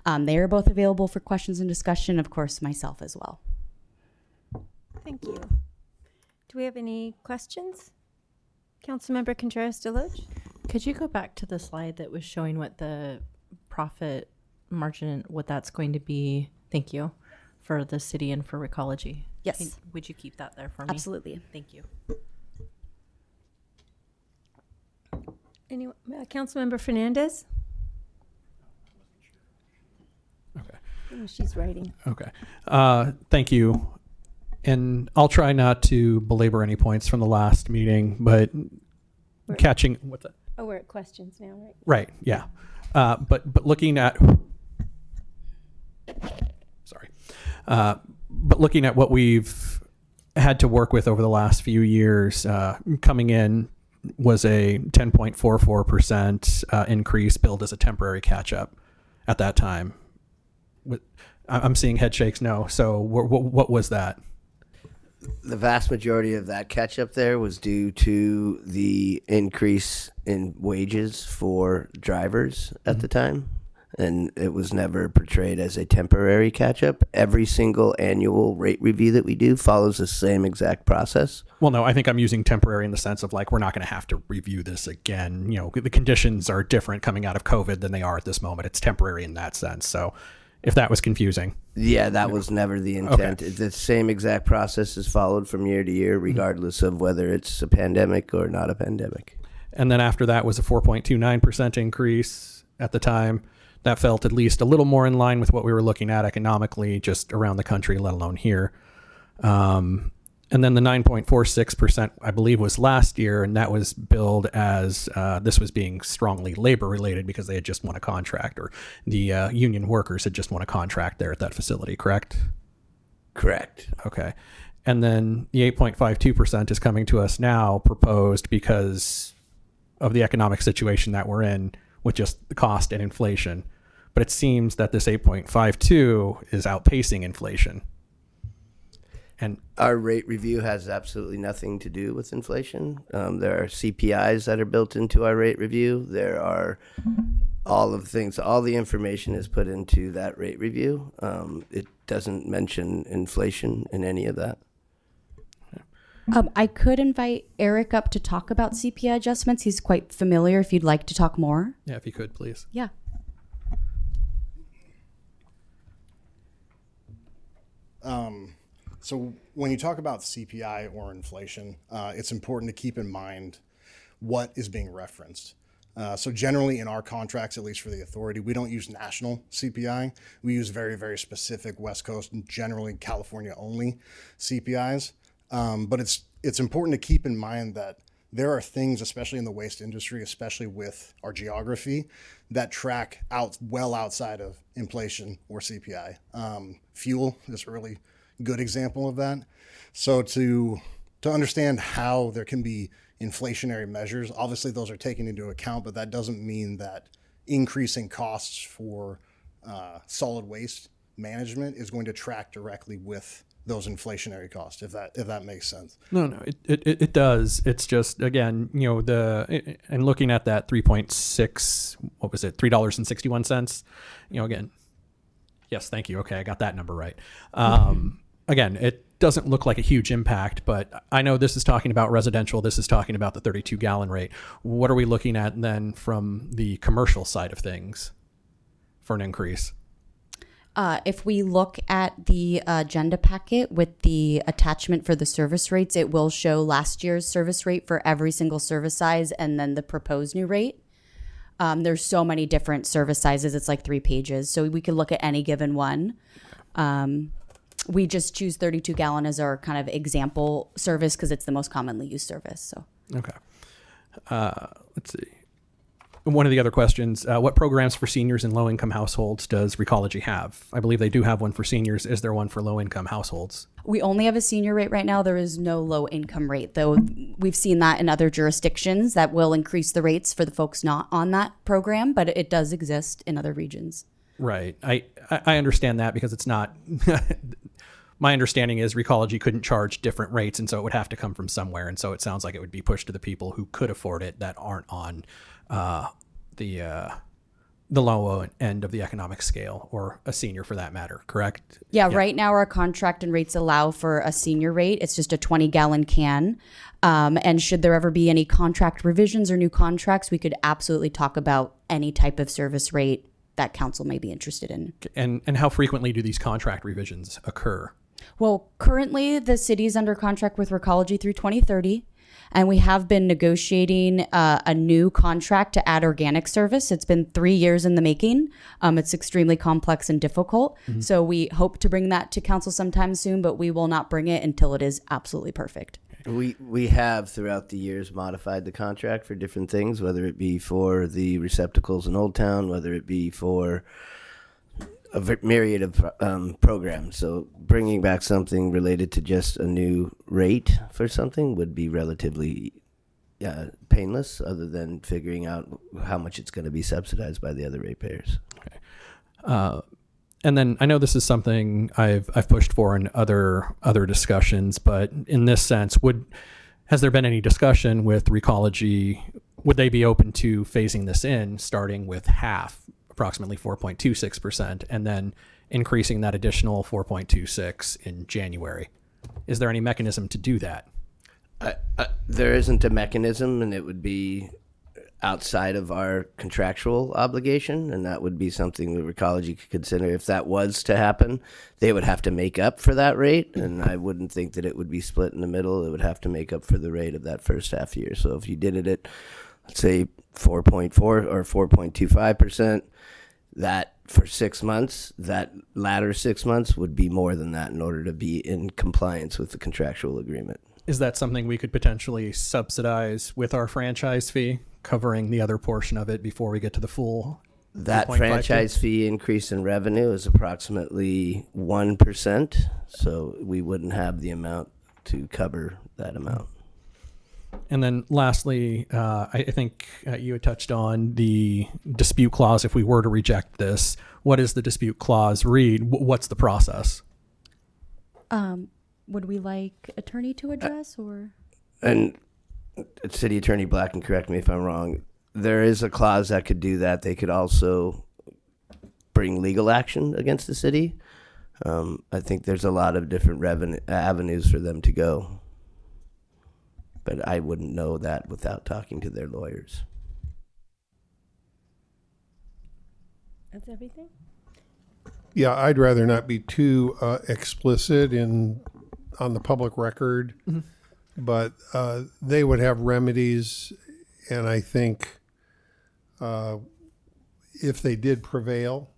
Speaker 6: They are both available for questions and discussion, of course, myself as well.
Speaker 1: Thank you. Do we have any questions? Councilmember Contreras-Deloche?
Speaker 16: Could you go back to the slide that was showing what the profit margin, what that's going to be? Thank you. For the city and for Recology.
Speaker 6: Yes.
Speaker 16: Would you keep that there for me?
Speaker 6: Absolutely.
Speaker 16: Thank you.
Speaker 1: Any, Councilmember Fernandez?
Speaker 13: Okay.
Speaker 1: Oh, she's writing.
Speaker 13: Okay. Thank you. And I'll try not to belabor any points from the last meeting, but catching what's that?
Speaker 1: Oh, we're at questions now, right?
Speaker 13: Right. Yeah. But looking at but looking at what we've had to work with over the last few years, coming in was a 10.44% increase billed as a temporary catch-up at that time. I'm seeing head shakes no. So what was that?
Speaker 5: The vast majority of that catch-up there was due to the increase in wages for drivers at the time. And it was never portrayed as a temporary catch-up. Every single annual rate review that we do follows the same exact process.
Speaker 13: Well, no, I think I'm using temporary in the sense of like, we're not going to have to review this again. You know, the conditions are different coming out of COVID than they are at this moment. It's temporary in that sense. So if that was confusing.
Speaker 5: Yeah, that was never the intent.
Speaker 13: Okay.
Speaker 5: The same exact process is followed from year to year, regardless of whether it's a pandemic or not a pandemic.
Speaker 13: And then after that was a 4.29% increase at the time. That felt at least a little more in line with what we were looking at economically, just around the country, let alone here. And then the 9.46%, I believe, was last year, and that was billed as this was being strongly labor related because they had just won a contract, or the union workers had just won a contract there at that facility, correct?
Speaker 5: Correct.
Speaker 13: Okay. And then the 8.52% is coming to us now proposed because of the economic situation that we're in with just the cost and inflation. But it seems that this 8.52 is outpacing inflation. And
Speaker 5: our rate review has absolutely nothing to do with inflation. There are CPIs that are built into our rate review. There are all of the things, all the information is put into that rate review. It doesn't mention inflation in any of that.
Speaker 6: I could invite Eric up to talk about CPI adjustments. He's quite familiar if you'd like to talk more.
Speaker 13: Yeah, if you could, please.
Speaker 6: Yeah.
Speaker 7: So when you talk about CPI or inflation, it's important to keep in mind what is being referenced. So generally in our contracts, at least for the authority, we don't use national CPI. We use very, very specific West Coast and generally California only CPIs. But it's important to keep in mind that there are things, especially in the waste industry, especially with our geography, that track well outside of inflation or CPI. Fuel is a really good example of that. So to understand how there can be inflationary measures, obviously those are taken into account, but that doesn't mean that increasing costs for solid waste management is going to track directly with those inflationary costs, if that makes sense.
Speaker 13: No, it does. It's just, again, and looking at that 3.6, what was it, $3.61, again, yes, thank you. Okay, I got that number right. Again, it doesn't look like a huge impact, but I know this is talking about residential. This is talking about the 32-gallon rate. What are we looking at then from the commercial side of things for an increase?
Speaker 6: If we look at the agenda packet with the attachment for the service rates, it will show last year's service rate for every single service size and then the proposed new rate. There's so many different service sizes. It's like 3 pages. So we could look at any given one. We just choose 32-gallon as our kind of example service because it's the most commonly used service. So
Speaker 13: okay. Let's see. One of the other questions, what programs for seniors in low-income households does Recology have? I believe they do have one for seniors. Is there one for low-income households?
Speaker 6: we only have a senior rate right now. There is no low income rate, though we've seen that in other jurisdictions that will increase the rates for the folks not on that program, but it does exist in other regions.
Speaker 13: Right. I understand that because it's not my understanding is Recology couldn't charge different rates, and so it would have to come from somewhere. And so it sounds like it would be pushed to the people who could afford it that aren't on the low end of the economic scale, or a senior for that matter, correct?
Speaker 6: Yeah, right now our contract and rates allow for a senior rate. It's just a 20-gallon can. And should there ever be any contract revisions or new contracts, we could absolutely talk about any type of service rate that council may be interested in.
Speaker 13: And how frequently do these contract revisions occur?
Speaker 6: Well, currently the city is under contract with Recology through 2030, and we have been negotiating a new contract to add organic service. It's been 3 years in the making. It's extremely complex and difficult. Mm-hmm. So we hope to bring that to council sometime soon, but we will not bring it until it is absolutely perfect.
Speaker 5: We have throughout the years modified the contract for different things, whether it be for the receptacles in Old Town, whether it be for a myriad of programs. So bringing back something related to just a new rate for something would be relatively painless, other than figuring out how much it's going to be subsidized by the other ratepayers.
Speaker 13: Okay. And then I know this is something I've pushed for in other discussions, but in this sense, has there been any discussion with Recology? Would they be open to phasing this in, starting with half, approximately 4.26%, and then increasing that additional 4.26 in January? Is there any mechanism to do that?
Speaker 5: There isn't a mechanism, and it would be outside of our contractual obligation, and that would be something that Recology could consider. If that was to happen, they would have to make up for that rate, and I wouldn't think that it would be split in the middle. It would have to make up for the rate of that first half year. So if you did it at, let's say, 4.4 or 4.25%, that for 6 months, that latter 6 months would be more than that in order to be in compliance with the contractual agreement.
Speaker 13: Is that something we could potentially subsidize with our franchise fee, covering the other portion of it before we get to the full?
Speaker 5: That franchise fee increase in revenue is approximately 1%, so we wouldn't have the amount to cover that amount.
Speaker 13: And then lastly, I think you had touched on the dispute clause. If we were to reject this, what does the dispute clause read? What's the process?
Speaker 6: Would we like attorney to address or?
Speaker 5: And City Attorney Black can correct me if I'm wrong. There is a clause that could do that. They could also bring legal action against the city. I think there's a lot of different avenues for them to go. But I wouldn't know that without talking to their lawyers.
Speaker 1: That's everything?
Speaker 3: Yeah, I'd rather not be too explicit on the public record, but they would have remedies, and I think if they did prevail,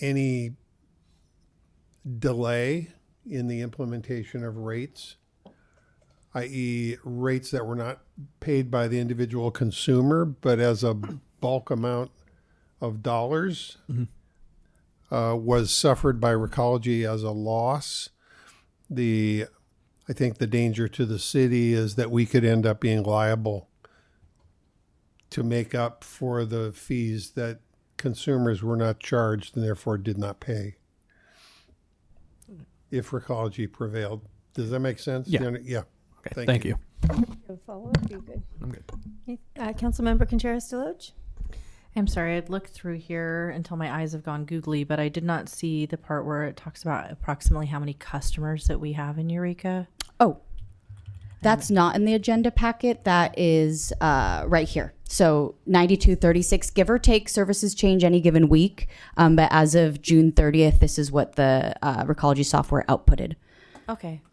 Speaker 3: any delay in the implementation of rates, i.e. rates that were not paid by the individual consumer, but as a bulk amount of dollars, was suffered by Recology as a loss. I think the danger to the city is that we could end up being liable to make up for the fees that consumers were not charged and therefore did not pay if Recology prevailed. Does that make sense?
Speaker 13: Yeah.
Speaker 3: Yeah.
Speaker 13: Okay, thank you.
Speaker 1: Follow-up, you good?
Speaker 13: I'm good.
Speaker 1: Councilmember Contreras-Deloach?
Speaker 16: I'm sorry, I'd looked through here until my eyes have gone googly, but I did not see the part where it talks about approximately how many customers that we have in Eureka.
Speaker 6: Oh, that's not in the agenda packet. That is right here. So 9236, give or take, services change any given week. But as of June 30th, this is what the Recology software outputted.
Speaker 16: Okay,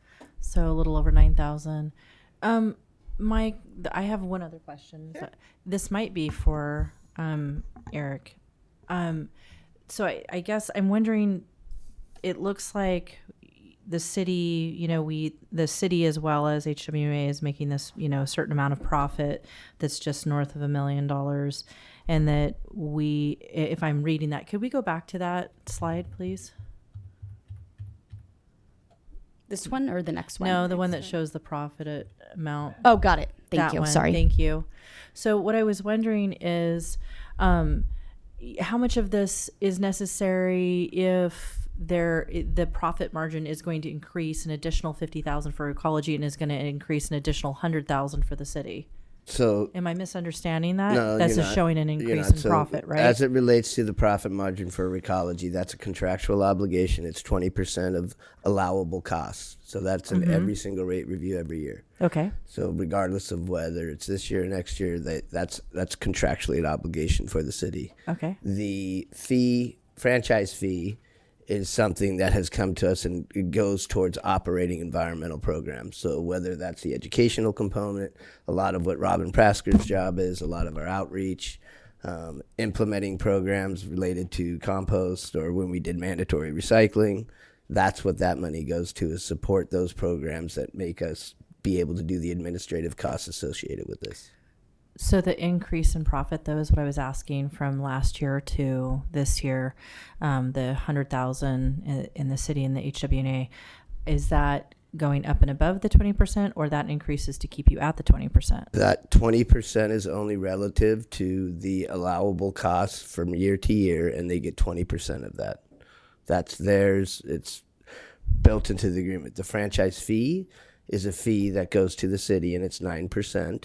Speaker 16: so a little over 9,000. I have one other question. Sure. This might be for Eric. So I guess I'm wondering, it looks like the city, the city as well as HWMA is making this, a certain amount of profit that's just north of $1 million. And that if I'm reading that, could we go back to that slide, please?
Speaker 6: This one or the next one?
Speaker 16: No, the one that shows the profit amount.
Speaker 6: Oh, got it. Thank you. Sorry.
Speaker 16: Thank you. So what I was wondering is, how much of this is necessary if the profit margin is going to increase an additional 50,000 for Recology and is going to increase an additional 100,000 for the city?
Speaker 5: So
Speaker 16: am I misunderstanding that?
Speaker 5: No,
Speaker 16: that's
Speaker 5: you're
Speaker 16: just
Speaker 5: not.
Speaker 16: showing an
Speaker 5: You're
Speaker 16: increase
Speaker 5: not.
Speaker 16: in
Speaker 5: So
Speaker 16: profit, right?
Speaker 5: As it relates to the profit margin for Recology, that's a contractual obligation. It's 20% of allowable costs. So that's in every single rate review every year.
Speaker 16: Okay.
Speaker 5: So regardless of whether it's this year or next year, that's contractually an obligation for the city.
Speaker 16: Okay.
Speaker 5: The franchise fee, is something that has come to us, and it goes towards operating environmental programs. So whether that's the educational component, a lot of what Robin Prasker's job is, a lot of our outreach, implementing programs related to compost, or when we did mandatory recycling, that's what that money goes to, is support those programs that make us be able to do the administrative costs associated with this.
Speaker 16: So the increase in profit, though, is what I was asking from last year to this year. The 100,000 in the city and the HWNA, is that going up and above the 20%, or that increases to keep you at the 20%?
Speaker 5: That 20% is only relative to the allowable costs from year to year, and they get 20% of that. That's theirs. It's built into the agreement. The franchise fee is a fee that goes to the city, and it's 9%.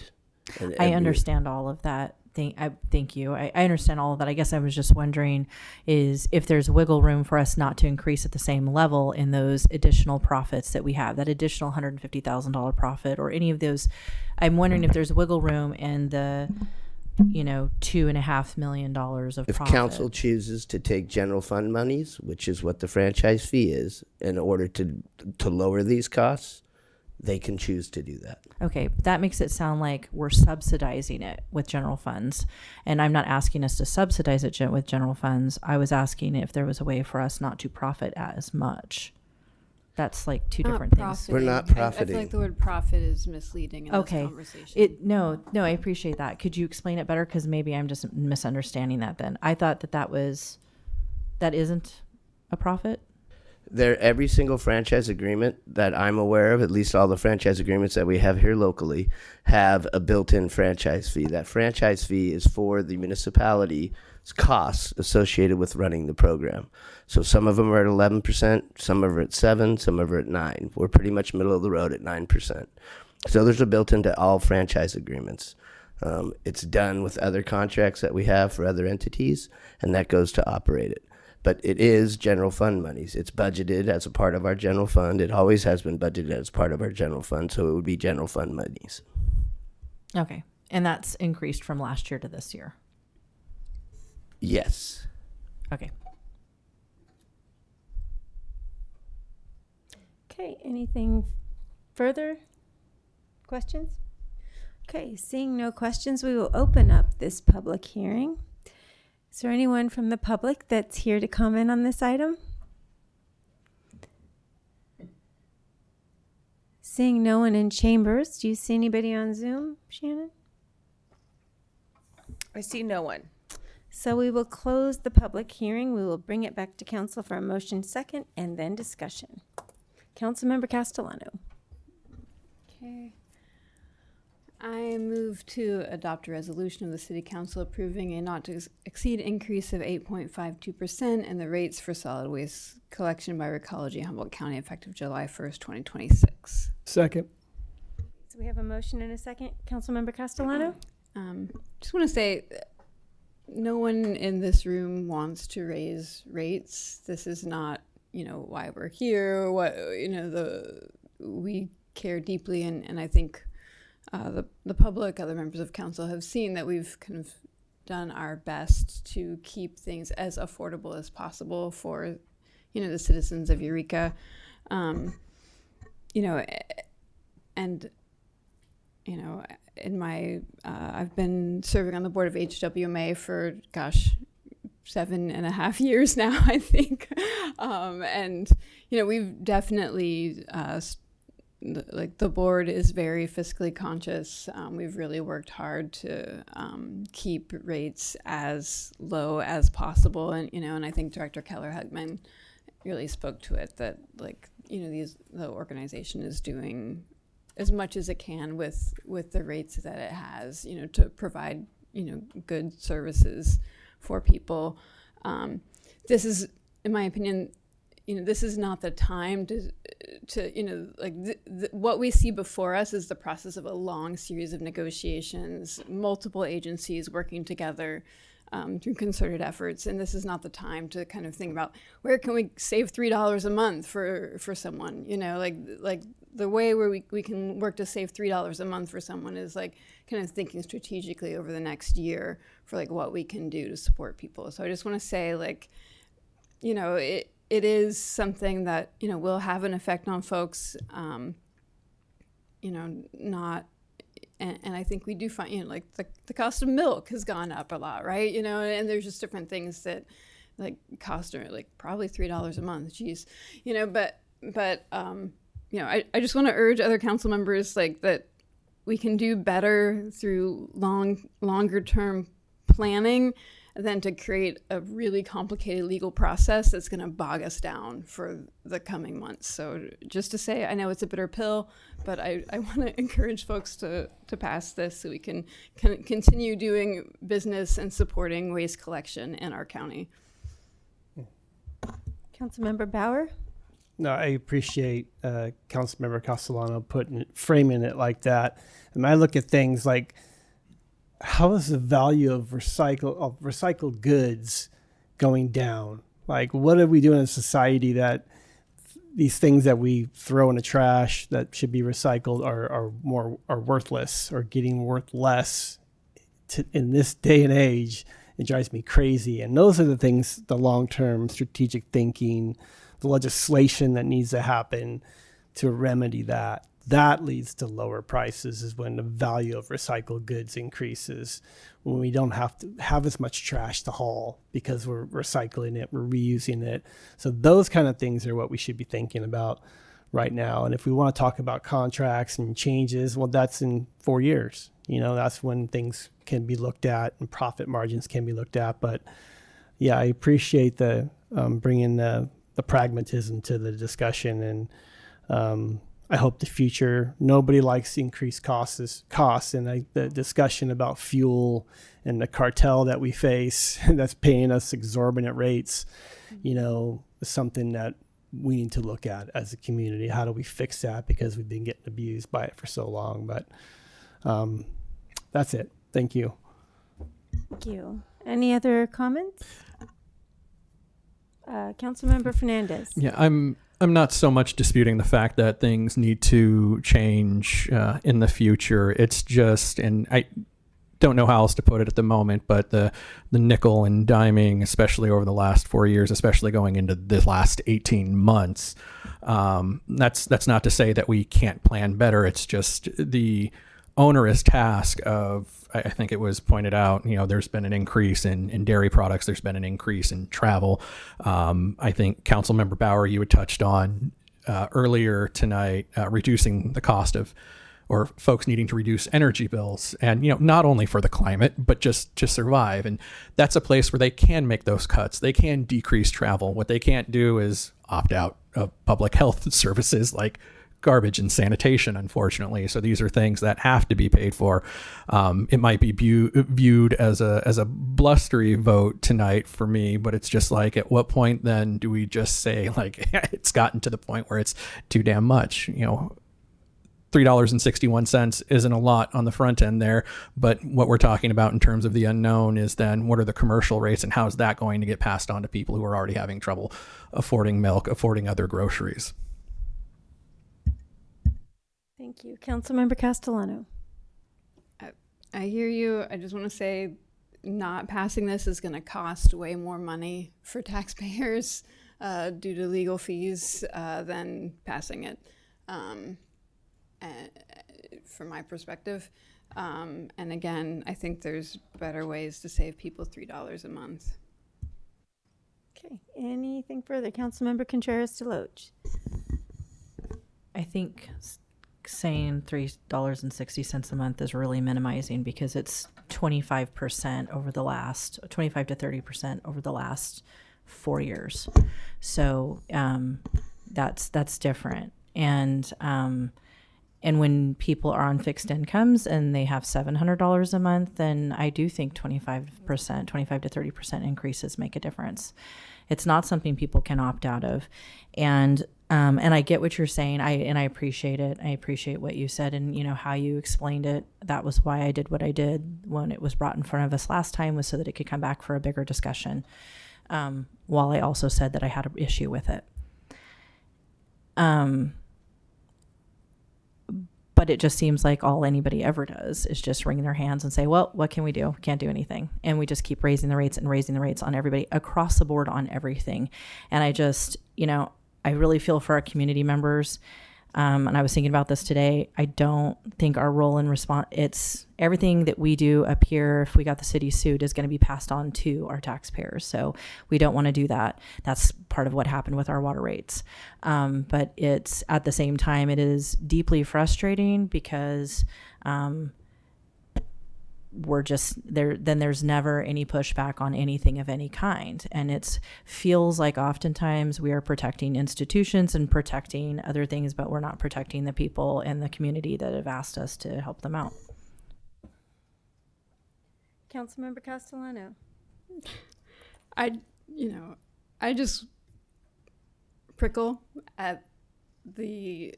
Speaker 16: I understand all of that. Thank you. I understand all of that. I guess I was just wondering is if there's wiggle room for us not to increase at the same level in those additional profits that we have, that additional $150,000 profit or any of those. I'm wondering if there's wiggle room in the, $2.5 million of
Speaker 5: if
Speaker 16: profit.
Speaker 5: council chooses to take general fund monies, which is what the franchise fee is, in order to lower these costs, they can choose to do that.
Speaker 16: Okay, that makes it sound like we're subsidizing it with general funds. And I'm not asking us to subsidize it with general funds. I was asking if there was a way for us not to profit as much. That's like two different things.
Speaker 5: We're not
Speaker 14: I
Speaker 5: profiting.
Speaker 14: feel like the word profit is misleading in this conversation.
Speaker 16: No, I appreciate that. Could you explain it better? Because maybe I'm just misunderstanding that then. I thought that isn't a profit.
Speaker 5: Every single franchise agreement that I'm aware of, at least all the franchise agreements that we have here locally, have a built-in franchise fee. That franchise fee is for the municipality's costs associated with running the program. So some of them are at 11%, some are at 7%, some are at 9%. We're pretty much middle of the road at 9%. So there's a built into all franchise agreements. It's done with other contracts that we have for other entities, and that goes to operate it. But it is general fund monies. It's budgeted as a part of our general fund. It always has been budgeted as part of our general fund, so it would be general fund monies.
Speaker 16: Okay. And that's increased from last year to this year?
Speaker 5: Yes.
Speaker 16: Okay.
Speaker 1: Okay, anything further? Questions? Okay, seeing no questions, we will open up this public hearing. Is there anyone from the public that's here to comment on this item? Seeing no one in chambers, do you see anybody on Zoom, Shannon?
Speaker 2: I see no one.
Speaker 1: So we will close the public hearing. We will bring it back to council for a motion second and then discussion. Councilmember Castellano.
Speaker 14: Okay. I move to adopt a resolution of the City Council approving a not to exceed increase of 8.52% in the rates for solid waste collection by Recology Humboldt County effective July 1st, 2026.
Speaker 15: Second.
Speaker 1: So we have a motion and a second. Councilmember Castellano?
Speaker 14: Just want to say, no one in this room wants to raise rates. This is not, why we're here. We care deeply, and I think the public, other members of council have seen that we've kind of done our best to keep things as affordable as possible for, the citizens of Eureka. In my, I've been serving on the board of HWMA for, 7.5 years now, I think. We've definitely, the board is very fiscally conscious. We've really worked hard to keep rates as low as possible. And I think Director Keller-Hugman really spoke to it, that the organization is doing as much as it can with the rates that it has, to provide, good services for people. This is, in my opinion, this is not the time to what we see before us is the process of a long series of negotiations, multiple agencies working together through concerted efforts. And this is not the time to kind of think about where can we save $3 a month for someone, the way where we can work to save $3 a month for someone is kind of thinking strategically over the next year for what we can do to support people. So I just want to say it is something that, will have an effect on folks, not, and I think we do find, the cost of milk has gone up a lot, right? And there's just different things that cost are probably $3 a month, geez, but I just want to urge other council members that we can do better through longer term planning than to create a really complicated legal process that's going to bog us down for the coming months. So just to say, I know it's a bitter pill, but I want to encourage folks to pass this so we can continue doing business and supporting waste collection in our county.
Speaker 1: Councilmember Bauer?
Speaker 15: No, I appreciate Councilmember Castellano framing it like that. And I look at things like, how is the value of recycled goods going down? What are we doing in society that these things that we throw in the trash that should be recycled are worthless or getting worth less in this day and age? It drives me crazy. And those are the things, the long-term strategic thinking, the legislation that needs to happen to remedy that. That leads to lower prices, is when the value of recycled goods increases, when we don't have to have as much trash to haul because we're recycling it, we're reusing it. So those kind of things are what we should be thinking about right now. And if we want to talk about contracts and changes, well, that's in 4 years. That's when things can be looked at and profit margins can be looked at. But yeah, I appreciate the bringing the pragmatism to the discussion, and I hope the future, nobody likes increased costs, and the discussion about fuel and the cartel that we face that's paying us exorbitant rates, is something that we need to look at as a community. How do we fix that? Because we've been getting abused by it for so long. But that's it. Thank you.
Speaker 1: Thank you. Any other comments? Councilmember Fernandez.
Speaker 13: Yeah, I'm not so much disputing the fact that things need to change in the future. It's just, and I don't know how else to put it at the moment, but the nickel and diming, especially over the last 4 years, especially going into the last 18 months, that's not to say that we can't plan better. It's just the onerous task of, I think it was pointed out, there's been an increase in dairy products. There's been an increase in travel. I think Councilmember Bauer, you had touched on earlier tonight, reducing the cost of, or folks needing to reduce energy bills, and not only for the climate, but just to survive. And that's a place where they can make those cuts. They can decrease travel. What they can't do is opt out of public health services like garbage and sanitation, unfortunately. So these are things that have to be paid for. It might be viewed as a blustery vote tonight for me, but it's just like, at what point then do we just say, like, it's gotten to the point where it's too damn much? $3.61 isn't a lot on the front end there, but what we're talking about in terms of the unknown is then what are the commercial rates, and how is that going to get passed on to people who are already having trouble affording milk, affording other groceries?
Speaker 1: Thank you. Councilmember Castellano.
Speaker 14: I hear you. I just want to say not passing this is going to cost way more money for taxpayers due to legal fees than passing it, from my perspective. And again, I think there's better ways to save people $3 a month.
Speaker 1: Okay. Anything further? Councilmember Contreras-Deloach.
Speaker 16: I think saying $3.60 a month is really minimizing, because it's 25% over the last 25 to 30% over the last 4 years. So that's different. And when people are on fixed incomes and they have $700 a month, then I do think 25 to 30% increases make a difference. It's not something people can opt out of. And I get what you're saying. I appreciate it. I appreciate what you said, and how you explained it. That was why I did what I did when it was brought in front of us last time, was so that it could come back for a bigger discussion. While I also said that I had an issue with it. But it just seems like all anybody ever does is just wring their hands and say, well, what can we do? Can't do anything. And we just keep raising the rates on everybody across the board on everything. And I just, I really feel for our community members. And I was thinking about this today. I don't think our role in response, it's everything that we do up here, if we got the city sued, is going to be passed on to our taxpayers. So we don't want to do that. That's part of what happened with our water rates. But it's, at the same time, it is deeply frustrating, because we're just there, then there's never any pushback on anything of any kind. And it feels like oftentimes we are protecting institutions and protecting other things, but we're not protecting the people in the community that have asked us to help them out.
Speaker 1: Councilmember Castellano.
Speaker 14: I just prickle at the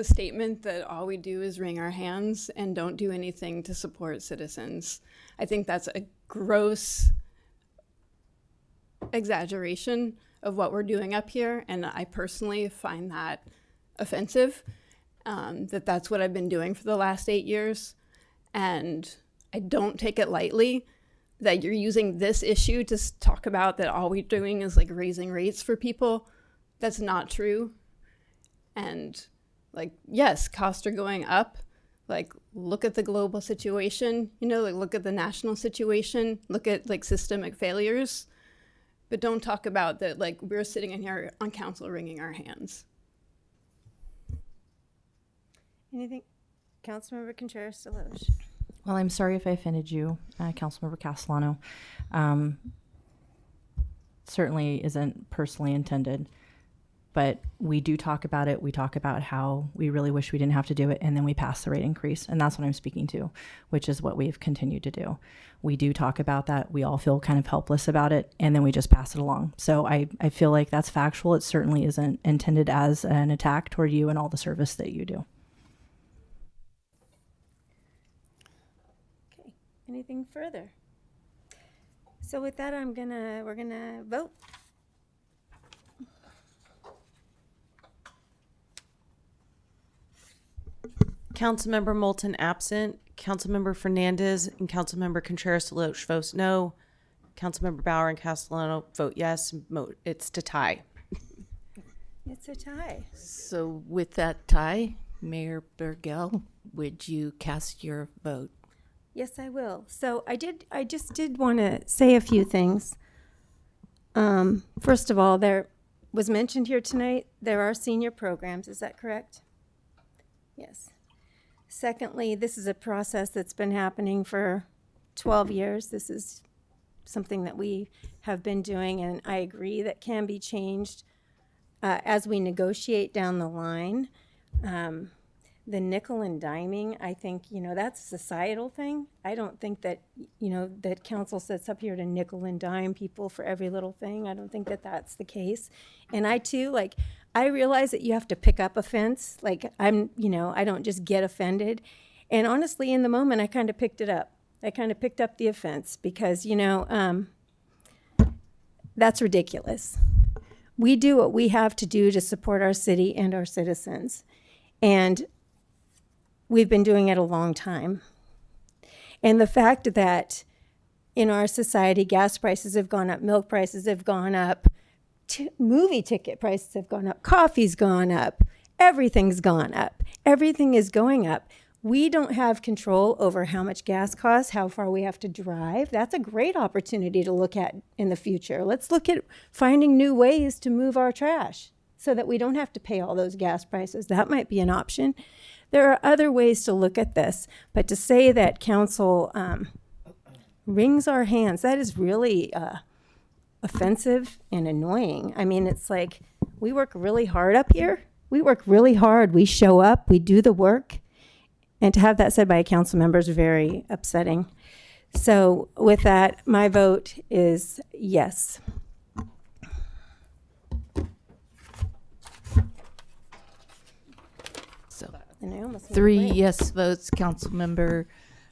Speaker 14: statement that all we do is wring our hands and don't do anything to support citizens. I think that's a gross exaggeration of what we're doing up here, and I personally find that offensive, that's what I've been doing for the last 8 years, and I don't take it lightly that you're using this issue to talk about that all we're doing is like raising rates for people. That's not true. And like, yes, costs are going up. Like, look at the global situation, look at the national situation, look at like systemic failures, but don't talk about that like we're sitting in here on council wringing our hands.
Speaker 1: Anything? Councilmember Contreras-Deloach.
Speaker 16: Well, I'm sorry if I offended you, Councilmember Castellano. Certainly isn't personally intended. But we do talk about it. We talk about how we really wish we didn't have to do it, and then we pass the rate increase. And that's what I'm speaking to, which is what we've continued to do. We do talk about that. We all feel kind of helpless about it, and then we just pass it along. So I feel like that's factual. It certainly isn't intended as an attack toward you and all the service that you do.
Speaker 1: Okay. Anything further? So with that, we're gonna vote.
Speaker 2: Councilmember Moulton absent. Councilmember Fernandez and Councilmember Contreras Deloche votes no. Councilmember Bauer and Castellano vote yes. It's to tie.
Speaker 1: It's a tie.
Speaker 17: So with that tie, Mayor Burgell, would you cast your vote?
Speaker 1: Yes, I will. So I just did want to say a few things. First of all, there was mentioned here tonight, there are senior programs. Is that correct? Yes. Secondly, this is a process that's been happening for 12 years. This is something that we have been doing, and I agree that can be changed as we negotiate down the line. The nickel and diming, I think, that's a societal thing. I don't think that, that council sits up here to nickel and dime people for every little thing. I don't think that that's the case. And I too, I realize that you have to pick up offense. I don't just get offended. And honestly, in the moment, I kind of picked it up. I kind of picked up the offense because, that's ridiculous. We do what we have to do to support our city and our citizens. And we've been doing it a long time. And the fact that in our society, gas prices have gone up, milk prices have gone up, movie ticket prices have gone up, coffee's gone up, everything's gone up, everything is going up. We don't have control over how much gas costs, how far we have to drive. That's a great opportunity to look at in the future. Let's look at finding new ways to move our trash so that we don't have to pay all those gas prices. That might be an option. There are other ways to look at this, but to say that council wrings our hands, that is really offensive and annoying. I mean, it's like we work really hard up here. We work really hard. We show up, we do the work. And to have that said by a council member is very upsetting. So with that, my vote is yes.
Speaker 17: So
Speaker 1: And I almost
Speaker 17: 3
Speaker 1: went blank.
Speaker 17: yes votes, Councilmember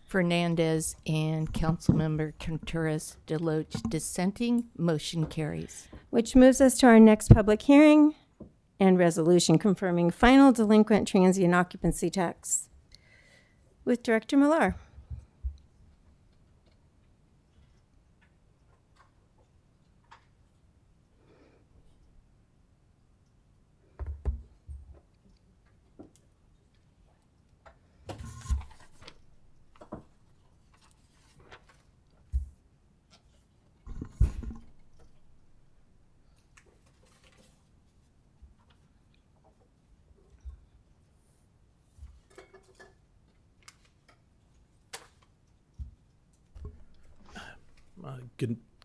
Speaker 17: Fernandez and Councilmember Contreras Deloche dissenting. Motion carries.
Speaker 1: Which moves us to our next public hearing and resolution confirming final delinquent transient occupancy tax with Director Millar.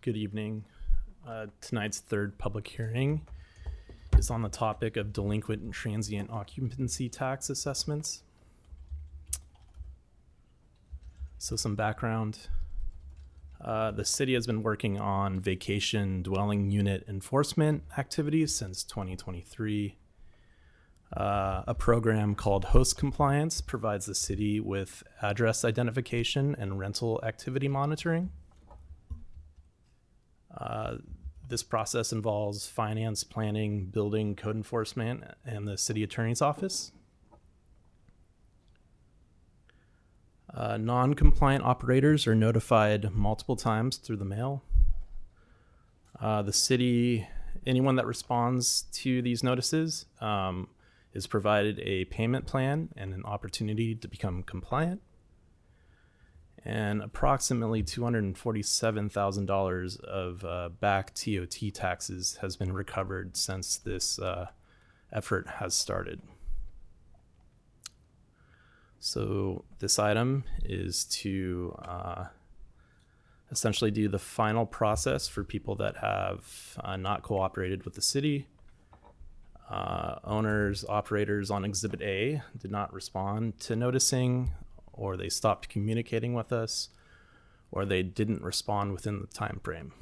Speaker 9: Good evening. Tonight's third public hearing is on the topic of delinquent and transient occupancy tax assessments. So some background. The city has been working on vacation dwelling unit enforcement activities since 2023. A program called Host Compliance provides the city with address identification and rental activity monitoring. This process involves finance, planning, building, code enforcement, and the city attorney's office. Non-compliant operators are notified multiple times through the mail. The city, anyone that responds to these notices is provided a payment plan and an opportunity to become compliant. And approximately $247,000 of back TOT taxes has been recovered since this effort has started. So this item is to essentially do the final process for people that have not cooperated with the city. Owners, operators on Exhibit A did not respond to noticing, or they stopped communicating with us, or they didn't respond within the time frame.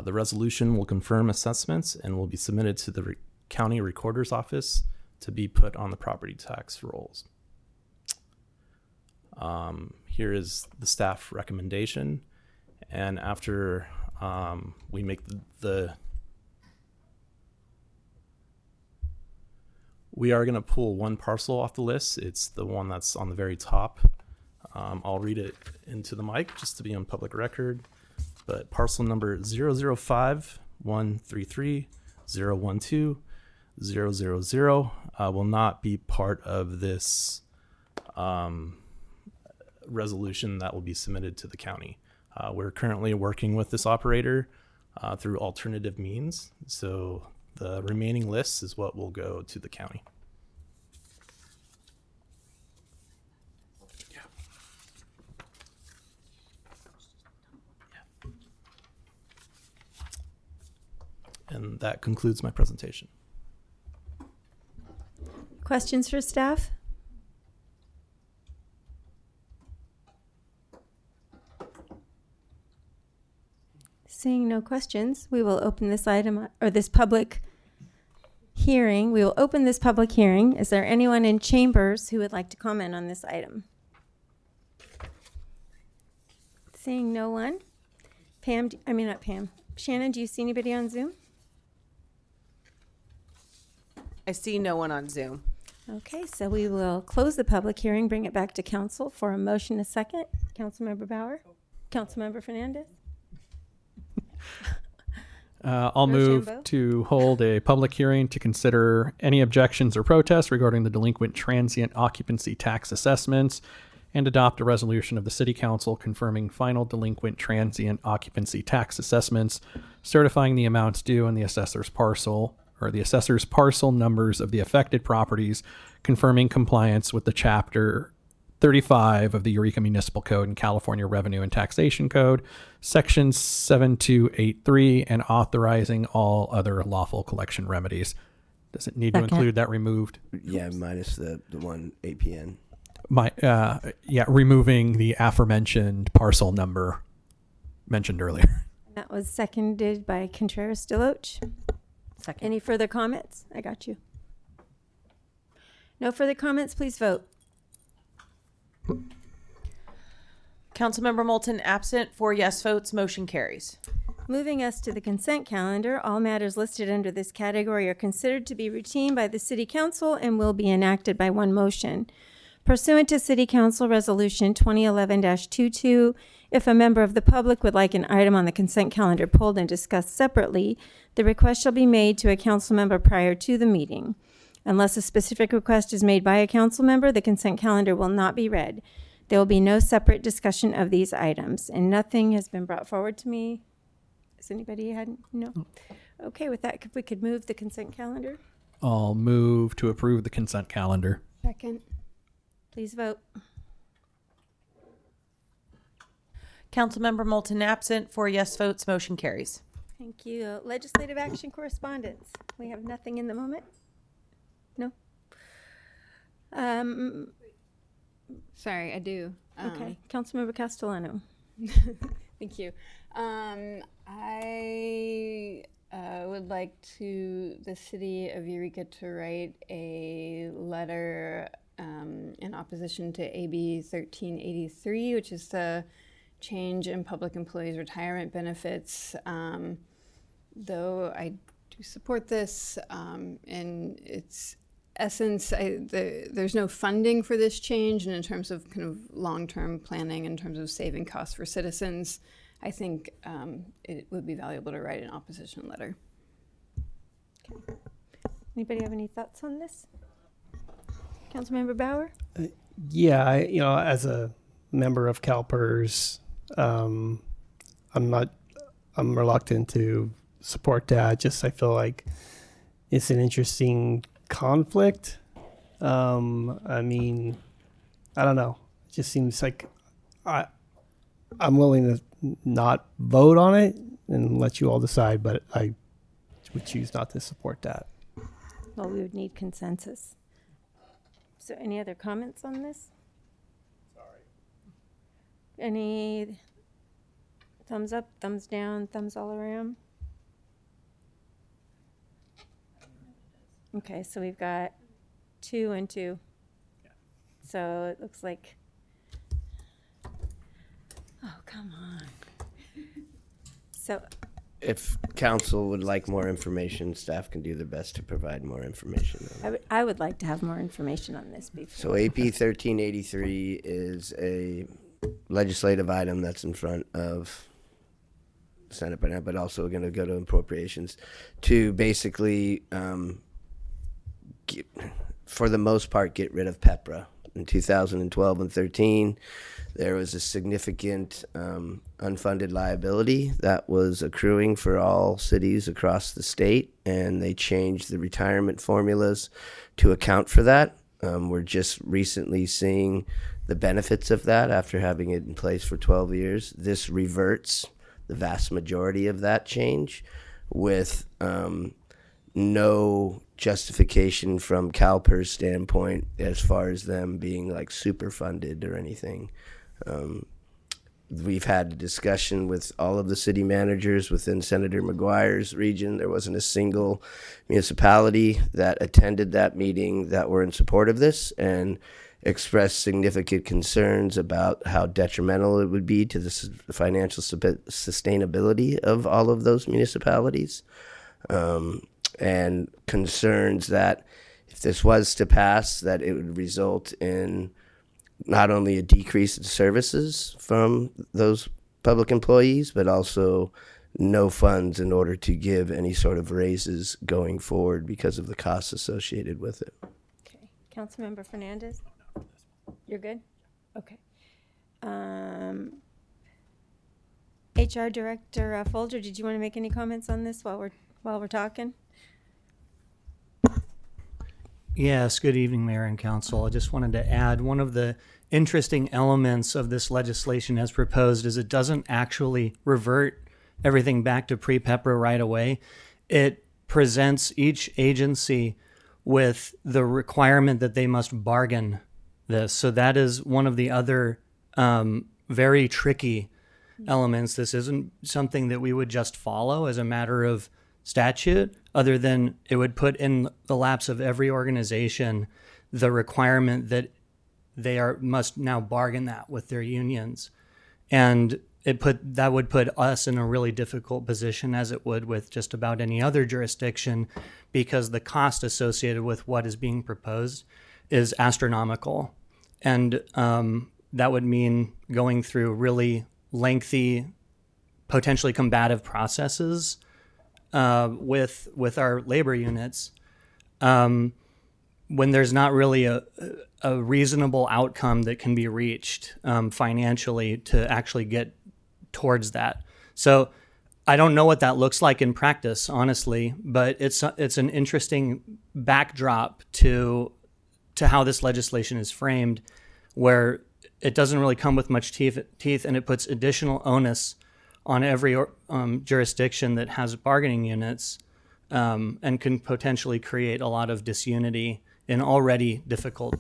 Speaker 9: The resolution will confirm assessments and will be submitted to the county recorder's office to be put on the property tax rolls. Here is the staff recommendation, and after we make We are going to pull one parcel off the list. It's the one that's on the very top. I'll read it into the mic just to be on public record. But parcel number 005-133-012-000 will not be part of this resolution that will be submitted to the county. We're currently working with this operator through alternative means. So the remaining list is what will go to the county. And that concludes my presentation.
Speaker 1: Questions for staff? Seeing no questions, we will open this item or this public hearing. We will open this public hearing. Is there anyone in chambers who would like to comment on this item? Seeing no one. Not Pam. Shannon, do you see anybody on Zoom?
Speaker 2: I see no one on Zoom.
Speaker 1: Okay, so we will close the public hearing, bring it back to council for a motion a second. Councilmember Bauer? Councilmember Fernandez?
Speaker 13: I'll move
Speaker 1: Rochambeau?
Speaker 13: to hold a public hearing to consider any objections or protests regarding the delinquent transient occupancy tax assessments and adopt a resolution of the City Council confirming final delinquent transient occupancy tax assessments, certifying the amounts due in the assessor's parcel or the assessor's parcel numbers of the affected properties, confirming compliance with the Chapter 35 of the Eureka Municipal Code and California Revenue and Taxation Code, Section 7283, and authorizing all other lawful collection remedies. Does it need to include that removed?
Speaker 5: Yeah, minus the one APN.
Speaker 13: Removing the aforementioned parcel number mentioned earlier.
Speaker 1: That was seconded by Contreras Deloach.
Speaker 16: Second.
Speaker 1: Any further comments? I got you. No further comments, please vote.
Speaker 2: Councilmember Moulton absent, 4 yes votes, motion carries.
Speaker 1: Moving us to the consent calendar, all matters listed under this category are considered to be routine by the City Council and will be enacted by one motion. Pursuant to City Council Resolution 2011-22, if a member of the public would like an item on the consent calendar pulled and discussed separately, the request shall be made to a council member prior to the meeting. Unless a specific request is made by a council member, the consent calendar will not be read. There will be no separate discussion of these items, and nothing has been brought forward to me. Has anybody had? No? Okay, with that, if we could move the consent calendar.
Speaker 13: I'll move to approve the consent calendar.
Speaker 14: Second.
Speaker 1: Please vote.
Speaker 2: Councilmember Moulton absent, 4 yes votes, motion carries.
Speaker 1: Thank you. Legislative action correspondence. We have nothing in the moment? No?
Speaker 14: Sorry, I do.
Speaker 1: Okay. Councilmember Castellano.
Speaker 14: Thank you. I would like the city of Eureka to write a letter in opposition to AB 1383, which is the change in public employees' retirement benefits. Though I do support this, in its essence, there's no funding for this change, and in terms of kind of long-term planning, in terms of saving costs for citizens, I think it would be valuable to write an opposition letter.
Speaker 1: Okay. Anybody have any thoughts on this? Councilmember Bauer?
Speaker 15: Yeah, as a member of CalPERS, I'm reluctant to support that. I feel like it's an interesting conflict. I don't know. It just seems like I'm willing to not vote on it and let you all decide, but I would choose not to support that.
Speaker 1: Well, we would need consensus. So any other comments on this? Sorry. Any thumbs up, thumbs down, thumbs all around? Okay, so we've got 2 and 2. Yeah. So it looks like, oh, come on. So
Speaker 5: If council would like more information, staff can do their best to provide more information.
Speaker 1: I would like to have more information on this before.
Speaker 5: So AP 1383 is a legislative item that's in front of the Senate, but also going to go to appropriations to basically, for the most part, get rid of PEPRA. In 2012 and 13, there was a significant unfunded liability that was accruing for all cities across the state, and they changed the retirement formulas to account for that. We're just recently seeing the benefits of that after having it in place for 12 years. This reverts the vast majority of that change with no justification from CalPERS standpoint as far as them being like super funded or anything. We've had a discussion with all of the city managers within Senator McGuire's region. There wasn't a single municipality that attended that meeting that were in support of this and expressed significant concerns about how detrimental it would be to the financial sustainability of all of those municipalities. And concerns that if this was to pass, that it would result in not only a decrease in services from those public employees, but also no funds in order to give any sort of raises going forward because of the costs associated with it.
Speaker 1: Okay. Councilmember Fernandez? You're good? Okay. HR Director Folger, did you want to make any comments on this while we're talking?
Speaker 10: Yes, good evening, Mayor and Council. I just wanted to add one of the interesting elements of this legislation as proposed is it doesn't actually revert everything back to pre-PEPRA right away. It presents each agency with the requirement that they must bargain this. So that is one of the other very tricky elements. This isn't something that we would just follow as a matter of statute, other than it would put in the laps of every organization the requirement that they must now bargain that with their unions. And that would put us in a really difficult position, as it would with just about any other jurisdiction, because the cost associated with what is being proposed is astronomical. And that would mean going through really lengthy, potentially combative processes with our labor units, when there's not really a reasonable outcome that can be reached financially to actually get towards that. So I don't know what that looks like in practice, honestly, but it's an interesting backdrop to how this legislation is framed, where it doesn't really come with much teeth, and it puts additional onus on every jurisdiction that has bargaining units, and can potentially create a lot of disunity in already difficult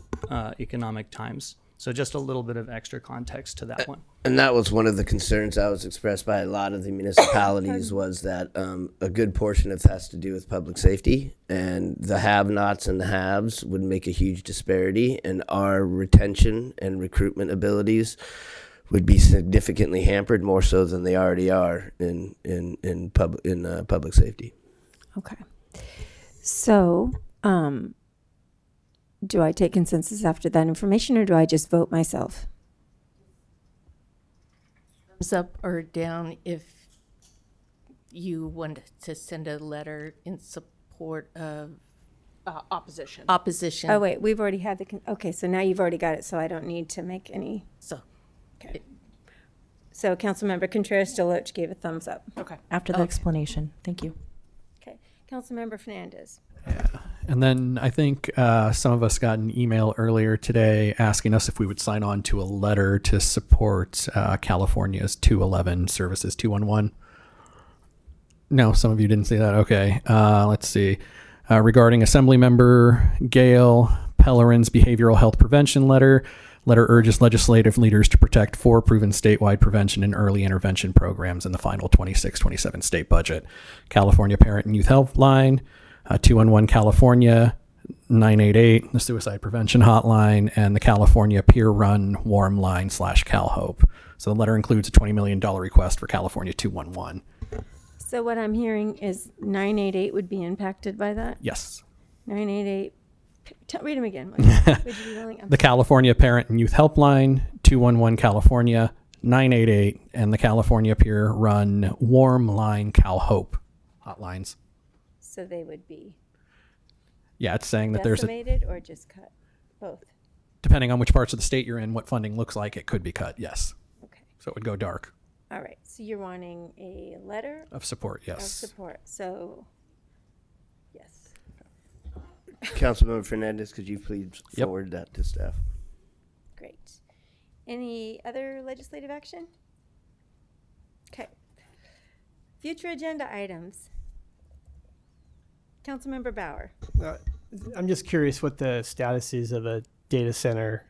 Speaker 10: economic times. So just a little bit of extra context to that one.
Speaker 5: And that was one of the concerns that was expressed by a lot of the municipalities was that a good portion of it has to do with public safety, and the have-nots and the haves would make a huge disparity, and our retention and recruitment abilities would be significantly hampered, more so than they already are in public safety.
Speaker 1: Okay. So, do I take consensus after that information, or do I just vote myself?
Speaker 17: Thumbs up or down if you want to send a letter in support of
Speaker 14: Opposition.
Speaker 17: opposition.
Speaker 1: Oh, wait, we've already had okay, so now you've already got it, so I don't need to make any.
Speaker 17: So.
Speaker 1: Okay. So Councilmember Contreras-Deloach gave a thumbs up.
Speaker 14: Okay.
Speaker 16: After the explanation. Thank you.
Speaker 1: Okay. Councilmember Fernandez.
Speaker 13: And then I think some of us got an email earlier today asking us if we would sign on to a letter to support California's 211 services 211. No, some of you didn't see that. Okay. Let's see. Regarding Assemblymember Gail Pellerin's behavioral health prevention letter urges legislative leaders to protect 4 proven statewide prevention and early intervention programs in the final 26-27 state budget. California Parent and Youth Helpline, 211 California 988, the Suicide Prevention Hotline, and the California Peer Run Warm Line /CalHope. So the letter includes a $20 million request for California 211.
Speaker 1: So what I'm hearing is 988 would be impacted by that?
Speaker 13: Yes.
Speaker 1: 988. Read them again. Would you be willing?
Speaker 13: The California Parent and Youth Helpline, 211 California, 988, and the California Peer Run Warm Line Cal Hope hotlines.
Speaker 1: So they would be
Speaker 13: Yeah, it's saying that there's a,
Speaker 1: decimated or just cut? Both.
Speaker 13: depending on which parts of the state you're in, what funding looks like, it could be cut, yes.
Speaker 1: Okay.
Speaker 13: So it would go dark.
Speaker 1: All right. So you're wanting a letter
Speaker 13: Of support,
Speaker 1: of
Speaker 13: yes.
Speaker 1: support. So, yes.
Speaker 5: Councilmember Fernandez, could you please
Speaker 13: Yep.
Speaker 5: forward that to staff?
Speaker 1: Great. Any other legislative action? Okay. Future agenda items. Councilmember Bauer.
Speaker 15: I'm just curious what the status is of a data center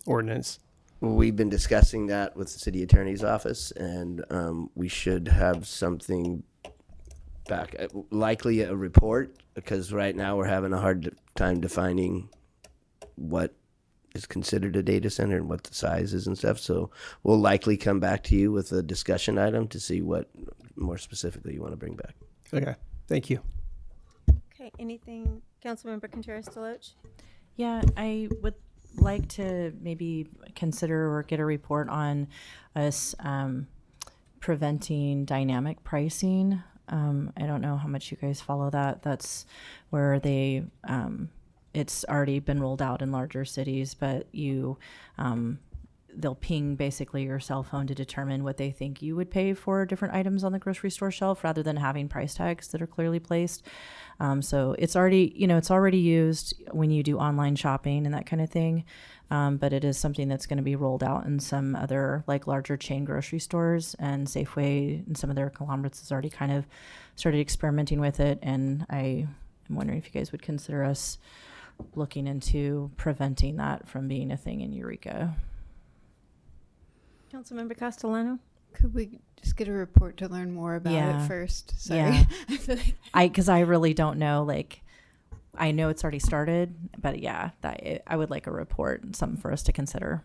Speaker 15: ordinance.
Speaker 5: We've been discussing that with the city attorney's office, and we should have something back, likely a report, because right now we're having a hard time defining what is considered a data center and what the size is and stuff. So we'll likely come back to you with a discussion item to see what more specifically you want to bring back.
Speaker 15: Okay, thank you.
Speaker 1: Okay. Anything, Councilmember Contreras-Deloach?
Speaker 16: Yeah, I would like to maybe consider or get a report on us preventing dynamic pricing. I don't know how much you guys follow that. That's where they, it's already been rolled out in larger cities, but you, they'll ping basically your cell phone to determine what they think you would pay for different items on the grocery store shelf rather than having price tags that are clearly placed. So it's already, it's already used when you do online shopping and that kind of thing. But it is something that's going to be rolled out in some other like larger chain grocery stores, and Safeway and some of their conglomerates has already kind of started experimenting with it. And I am wondering if you guys would consider us looking into preventing that from being a thing in Eureka.
Speaker 1: Councilmember Castellano?
Speaker 14: Could we just get a report to learn more about it first? Sorry.
Speaker 16: Yeah.
Speaker 14: I feel like
Speaker 16: because I really don't know. Like, I know it's already started, but yeah, I would like a report, something for us to consider.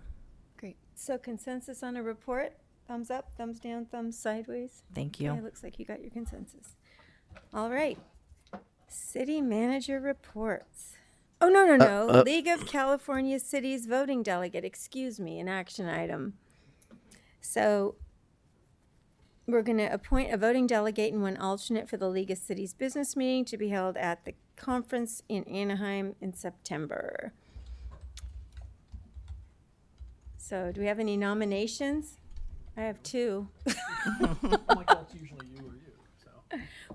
Speaker 1: Great. So consensus on a report? Thumbs up, thumbs down, thumbs sideways?
Speaker 16: Thank you.
Speaker 1: Okay, looks like you got your consensus. All right. City manager reports. Oh, no. League of California Cities voting delegate, excuse me, an action item. So we're going to appoint a voting delegate and one alternate for the League of Cities business meeting to be held at the conference in Anaheim in September. So do we have any nominations? I have two.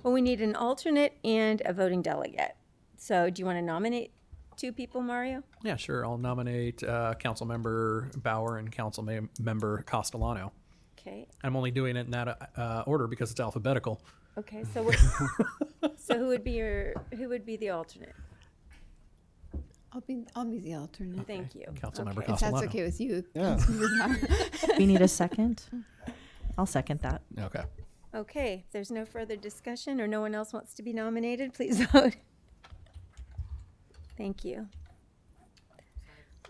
Speaker 1: Well, we need an alternate and a voting delegate. So do you want to nominate two people, Mario?
Speaker 13: Yeah, sure. I'll nominate Councilmember Bauer and Councilmember Castellano.
Speaker 1: Okay.
Speaker 13: I'm only doing it in that order because it's alphabetical.
Speaker 1: Okay. So so who would be the alternate?
Speaker 14: I'll be the alternate.
Speaker 1: Thank you.
Speaker 13: Councilmember
Speaker 14: If
Speaker 13: Castellano.
Speaker 14: that's okay with you.
Speaker 15: Yeah.
Speaker 16: We need a second. I'll second that.
Speaker 13: Okay.
Speaker 1: Okay. If there's no further discussion or no one else wants to be nominated, please vote. Thank you.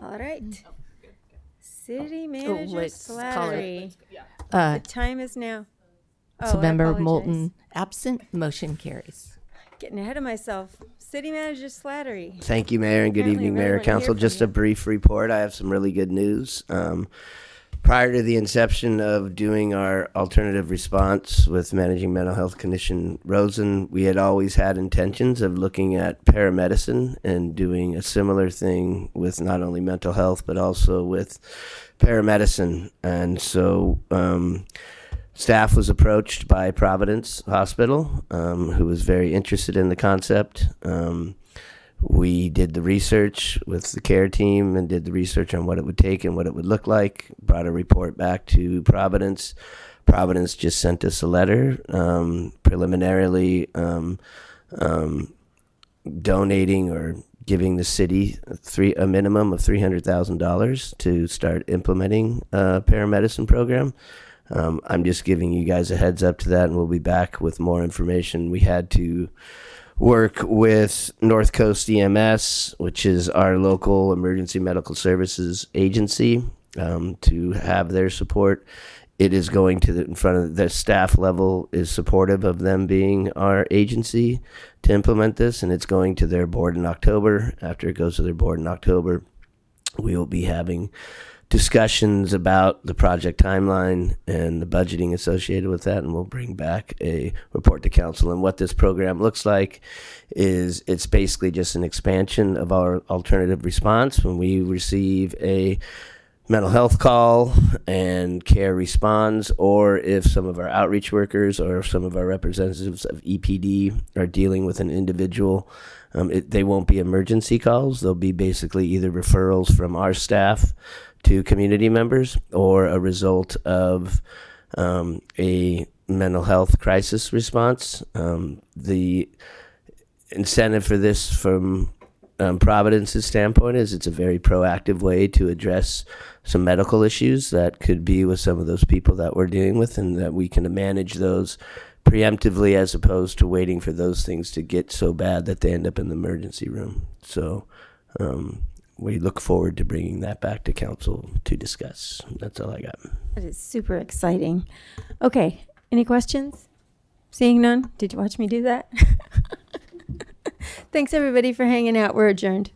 Speaker 1: All right. City Manager
Speaker 17: let's call
Speaker 1: Slattery.
Speaker 17: it.
Speaker 1: The time is now. Oh, I
Speaker 17: Member
Speaker 1: apologize.
Speaker 17: Moulton absent. Motion carries.
Speaker 1: Getting ahead of myself. City Manager Slattery.
Speaker 5: Thank you, Mayor, and good
Speaker 1: Apparently
Speaker 5: evening,
Speaker 1: we really
Speaker 5: Mayor
Speaker 1: wanna hear
Speaker 5: Council.
Speaker 1: from
Speaker 5: Just
Speaker 1: you.
Speaker 5: a brief report. I have some really good news. Prior to the inception of doing our alternative response with managing mental health condition Rosen, we had always had intentions of looking at paramedicine and doing a similar thing with not only mental health, but also with paramedicine. And so staff was approached by Providence Hospital, who was very interested in the concept. We did the research with the care team and did the research on what it would take and what it would look like, brought a report back to Providence. Providence just sent us a letter preliminarily donating or giving the city a minimum of $300,000 to start implementing a paramedicine program. I'm just giving you guys a heads up to that, and we'll be back with more information. We had to work with North Coast EMS, which is our local emergency medical services agency, to have their support it is going to in front of the staff level is supportive of them being our agency to implement this, and it's going to their board in October. After it goes to their board in October, we will be having discussions about the project timeline and the budgeting associated with that, and we'll bring back a report to council. And what this program looks like is it's basically just an expansion of our alternative response. When we receive a mental health call and care responds, or if some of our outreach workers or some of our representatives of EPD are dealing with an individual, they won't be emergency calls. They'll be basically either referrals from our staff to community members or a result of a mental health crisis response. The incentive for this from Providence's standpoint is it's a very proactive way to address some medical issues that could be with some of those people that we're dealing with, and that we can manage those preemptively as opposed to waiting for those things to get so bad that they end up in the emergency room. So we look forward to bringing that back to council to discuss. That's all I got.
Speaker 1: That is super exciting. Okay, any questions? Seeing none? Did you watch me do that? Thanks everybody for hanging out. We're adjourned.